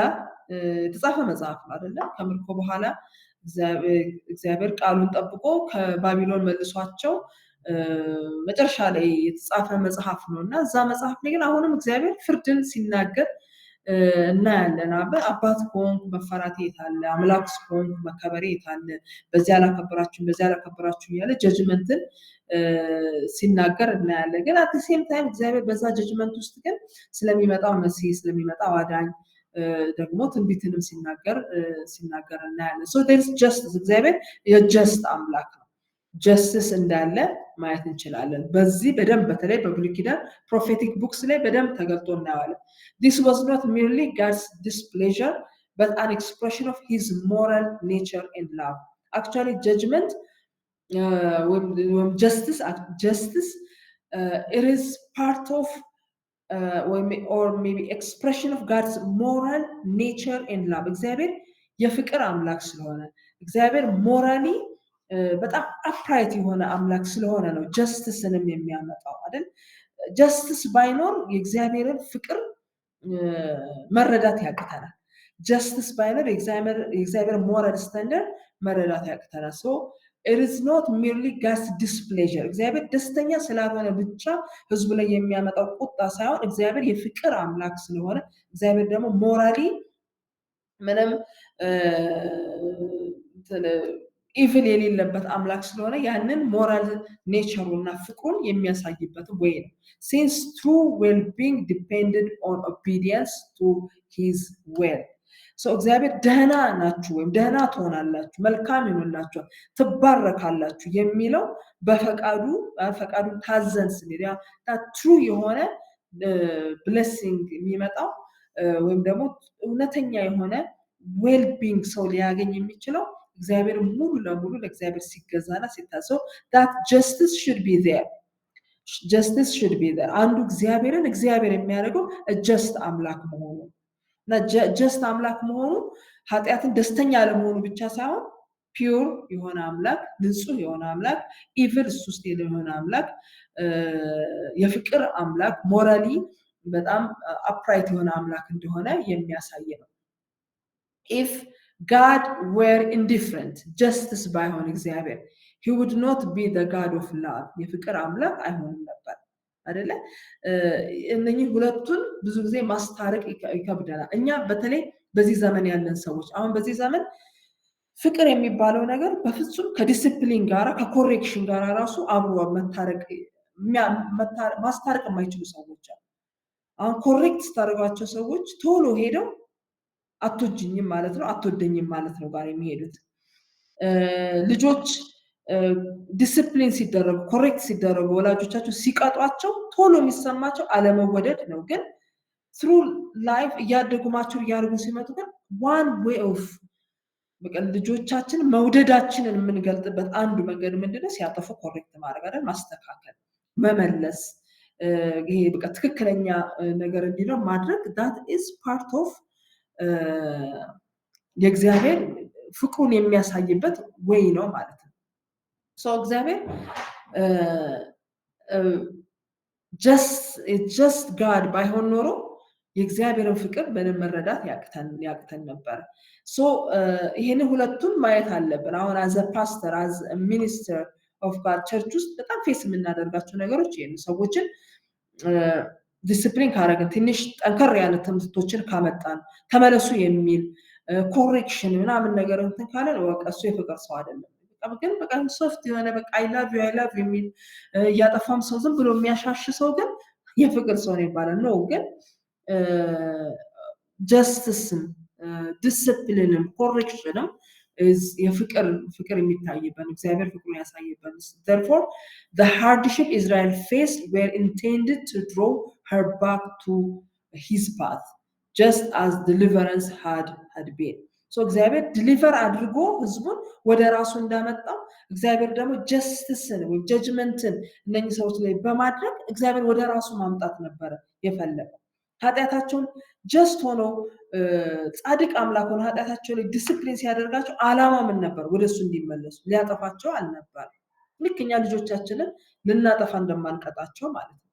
የተጻፈ መጽሐፍ ነው አይደለ? ከምርኮ በኋላ እግዚአብሔር ቃሉን ጠብቆ ከባቢሎን መልሷቸው መጨረሻ ላይ የተጻፈ መጽሐፍ ነው እና እዛ መጽሐፍ ላይ ግን አሁንም እግዚአብሔር ፍርድን ሲናገር እናያለን። አባት ከሆንኩ መፈራቴ የታለ? አምላክ ከሆንኩ መከበሬ የታለ? በዚያ አላከበራችሁም፣ በዚያ አላከበራችሁም እያለ ጀጅመንትን ሲናገር እናያለን። ግን አት ሴም ታይም እግዚአብሔር በዛ ጀጅመንት ውስጥ ግን ስለሚመጣው መሲህ ስለሚመጣው አዳኝ ደግሞ ትንቢትንም ሲናገር እናያለን። ሶ ዴርስ ጀስትስ፣ እግዚአብሔር የጀስት አምላክ ነው። ጀስትስ እንዳለ ማየት እንችላለን። በዚህ በደንብ በተለይ በብሉይ ኪዳን ፕሮፌቲክ ቡክስ ላይ በደንብ ተገልጦ እናየዋለን። This was not merely God's displeasure, but an expression of his moral nature and love. Actually, judgment, when justice, it is part of or maybe expression of God's moral nature and love. እግዚአብሔር የፍቅር አምላክ ስለሆነ እግዚአብሔር ሞራሊ በጣም አፕራይት የሆነ አምላክ ስለሆነ ነው ጀስቲስንም የሚያመጣው አይደል? ጀስቲስ ባይኖር የእግዚአብሔርን ፍቅር መረዳት ያቅተናል። ጀስቲስ ባይኖር የእግዚአብሔር ሞራል ስታንዳርድ መረዳት ያቅተናል። ሶ it is not merely God's displeasure, እግዚአብሔር ደስተኛ ስላልሆነ ብቻ ህዝቡ ላይ የሚያመጣው ቁጣ ሳይሆን እግዚአብሔር የፍቅር አምላክ ስለሆነ እግዚአብሔር ደግሞ ሞራሊ ምንም ኢቭል የሌለበት አምላክ ስለሆነ ያንን ሞራል ኔቸሩና ፍቅሩን የሚያሳይበት ወይ ነው። Since true well-being depended on obedience to his will. So እግዚአብሔር ደህና ናችሁ ወይም ደህና ትሆናላችሁ፣ መልካም ይሆንላችኋል፣ ትባረካላችሁ የሚለው በፈቃዱ ታዘን ስንል ያ ትሩ የሆነ ብሌሲንግ የሚመጣው ወይም ደግሞ እውነተኛ የሆነ ዌልቢንግ ሰው ሊያገኝ የሚችለው እግዚአብሔር ሙሉ ለሙሉ ለእግዚአብሔር ሲገዛና ሲታዘው that justice should be there. Justice should be there. አንዱ እግዚአብሔርን እግዚአብሔር የሚያደርገው ጀስት አምላክ መሆኑ እና ጀስት አምላክ መሆኑ ኃጢአትን ደስተኛ ለመሆኑ ብቻ ሳይሆን ፒውር የሆነ አምላክ፣ ንጹህ የሆነ አምላክ፣ ኢቭል እሱ ውስጥ የሆነ አምላክ፣ የፍቅር አምላክ፣ ሞራሊ በጣም አፕራይት የሆነ አምላክ እንደሆነ የሚያሳይ ነው። If God were indifferent, justice ባይሆን እግዚአብሔር he would not be the God of love, የፍቅር አምላክ አይሆንም ነበር አይደለ? እነኚህ ሁለቱን ብዙ ጊዜ ማስታረቅ ይከብደናል። እኛ በተለይ በዚህ ዘመን ያለን ሰዎች አሁን በዚህ ዘመን ፍቅር የሚባለው ነገር በፍጹም ከዲሲፕሊን ጋራ ከኮሬክሽን ጋራ ራሱ አብሮ ማስታረቅ የማይችሉ ሰዎች አሉ። አሁን ኮሬክት ስታደርጓቸው ሰዎች ቶሎ ሄደው አትወጂኝም ማለት ነው አትወደኝም ማለት ነው ጋር የሚሄዱት። ልጆች ዲሲፕሊን ሲደረጉ ኮሬክት ሲደረጉ ወላጆቻቸው ሲቀጧቸው ቶሎ የሚሰማቸው አለመወደድ ነው። ግን ትሩ ላይፍ እያደጉ ማቹር እያደረጉ ሲመጡ ግን ዋን ዌይ ኦፍ በቃ ልጆቻችን መውደዳችንን የምንገልጥበት አንዱ መንገድ ምንድነው? ሲያጠፉ ኮሬክት ማድረግ አይደል? ማስተካከል፣ መመለስ፣ ይሄ በቃ ትክክለኛ ነገር እንዲለው ማድረግ that is part of የእግዚአብሔር ፍቅሩን የሚያሳይበት ወይ ነው ማለት ነው። ሶ እግዚአብሔር just God ባይሆን ኖሮ የእግዚአብሔርን ፍቅር በደንብ መረዳት ያቅተን ነበር። ሶ ይሄን ሁለቱን ማየት አለብን። አሁን አዘ ፓስተር አዘ ሚኒስተር ኦፍ ጋድ ቸርች ውስጥ በጣም ፌስ የምናደርጋቸው ነገሮች ይሄን ሰዎችን ዲሲፕሊን ካረግን ትንሽ ጠንከር ያለ ትምህርቶችን ካመጣን ተመለሱ የሚል ኮሬክሽን ምናምን ነገር እንትን ካለን በቃ እሱ የፍቅር ሰው አይደለም። ግን በቃ ሶፍት የሆነ በቃ አይ ላቭ ዩ የሚል እያጠፋም ሰው ዝም ብሎ የሚያሻሽ ሰው ግን የፍቅር ሰው ነው ይባላል። ነው ግን ጀስቲስም ዲሲፕሊንም ኮሬክሽንም ፍቅር የሚታይበት እግዚአብሔር ፍቅሩን ያሳየበት። Therefore, the hardship Israel faced were intended to draw her back to his path, just as deliverance had been. So እግዚአብሔር ዲሊቨር አድርጎ ህዝቡን ወደ ራሱ እንዳመጣው እግዚአብሔር ደግሞ ጀስቲስን ወይ ጀጅመንትን እነኚህ ሰዎች ላይ በማድረግ እግዚአብሔር ወደ ራሱ ማምጣት ነበረ የፈለገው። ኃጢአታቸውን ጀስት ሆኖ ጻድቅ አምላክ ሆኖ ኃጢአታቸው ላይ ዲሲፕሊን ሲያደርጋቸው ዓላማ ምን ነበር? ወደሱ እንዲመለሱ፣ ሊያጠፋቸው አልነበር። ልክ እኛ ልጆቻችንን ልናጠፋ እንደማንቀጣቸው ማለት ነው።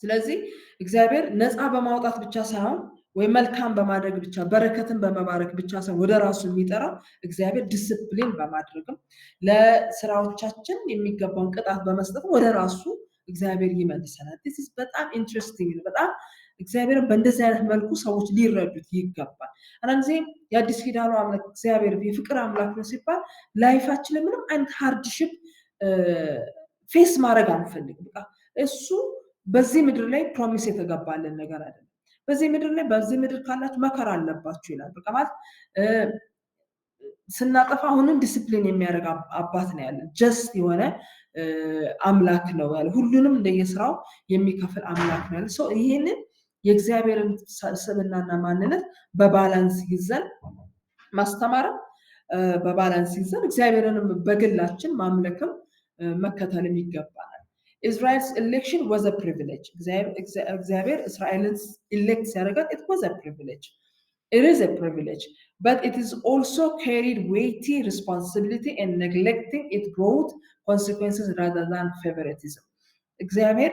ስለዚህ እግዚአብሔር ነፃ በማውጣት ብቻ ሳይሆን ወይ መልካም በማድረግ ብቻ በረከትን በመባረክ ብቻ ሳይሆን ወደ ራሱ የሚጠራው እግዚአብሔር ዲስፕሊን በማድረግም ለስራዎቻችን የሚገባውን ቅጣት በመስጠት ወደ ራሱ እግዚአብሔር ይመልሰናል። this በጣም ኢንትረስቲንግ ነው። በጣም እግዚአብሔርን በእንደዚህ አይነት መልኩ ሰዎች ሊረዱት ይገባል። አንዳንድ ጊዜ የአዲስ ኪዳኑ አምላክ እግዚአብሔር የፍቅር አምላክ ነው ሲባል ላይፋችን ምንም አይነት ሃርድሺፕ ፌስ ማድረግ አንፈልግም። በቃ እሱ በዚህ ምድር ላይ ፕሮሚስ የተገባልን ነገር አይደለም። በዚህ ምድር ካላችሁ መከራ አለባችሁ ይላል። በቃ ማለት ስናጠፋ አሁንም ዲስፕሊን የሚያደርግ አባት ነው ያለን። ጀስት የሆነ አምላክ ነው ያለ፣ ሁሉንም እንደየስራው የሚከፍል አምላክ ነው ያለ። ሰው ይሄንን የእግዚአብሔርን ስብዕናና ማንነት በባላንስ ይዘን ማስተማርም በባላንስ ይዘን እግዚአብሔርንም በግላችን ማምለክም መከተልም ይገባናል። Israel's election was a privilege. እግዚአብሔር እስራኤልን ኢሌክት ሲያደርጋት it was a privilege. It is a privilege, but it is also carried weighty responsibility, and neglecting it brought consequences rather than favoritism. እግዚአብሔር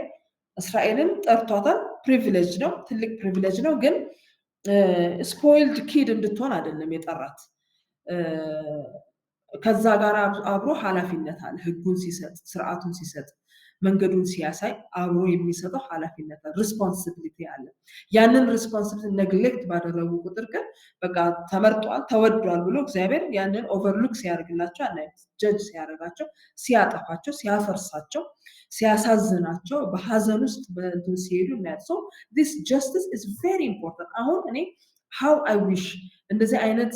እስራኤልን ጠርቷታል። ፕሪቪሌጅ ነው፣ ትልቅ ፕሪቪሌጅ ነው። ግን ስፖይልድ ኪድ እንድትሆን አይደለም የጠራት። ከዛ ጋር አብሮ ኃላፊነት አለ። ህጉን ሲሰጥ፣ ስርዓቱን ሲሰጥ፣ መንገዱን ሲያሳይ አብሮ የሚሰጠው ኃላፊነት አለ፣ ሪስፖንሲቢሊቲ አለ። ያንን ሪስፖንሲቢሊቲ ነግሌክት ባደረጉ ቁጥር ግን በቃ ተመርጧል፣ ተወዷል ብሎ እግዚአብሔር ያንን ኦቨርሉክ ሲያደርግላቸው አናይም። ጀጅ ሲያደርጋቸው፣ ሲያጠፋቸው፣ ሲያፈርሳቸው፣ ሲያሳዝናቸው፣ በሀዘን ውስጥ በእንትን ሲሄዱ እናያለን። ሶ ዲስ ጀስቲስ ኢዝ ቬሪ ኢምፖርታንት። አሁን እኔ ሃው አይ ዊሽ እንደዚህ አይነት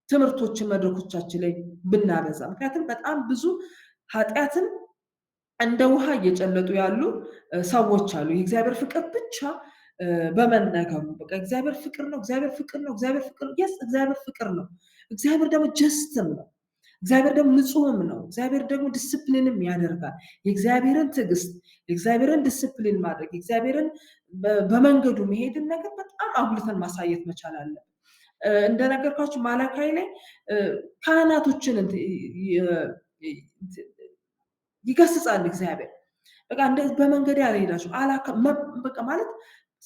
ትምህርቶችን መድረኮቻችን ላይ ብናበዛ። ምክንያቱም በጣም ብዙ ኃጢአትን እንደ ውሃ እየጨለጡ ያሉ ሰዎች አሉ። የእግዚአብሔር ፍቅር ብቻ በመነገሩ በቃ እግዚአብሔር ፍቅር ነው፣ እግዚአብሔር ፍቅር ነው፣ እግዚአብሔር ፍቅር ነው። የስ እግዚአብሔር ፍቅር ነው። እግዚአብሔር ደግሞ ጀስትም ነው። እግዚአብሔር ደግሞ ንጹህም ነው። እግዚአብሔር ደግሞ ዲስፕሊንም ያደርጋል። የእግዚአብሔርን ትዕግስት፣ የእግዚአብሔርን ዲስፕሊን ማድረግ፣ የእግዚአብሔርን በመንገዱ መሄድን ነገር በጣም አጉልተን ማሳየት መቻል አለ። እንደነገርኳችሁ ማላካይ ላይ ካህናቶችን ይገስጻል እግዚአብሔር። በቃ እንደዚህ በመንገድ ያልሄዳችሁ በቃ ማለት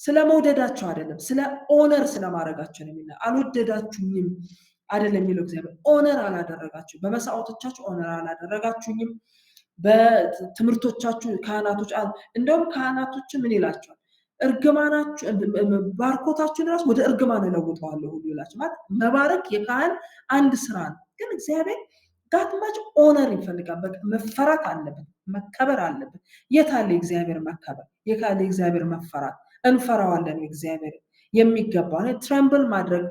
ስለመውደዳቸው አይደለም፣ ስለ ኦነር ስለማድረጋቸው ነው የሚለው። አልወደዳችሁኝም አይደለም የሚለው እግዚአብሔር። ኦነር አላደረጋችሁ፣ በመስዋዕቶቻችሁ ኦነር አላደረጋችሁኝም፣ በትምህርቶቻችሁ ካህናቶች እንደውም ካህናቶችን ምን ይላቸዋል? እርግማናችሁ ባርኮታችሁን ራሱ ወደ እርግማን እለውጠዋለሁ ሁሉ ይላቸው። ማለት መባረክ የካህን አንድ ስራ ነው። ግን እግዚአብሔር ጋትማች ኦነር ይፈልጋል። በቃ መፈራት አለበት፣ መከበር አለበት። የት አለ የእግዚአብሔር መከበር? የት አለ የእግዚአብሔር መፈራት? እንፈራዋለን። እግዚአብሔር የሚገባው ትረምብል ማድረግ፣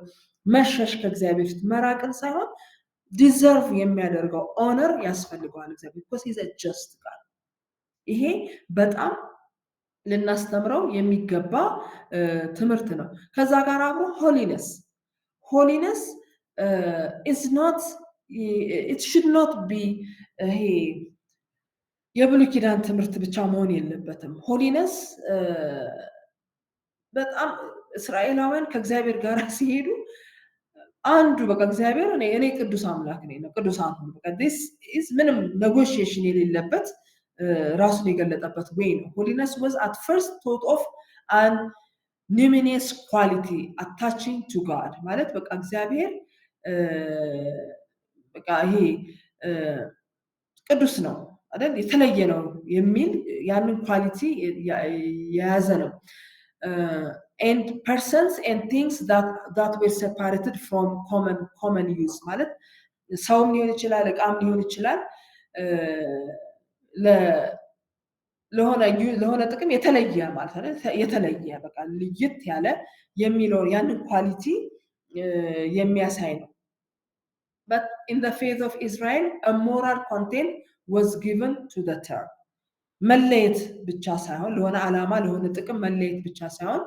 መሸሽ፣ ከእግዚአብሔር ፊት መራቅን ሳይሆን ዲዘርቭ የሚያደርገው ኦነር ያስፈልገዋል እግዚአብሔር። ቢኮዝ ሂዝ አ ጀስት ጋድ። ይሄ በጣም ልናስተምረው የሚገባ ትምህርት ነው። ከዛ ጋር አብሮ ሆሊነስ ኢዝ ኖት it should not be ይሄ የብሉይ ኪዳን ትምህርት ብቻ መሆን የለበትም። ሆሊነስ በጣም እስራኤላውያን ከእግዚአብሔር ጋር ሲሄዱ አንዱ በቃ እግዚአብሔር እኔ ቅዱስ አምላክ ነኝ ነው፣ ቅዱሳን ሁሉ በቃ this is ምንም negotiation የሌለበት ራሱን የገለጠበት ወይ ነው። ሆሊነስ was at first thought of an numinous quality attaching to God ማለት በቃ እግዚአብሔር በቃ ይሄ ቅዱስ ነው አይደል፣ የተለየ ነው የሚል ያንን ኳሊቲ የያዘ ነው። and persons and things that were separated from common use ማለት ሰውም ሊሆን ይችላል፣ እቃም ሊሆን ይችላል፣ ለሆነ ጥቅም የተለየ ማለት ነው። የተለየ በቃ ልይት ያለ የሚለው ያንን ኳሊቲ የሚያሳይ ነው። But in the faith of Israel, a moral content was given to the term. መለየት ብቻ ሳይሆን ለሆነ ዓላማ ለሆነ ጥቅም መለየት ብቻ ሳይሆን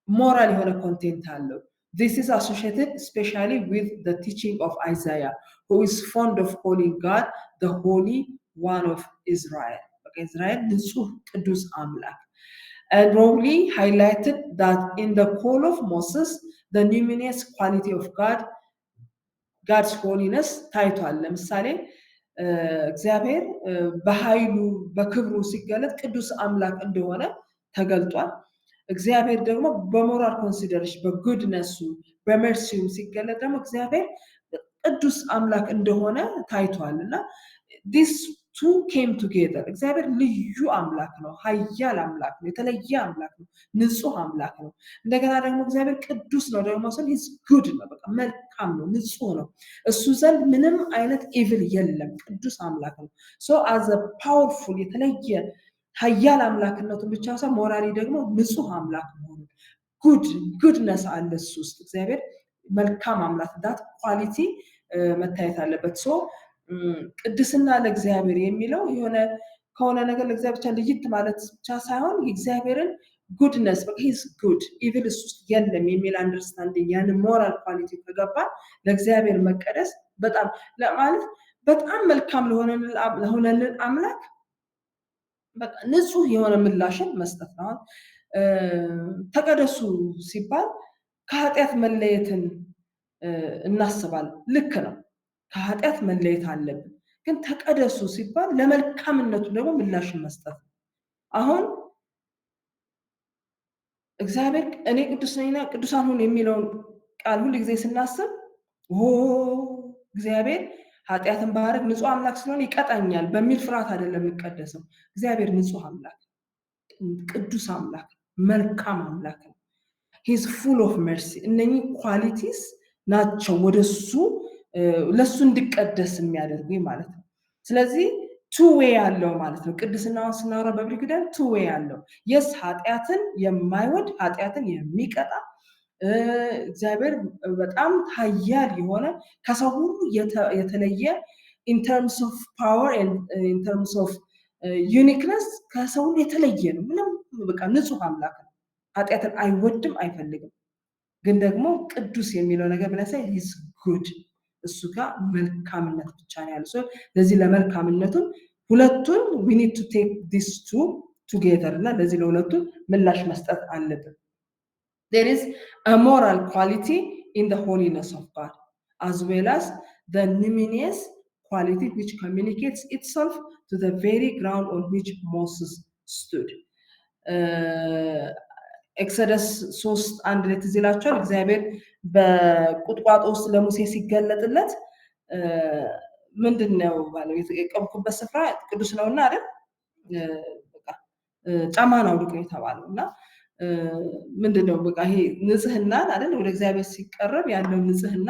ሞራል የሆነ ኮንቴንት አለው። This is associated especially with the teaching of Isaiah, who is fond of calling God the Holy One of Israel. Israel ንጹህ ቅዱስ አምላክ. And Rowley highlighted that in the call of Moses, the numinous quality of God's holiness ታይቷል። ለምሳሌ እግዚአብሔር በኃይሉ በክብሩ ሲገለጥ ቅዱስ አምላክ እንደሆነ ተገልጧል። እግዚአብሔር ደግሞ በሞራል ኮንሲደሬሽን በጉድነሱ በመርሲው ሲገለጥ ደግሞ እግዚአብሔር ቅዱስ አምላክ እንደሆነ ታይቷል እና ዲስ ቱ ኬም ቱጌዘር እግዚአብሔር ልዩ አምላክ ነው፣ ኃያል አምላክ ነው፣ የተለየ አምላክ ነው፣ ንጹህ አምላክ ነው። እንደገና ደግሞ እግዚአብሔር ቅዱስ ነው ደግሞ ስል ሂዝ ጉድ ነው፣ በቃ መልካም ነው፣ ንጹህ ነው። እሱ ዘንድ ምንም አይነት ኢቪል የለም፣ ቅዱስ አምላክ ነው። ሶ አዘ ፓወርፉል የተለየ ኃያል አምላክነቱን ብቻ ሳይሆን ሞራሊ ደግሞ ንጹህ አምላክ መሆኑን ጉድነስ አለ እሱ ውስጥ እግዚአብሔር መልካም አምላክ ዳት ኳሊቲ መታየት አለበት። ሶ ቅድስና ለእግዚአብሔር የሚለው የሆነ ከሆነ ነገር ለእግዚአብሔር ብቻ ልይት ማለት ብቻ ሳይሆን የእግዚአብሔርን ጉድነስ በቃ ሂዝ ጉድ ኢቪል እሱ ውስጥ የለም የሚል አንደርስታንዲንግ ያን ሞራል ኳሊቲ ከገባ ለእግዚአብሔር መቀደስ በጣም ማለት በጣም መልካም ለሆነልን አምላክ በቃ ንጹህ የሆነ ምላሽን መስጠት ነው። ተቀደሱ ሲባል ከኃጢአት መለየትን እናስባለን። ልክ ነው፣ ከኃጢአት መለየት አለብን። ግን ተቀደሱ ሲባል ለመልካምነቱ ደግሞ ምላሽን መስጠት ነው። አሁን እግዚአብሔር እኔ ቅዱስ ነኝና ቅዱሳን ሁኑ የሚለውን ቃል ሁሉ ጊዜ ስናስብ እግዚአብሔር ኃጢአትን ባረግ ንጹህ አምላክ ስለሆነ ይቀጣኛል በሚል ፍርሃት አይደለም የሚቀደሰው። እግዚአብሔር ንጹህ አምላክ፣ ቅዱስ አምላክ፣ መልካም አምላክ ነው። ሂዝ ፉል ኦፍ መርሲ። እነኚህ ኳሊቲስ ናቸው ወደሱ ለሱ እንዲቀደስ የሚያደርጉ ማለት ነው። ስለዚህ ቱ ዌይ ያለው ማለት ነው። ቅድስናውን ስናወራ በብሉይ ኪዳን ቱ ዌይ ያለው የስ ኃጢአትን የማይወድ ኃጢአትን የሚቀጣ እግዚአብሔር በጣም ኃያል የሆነ ከሰው ሁሉ የተለየ ኢን ተርምስ ኦፍ ፓወር ኢን ተርምስ ኦፍ ዩኒክነስ ከሰው ሁሉ የተለየ ነው። ምንም በቃ ንጹህ አምላክ ነው። ኃጢአትን አይወድም አይፈልግም። ግን ደግሞ ቅዱስ የሚለው ነገር ብለሳይ ሂዝ ጉድ እሱ ጋር መልካምነት ብቻ ነው ያለው። ለዚህ ለመልካምነቱን ሁለቱን we need to take these two together እና ለዚህ ለሁለቱን ምላሽ መስጠት አለብን። There is a moral quality in the holiness of God as well as the numinous quality which communicates itself to the very ground on which Moses stood. ኤክሶደስ 3:1 ላይ ትዝ ይላችኋል። እግዚአብሔር በቁጥቋጦ ውስጥ ለሙሴ ሲገለጥለት ምንድነው ባለው የቆምኩበት ስፍራ ቅዱስ ነውና አይደል በቃ ጫማን አውልቅ ነው የተባለው እና ምንድነው በቃ ይሄ ንጽህና አይደል ወደ እግዚአብሔር ሲቀርብ ያለው ንጽህና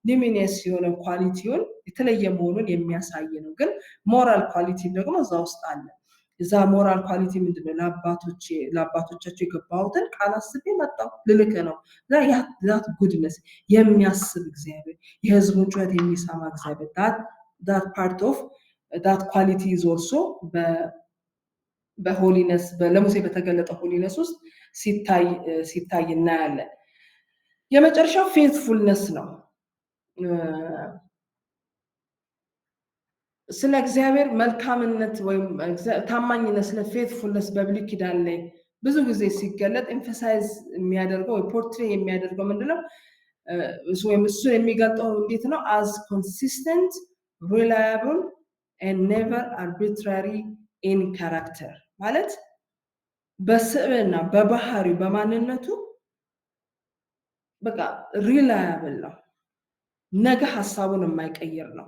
ሉሚነስ የሆነ ኳሊቲውን የተለየ መሆኑን የሚያሳይ ነው። ግን ሞራል ኳሊቲ ደግሞ እዛ ውስጥ አለ። እዛ ሞራል ኳሊቲ ምንድነው? ለአባቶቻቸው የገባሁትን ቃል አስቤ መጣሁ ልልክ ነው። ዛት ጉድነስ የሚያስብ እግዚአብሔር፣ የህዝቡን ጩኸት የሚሰማ እግዚአብሔር that part of that quality is also በሆሊነስ ለሙሴ በተገለጠ ሆሊነስ ውስጥ ሲታይ እናያለን። የመጨረሻው ፌዝፉልነስ ነው። ስለ እግዚአብሔር መልካምነት ወይም ታማኝነት ስለ ፌዝፉልነስ በብሉይ ኪዳን ላይ ብዙ ጊዜ ሲገለጥ ኤምፋሳይዝ የሚያደርገው ወይ ፖርትሬ የሚያደርገው ምንድነው? ወይም እሱ የሚገልጠው እንዴት ነው? as consistent, reliable and never arbitrary in character ማለት በስብዕና በባህሪው በማንነቱ በቃ ሪላያብል ነው። ነገ ሐሳቡን የማይቀይር ነው።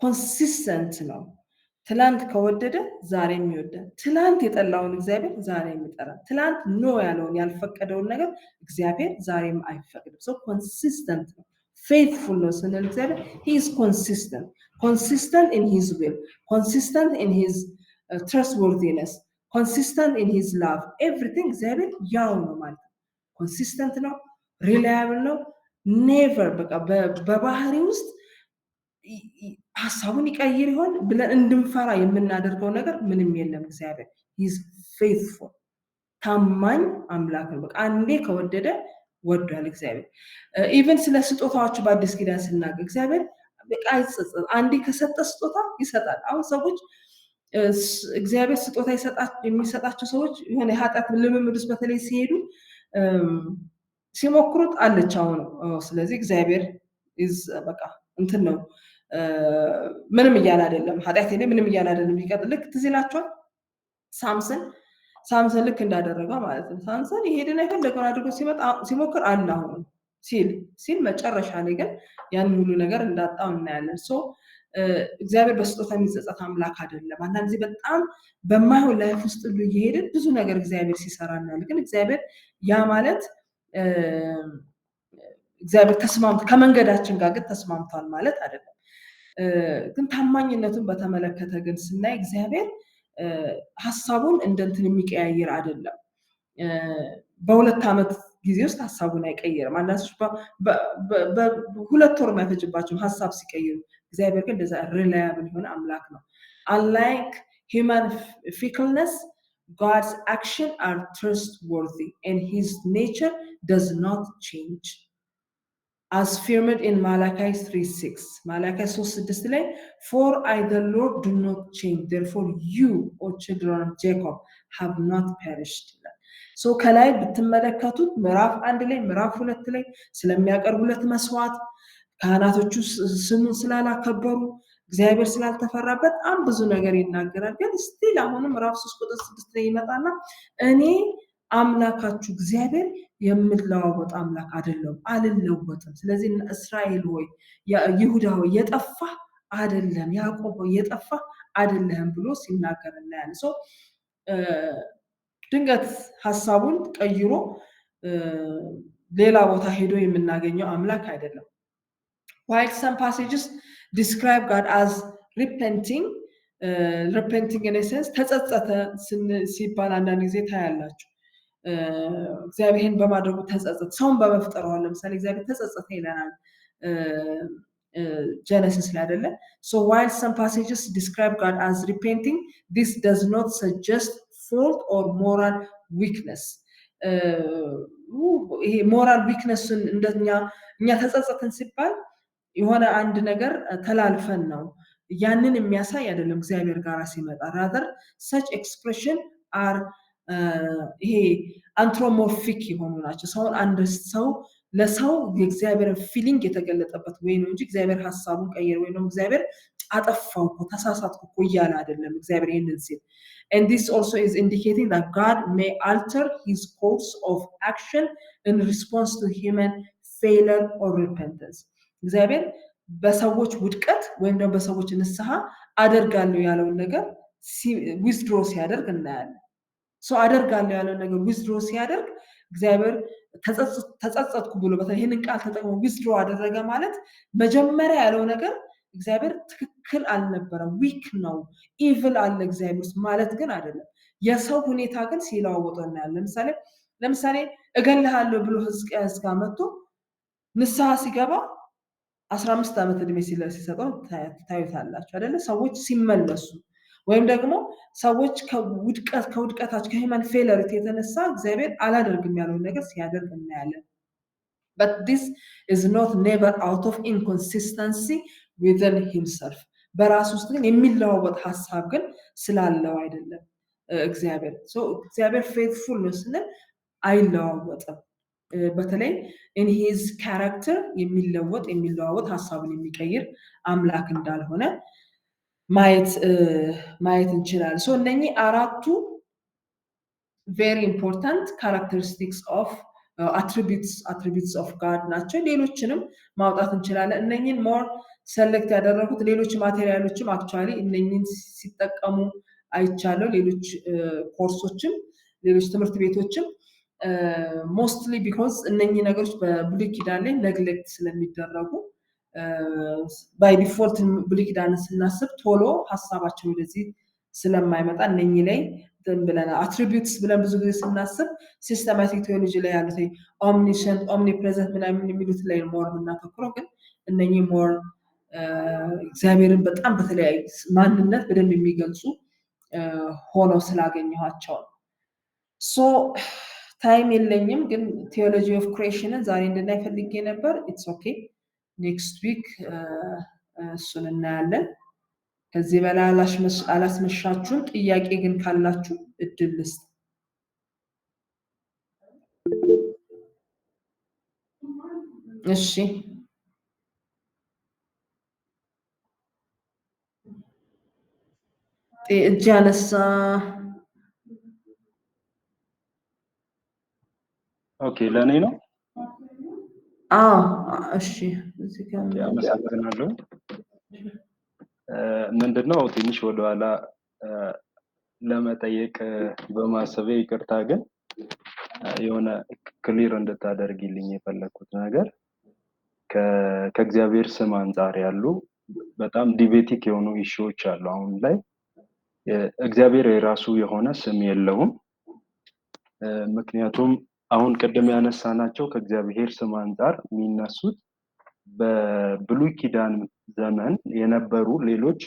ኮንሲስተንት ነው። ትላንት ከወደደ ዛሬም ይወዳል። ትላንት የጠላውን እግዚአብሔር ዛሬም ይጠራል። ትላንት ኖ ያለውን ያልፈቀደውን ነገር እግዚአብሔር ዛሬም አይፈቅድም። ሶ ኮንሲስተንት ነው። ፌይትፉል ነው ስንል እግዚአብሔር he is consistent, consistent in his will, consistent in his trustworthiness, consistent in his love, everything እግዚአብሔር ያው ነው ማለት ነው። ኮንሲስተንት ነው፣ ሪላያብል ነው። ኔቨር በቃ በባህሪ ውስጥ ሐሳቡን ይቀይር ይሆን ብለን እንድንፈራ የምናደርገው ነገር ምንም የለም። እግዚአብሔር he is faithful፣ ታማኝ አምላክ ነው። በቃ አንዴ ከወደደ ወዷል እግዚአብሔር። ኢቭን ስለ ስጦታዎች በአዲስ ኪዳን ስናገር እግዚአብሔር በቃ አይጸጸት፣ አንዴ ከሰጠ ስጦታ ይሰጣል። አሁን ሰዎች እግዚአብሔር ስጦታ የሚሰጣቸው ሰዎች የሆነ የኃጢአት ልምምድ ውስጥ በተለይ ሲሄዱ ሲሞክሩት አለች አሁን ስለዚህ እግዚአብሔር በቃ እንትን ነው ምንም እያለ አይደለም፣ ኃጢአት የለም ምንም እያለ አይደለም። ይቀጥል። ልክ ትዝ ይላችኋል ሳምሰን ሳምሰን ልክ እንዳደረገው ማለት ነው። ሳምሰን ይሄድና የፈለገውን አድርጎ ሲሞክር አለ አሁን ሲል መጨረሻ ላይ ግን ያን ሁሉ ነገር እንዳጣው እናያለን። እግዚአብሔር በስጦታ የሚጸጸት አምላክ አይደለም። አንዳንድ ጊዜ በጣም በማይሆን ላይፍ ውስጥ ሁሉ እየሄድን ብዙ ነገር እግዚአብሔር ሲሰራ እናያለን። ግን እግዚአብሔር ያ ማለት እግዚአብሔር ከመንገዳችን ጋር ግን ተስማምቷል ማለት አይደለም። ግን ታማኝነቱን በተመለከተ ግን ስናይ እግዚአብሔር ሀሳቡን እንደ እንትን የሚቀያየር አይደለም። በሁለት ዓመት ጊዜ ውስጥ ሀሳቡን አይቀይርም። አንዳንዶች በሁለት ወር የማይፈጅባቸው ሀሳብ ሲቀይሩ፣ እግዚአብሔር ግን እንደዛ ሪላያብል የሆነ አምላክ ነው። አንላይክ ሂውማን ፊክልነስ God's action are trustworthy and his nature does not change. As affirmed in Malachi 3:6. Malachi 3:6 ላይ For I the Lord do not change, therefore you, O children of Jacob, have not perished. ከላይ ብትመለከቱት ምዕራፍ 1 ላይ ምዕራፍ 2 ላይ ስለሚያቀርቡለት መስዋዕት ካህናቶቹ ስሙን ስላላከበሩ እግዚአብሔር ስላልተፈራ በጣም ብዙ ነገር ይናገራል። ግን ስቲል አሁንም ምዕራፍ 3 ቁጥር 6 ላይ ይመጣና እኔ አምላካችሁ እግዚአብሔር የምለዋወጥ አምላክ አይደለም፣ አልለወጥም። ስለዚህ እስራኤል ሆይ ይሁዳ ሆይ የጠፋ አይደለም፣ ያዕቆብ ሆይ የጠፋ አይደለም ብሎ ሲናገር እናያለን። ድንገት ሀሳቡን ቀይሮ ሌላ ቦታ ሄዶ የምናገኘው አምላክ አይደለም። While some passages describe God as repenting in a sense ተጸጸተ ሲባል አንዳንድ ጊዜ ታያላችሁ። እግዚአብሔርን በማድረጉ ተጸጸተ፣ ሰውን በመፍጠሩ ለምሳሌ እግዚአብሔር ተጸጸተ ይለናል ጀነሲስ ላይ አይደለ? While some passages describe God as repenting, this does not suggest fault or moral weakness. ይሄ ሞራል ዊክነስን እንደኛ ተጸጸትን ሲባል የሆነ አንድ ነገር ተላልፈን ነው ያንን የሚያሳይ አይደለም። እግዚአብሔር ጋር ሲመጣ rather such expression are ይሄ አንትሮሞርፊክ የሆኑ ናቸው። ሰው ለሰው የእግዚአብሔርን ፊሊንግ የተገለጠበት ወይ ነው እንጂ እግዚአብሔር ሀሳቡን ቀየረ ወይ ነው እግዚአብሔር አጠፋው እኮ ተሳሳትኩ እኮ እያለ አይደለም እግዚአብሔር ይህንን ሲል። And this also is indicating that God may alter his course of action in response to human failure or repentance. እግዚአብሔር በሰዎች ውድቀት ወይም ደግሞ በሰዎች ንስሐ አደርጋለሁ ያለውን ነገር ዊዝድሮ ሲያደርግ እናያለን። አደርጋለሁ ያለውን ነገር ዊዝድሮ ሲያደርግ እግዚአብሔር ተጸጸትኩ ብሎ በተለይ ይህንን ቃል ተጠቅሞ ዊዝድሮ አደረገ ማለት መጀመሪያ ያለው ነገር እግዚአብሔር ትክክል አልነበረም፣ ዊክ ነው፣ ኢቭል አለ እግዚአብሔር ውስጥ ማለት ግን አይደለም። የሰው ሁኔታ ግን ሲለዋወጠው እናያለን። ለምሳሌ እገልሃለሁ ብሎ ሕዝቅያስ ጋር መጥቶ ንስሐ ሲገባ 15 ዓመት ዕድሜ ሲሰጠው ታዩታላችሁ አይደለ? ሰዎች ሲመለሱ ወይም ደግሞ ሰዎች ከውድቀታቸው ከሂውማን ፌለሪቲ የተነሳ እግዚአብሔር አላደርግም ያለውን ነገር ሲያደርግ እናያለን። But this is not never out of inconsistency within himself. በራሱ ውስጥ ግን የሚለዋወጥ ሀሳብ ግን ስላለው አይደለም እግዚአብሔር። እግዚአብሔር ፌትፉል ነው ስንል አይለዋወጥም። በተለይ in his character የሚለዋወጥ ሀሳቡን የሚቀይር አምላክ እንዳልሆነ ማየት እንችላለን። እነኚህ አራቱ very important characteristics of attributes of God ናቸው። ሌሎችንም ማውጣት እንችላለን። እነኚህን ሞር ሰሌክት ያደረኩት ሌሎች ማቴሪያሎችም አክቹዋሊ እነኚህን ሲጠቀሙ አይቻለው። ሌሎች ኮርሶችም ሌሎች ትምህርት ቤቶችም ሞስትሊ ቢኮዝ እነኚህ ነገሮች በብሉይ ኪዳን ላይ ነግሌክት ስለሚደረጉ ባይ ዲፎልት ብሉይ ኪዳንን ስናስብ ቶሎ ሀሳባቸው ወደዚህ ስለማይመጣ እነኚህ ላይ ብለናል። አትሪቢዩትስ ብለን ብዙ ጊዜ ስናስብ ሲስተማቲክ ቴዎሎጂ ላይ ያሉት ኦምኒሸንት ኦምኒፕሬዘንት ምናምን የሚሉት ላይ ሞር የምናተኩረው፣ ግን እነኚህ ሞር እግዚአብሔርን በጣም በተለያየ ማንነት በደንብ የሚገልጹ ሆነው ስላገኘኋቸው ታይም የለኝም። ግን ቴዎሎጂ ኦፍ ክሪኤሽንን ዛሬ እንድናይ ፈልጌ ነበር። ኢትስ ኦኬ ኔክስት ዊክ እሱን እናያለን። ከዚህ በላይ አላስመሻችሁም። ጥያቄ ግን ካላችሁ እድል ልስጥ። እሺ እጅ ያነሳ ኦኬ ለኔ ነው እሺ እዚህ ጋር ኦኬ አመሰግናለሁ ምንድነው ትንሽ ወደኋላ ለመጠየቅ በማሰቤ ይቅርታ ግን የሆነ ክሊር እንድታደርግልኝ የፈለኩት ነገር ከእግዚአብሔር ስም አንፃር ያሉ በጣም ዲቤቲክ የሆኑ ኢሹዎች አሉ አሁን ላይ እግዚአብሔር የራሱ የሆነ ስም የለውም ምክንያቱም አሁን ቀደም ያነሳናቸው ከእግዚአብሔር ስም አንፃር የሚነሱት በብሉይ ኪዳን ዘመን የነበሩ ሌሎች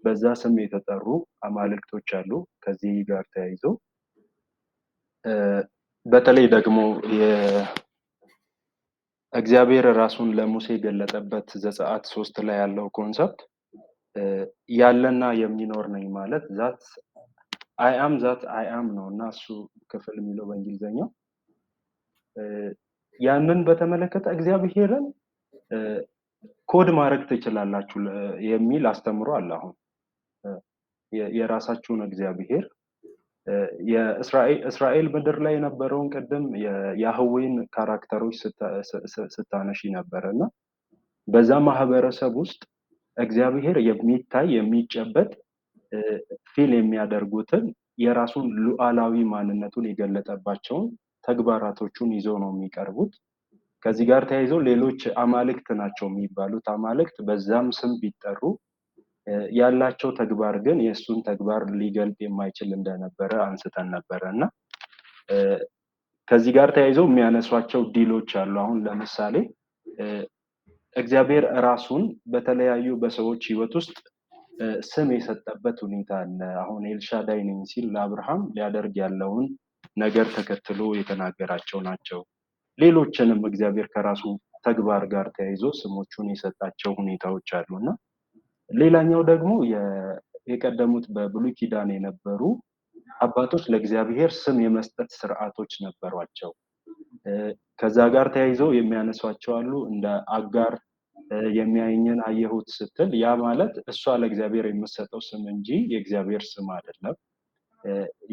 በዛ ስም የተጠሩ አማልክቶች አሉ ከዚህ ጋር ተያይዞ በተለይ ደግሞ እግዚአብሔር ራሱን ለሙሴ ገለጠበት ዘጸአት 3 ላይ ያለው ኮንሰፕት ያለና የሚኖር ነኝ ማለት ዛት I am ነውና እሱ ክፍል የሚለው በእንግሊዘኛው ያንን በተመለከተ እግዚአብሔርን ኮድ ማድረግ ትችላላችሁ የሚል አስተምሮ አለ አሁን የራሳችሁን እግዚአብሔር የእስራኤል ምድር ላይ የነበረውን ቀደም የያህዌን ካራክተሮች ስታነሺ ነበርና በዛ ማህበረሰብ ውስጥ እግዚአብሔር የሚታይ የሚጨበጥ ፊል የሚያደርጉትን የራሱን ሉዓላዊ ማንነቱን የገለጠባቸውን ተግባራቶቹን ይዘው ነው የሚቀርቡት ከዚህ ጋር ተያይዞ ሌሎች አማልክት ናቸው የሚባሉት አማልክት በዛም ስም ቢጠሩ ያላቸው ተግባር ግን የሱን ተግባር ሊገልጥ የማይችል እንደነበረ አንስተን ነበርና ከዚህ ጋር ተያይዞ የሚያነሷቸው ዲሎች አሉ አሁን ለምሳሌ እግዚአብሔር ራሱን በተለያዩ በሰዎች ህይወት ውስጥ ስም የሰጠበት ሁኔታ አለ አሁን ኤልሻዳይ ነኝ ሲል ለአብርሃም ሊያደርግ ያለውን ነገር ተከትሎ የተናገራቸው ናቸው ሌሎችንም እግዚአብሔር ከራሱ ተግባር ጋር ተያይዞ ስሞቹን የሰጣቸው ሁኔታዎች አሉና ሌላኛው ደግሞ የቀደሙት በብሉይ ኪዳን የነበሩ አባቶች ለእግዚአብሔር ስም የመስጠት ስርዓቶች ነበሯቸው ከዛ ጋር ተያይዞ የሚያነሷቸው አሉ እንደ አጋር የሚያየኝን አየሁት ስትል ያ ማለት እሷ ለእግዚአብሔር የምትሰጠው ስም እንጂ የእግዚአብሔር ስም አይደለም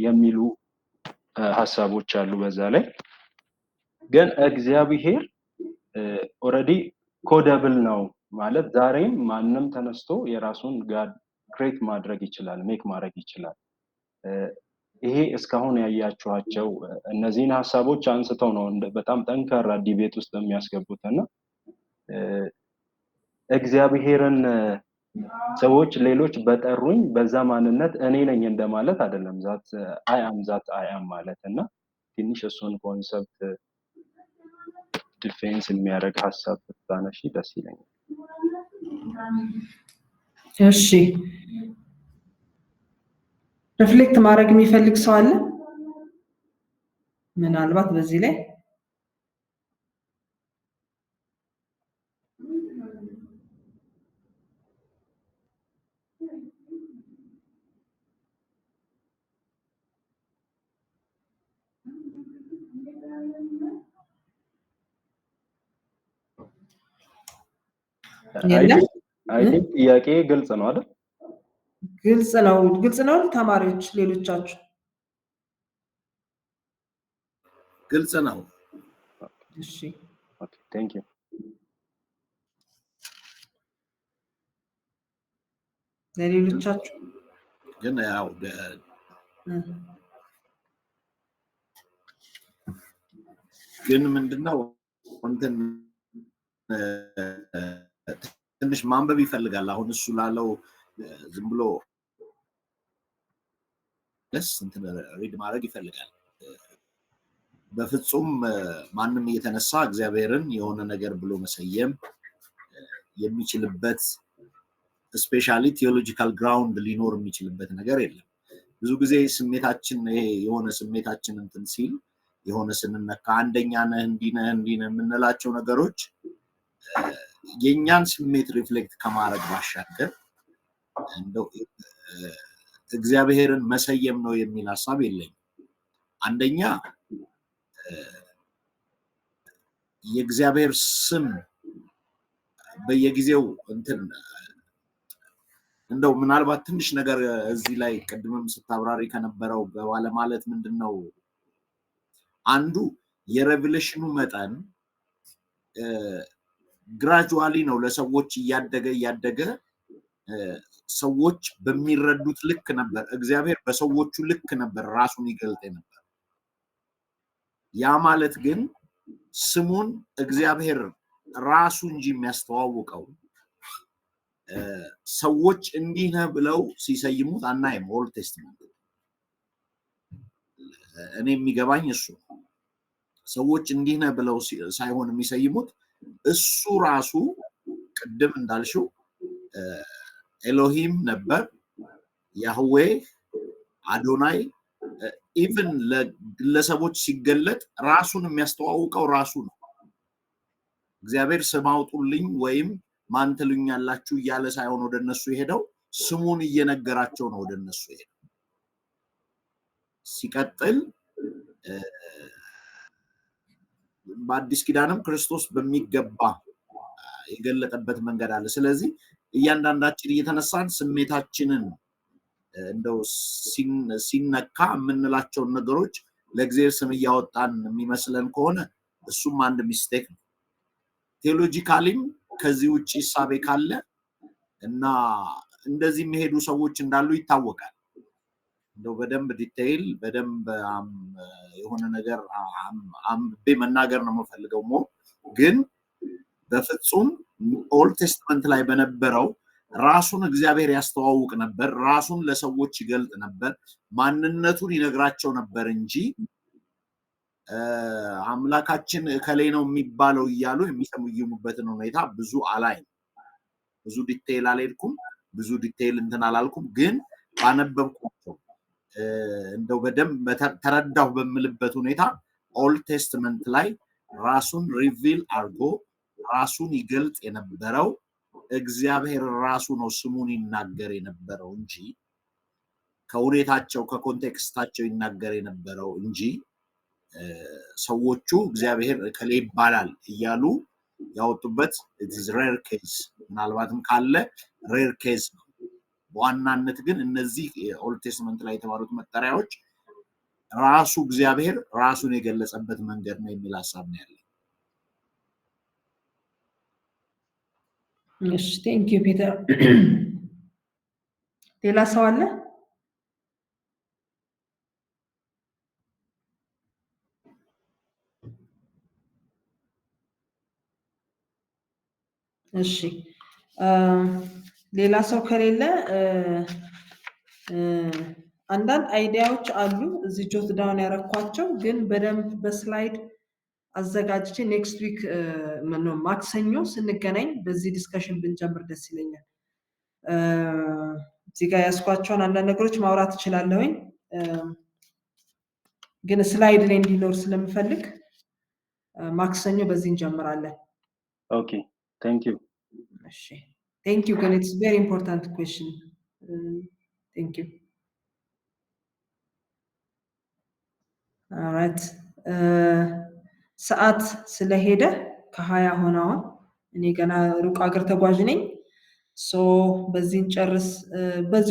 የሚሉ ሐሳቦች አሉ በዛ ላይ ግን እግዚአብሔር ኦሬዲ ኮደብል ነው ማለት ዛሬም ማንንም ተነስቶ የራሱን ጋድ ክሬት ማድረግ ይችላል ሜክ ማድረግ ይችላል ይሄ እስካሁን ያያችኋቸው እነዚህን ሐሳቦች አንስተው ነው በጣም ጠንካራ ዲቤት ውስጥ የሚያስገቡትና እግዚአብሔርን ሰዎች ሌሎች በጠሩኝ በዛ ማንነት እኔ ነኝ እንደማለት አይደለም ዛት አይ አም ማለትና ትንሽ እሱን ኮንሰፕት ዲፌንስ የሚያደርግ ሐሳብ ብታነሺ ደስ ይለኛል እሺ ሪፍሌክት ማድረግ የሚፈልግ ሰው አለ ምናልባት በዚህ ላይ አይ ቲንክ ጥያቄ ግልጽ ነው አይደል ግልጽ ነው ተማሪዎች ሌሎቻችሁ ግልጽ ነው እሺ ኦኬ ቴንክ ዩ ለሌሎቻችሁ ግን ያው ግን ምንድነው እንትን ትንሽ ማንበብ ይፈልጋል አሁን እሱ ላለው ዝም ብሎ እንትን ሪድ ማድረግ ይፈልጋል በፍጹም ማንንም እየተነሳ እግዚአብሔርን የሆነ ነገር ብሎ መሰየም የሚችልበት ስፔሻሊ ቴዎሎጂካል ግራውንድ ሊኖር የሚችልበት ነገር የለም ብዙ ጊዜ ስሜታችን ይሄ የሆነ ስሜታችን እንትን ሲል የሆነ ስንነካ አንደኛ ነህ እንዲነህ የምንላቸው ነገሮች የኛን ስሜት ሪፍሌክት ከማድረግ ባሻገር እንደው እግዚአብሔርን መሰየም ነው የሚል ሐሳብ የለኝም አንደኛ የእግዚአብሔር ስም በየጊዜው እንትን እንደው ምናልባት ትንሽ ነገር እዚህ ላይ ቀድመም ስታብራሪ ከነበረው በባለ ማለት ምንድነው አንዱ የሬቨሌሽኑ መጠን ግራጁዋሊ ነው ለሰዎች እያደገ ሰዎች በሚረዱት ልክ ነበር እግዚአብሔር በሰዎቹ ልክ ነበር ራሱን ይገልጥ ነበር። ያ ማለት ግን ስሙን እግዚአብሔር ራሱ እንጂ የሚያስተዋውቀው ሰዎች እንዲህ ነው ብለው ሲሰይሙት አናይም። ኦልድ ቴስትመንት እኔ የሚገባኝ እሱ ሰዎች እንዲህ ነው ብለው ሳይሆን የሚሰይሙት እሱ ራሱ ቅድም እንዳልሽው ኤሎሂም ነበር፣ ያህዌ፣ አዶናይ ኢቭን ለግለሰቦች ሲገለጥ ራሱን የሚያስተዋውቀው ራሱ ነው። እግዚአብሔር ስም አውጡልኝ ወይም ማን ትሉኛላችሁ እያለ ሳይሆን ወደነሱ የሄደው ስሙን እየነገራቸው ነው ወደነሱ የሄደው። ሲቀጥል በአዲስ ኪዳንም ክርስቶስ በሚገባ የገለጠበት መንገድ አለ። ስለዚህ እያንዳንዳችን እየተነሳን ስሜታችንን እንደው ሲነካ የምንላቸውን ነገሮች ለእግዚአብሔር ስም እያወጣን የሚመስለን ከሆነ እሱም አንድ ሚስቴክ ነው። ቴዎሎጂካሊም ከዚህ ውጪ ሐሳቤ ካለ እና እንደዚህ የሚሄዱ ሰዎች እንዳሉ ይታወቃል። እንደው በደንብ ዲቴይል በደንብ የሆነ ነገር አንብቤ መናገር ነው የምፈልገው። ግን በፍጹም ኦልድ ቴስትመንት ላይ በነበረው ራሱን እግዚአብሔር ያስተዋውቅ ነበር፣ ራሱን ለሰዎች ይገልጥ ነበር፣ ማንነቱን ይነግራቸው ነበር እንጂ አምላካችን ከሌ ነው የሚባለው እያሉ የሚሰሙዩበትን ሁኔታ ብዙ አላይም። ብዙ ዲቴይል አልሄድኩም፣ ብዙ ዲቴይል እንትን አላልኩም። ግን ባነበብኳቸው እንደው በደንብ ተረዳሁ በምልበት ሁኔታ ኦልድ ቴስትመንት ላይ ራሱን ሪቪል አድርጎ ራሱን ይገልጥ የነበረው እግዚአብሔር ራሱ ነው ስሙን ይናገር የነበረው እንጂ ከሁኔታቸው ከኮንቴክስታቸው ይናገር የነበረው እንጂ ሰዎቹ እግዚአብሔር ከሌ ይባላል እያሉ ያወጡበት ኢትስ ሬር ኬዝ፣ ምናልባትም ካለ ሬር ኬዝ ነው። በዋናነት ግን እነዚህ ኦልድ ቴስትመንት ላይ የተባሉት መጠሪያዎች ራሱ እግዚአብሔር ራሱን የገለጸበት መንገድ ነው የሚል ሐሳብ ነው ያለው። እሺ ቴንክ ዩ ፒተር። ሌላ ሰው አለ? እሺ ሌላ ሰው ከሌለ አንዳንድ አይዲያዎች አሉ እዚህ ጆት ዳውን ያረኳቸው፣ ግን በደንብ በስላይድ አዘጋጅቼ ኔክስት ዊክ ማክሰኞ ስንገናኝ በዚህ ዲስከሽን ብንጀምር ደስ ይለኛል። እዚህ ጋር ያስኳቸውን አንዳንድ ነገሮች ማውራት እችላለሁኝ፣ ግን ስላይድ ላይ እንዲኖር ስለምፈልግ ማክሰኞ በዚህ እንጀምራለን። ኦኬ ቴንክ ዩ። እሺ ቴንክ ዩ። ግን ኢትስ ቬሪ ኢምፖርታንት ኩዌስችን። ቴንክ ዩ። ኦልራይት ሰዓት ስለሄደ ከ20 ሆነዋል። እኔ ገና ሩቅ ሀገር ተጓዥ ነኝ። ሶ በዚህ ጨርስ። በዚህ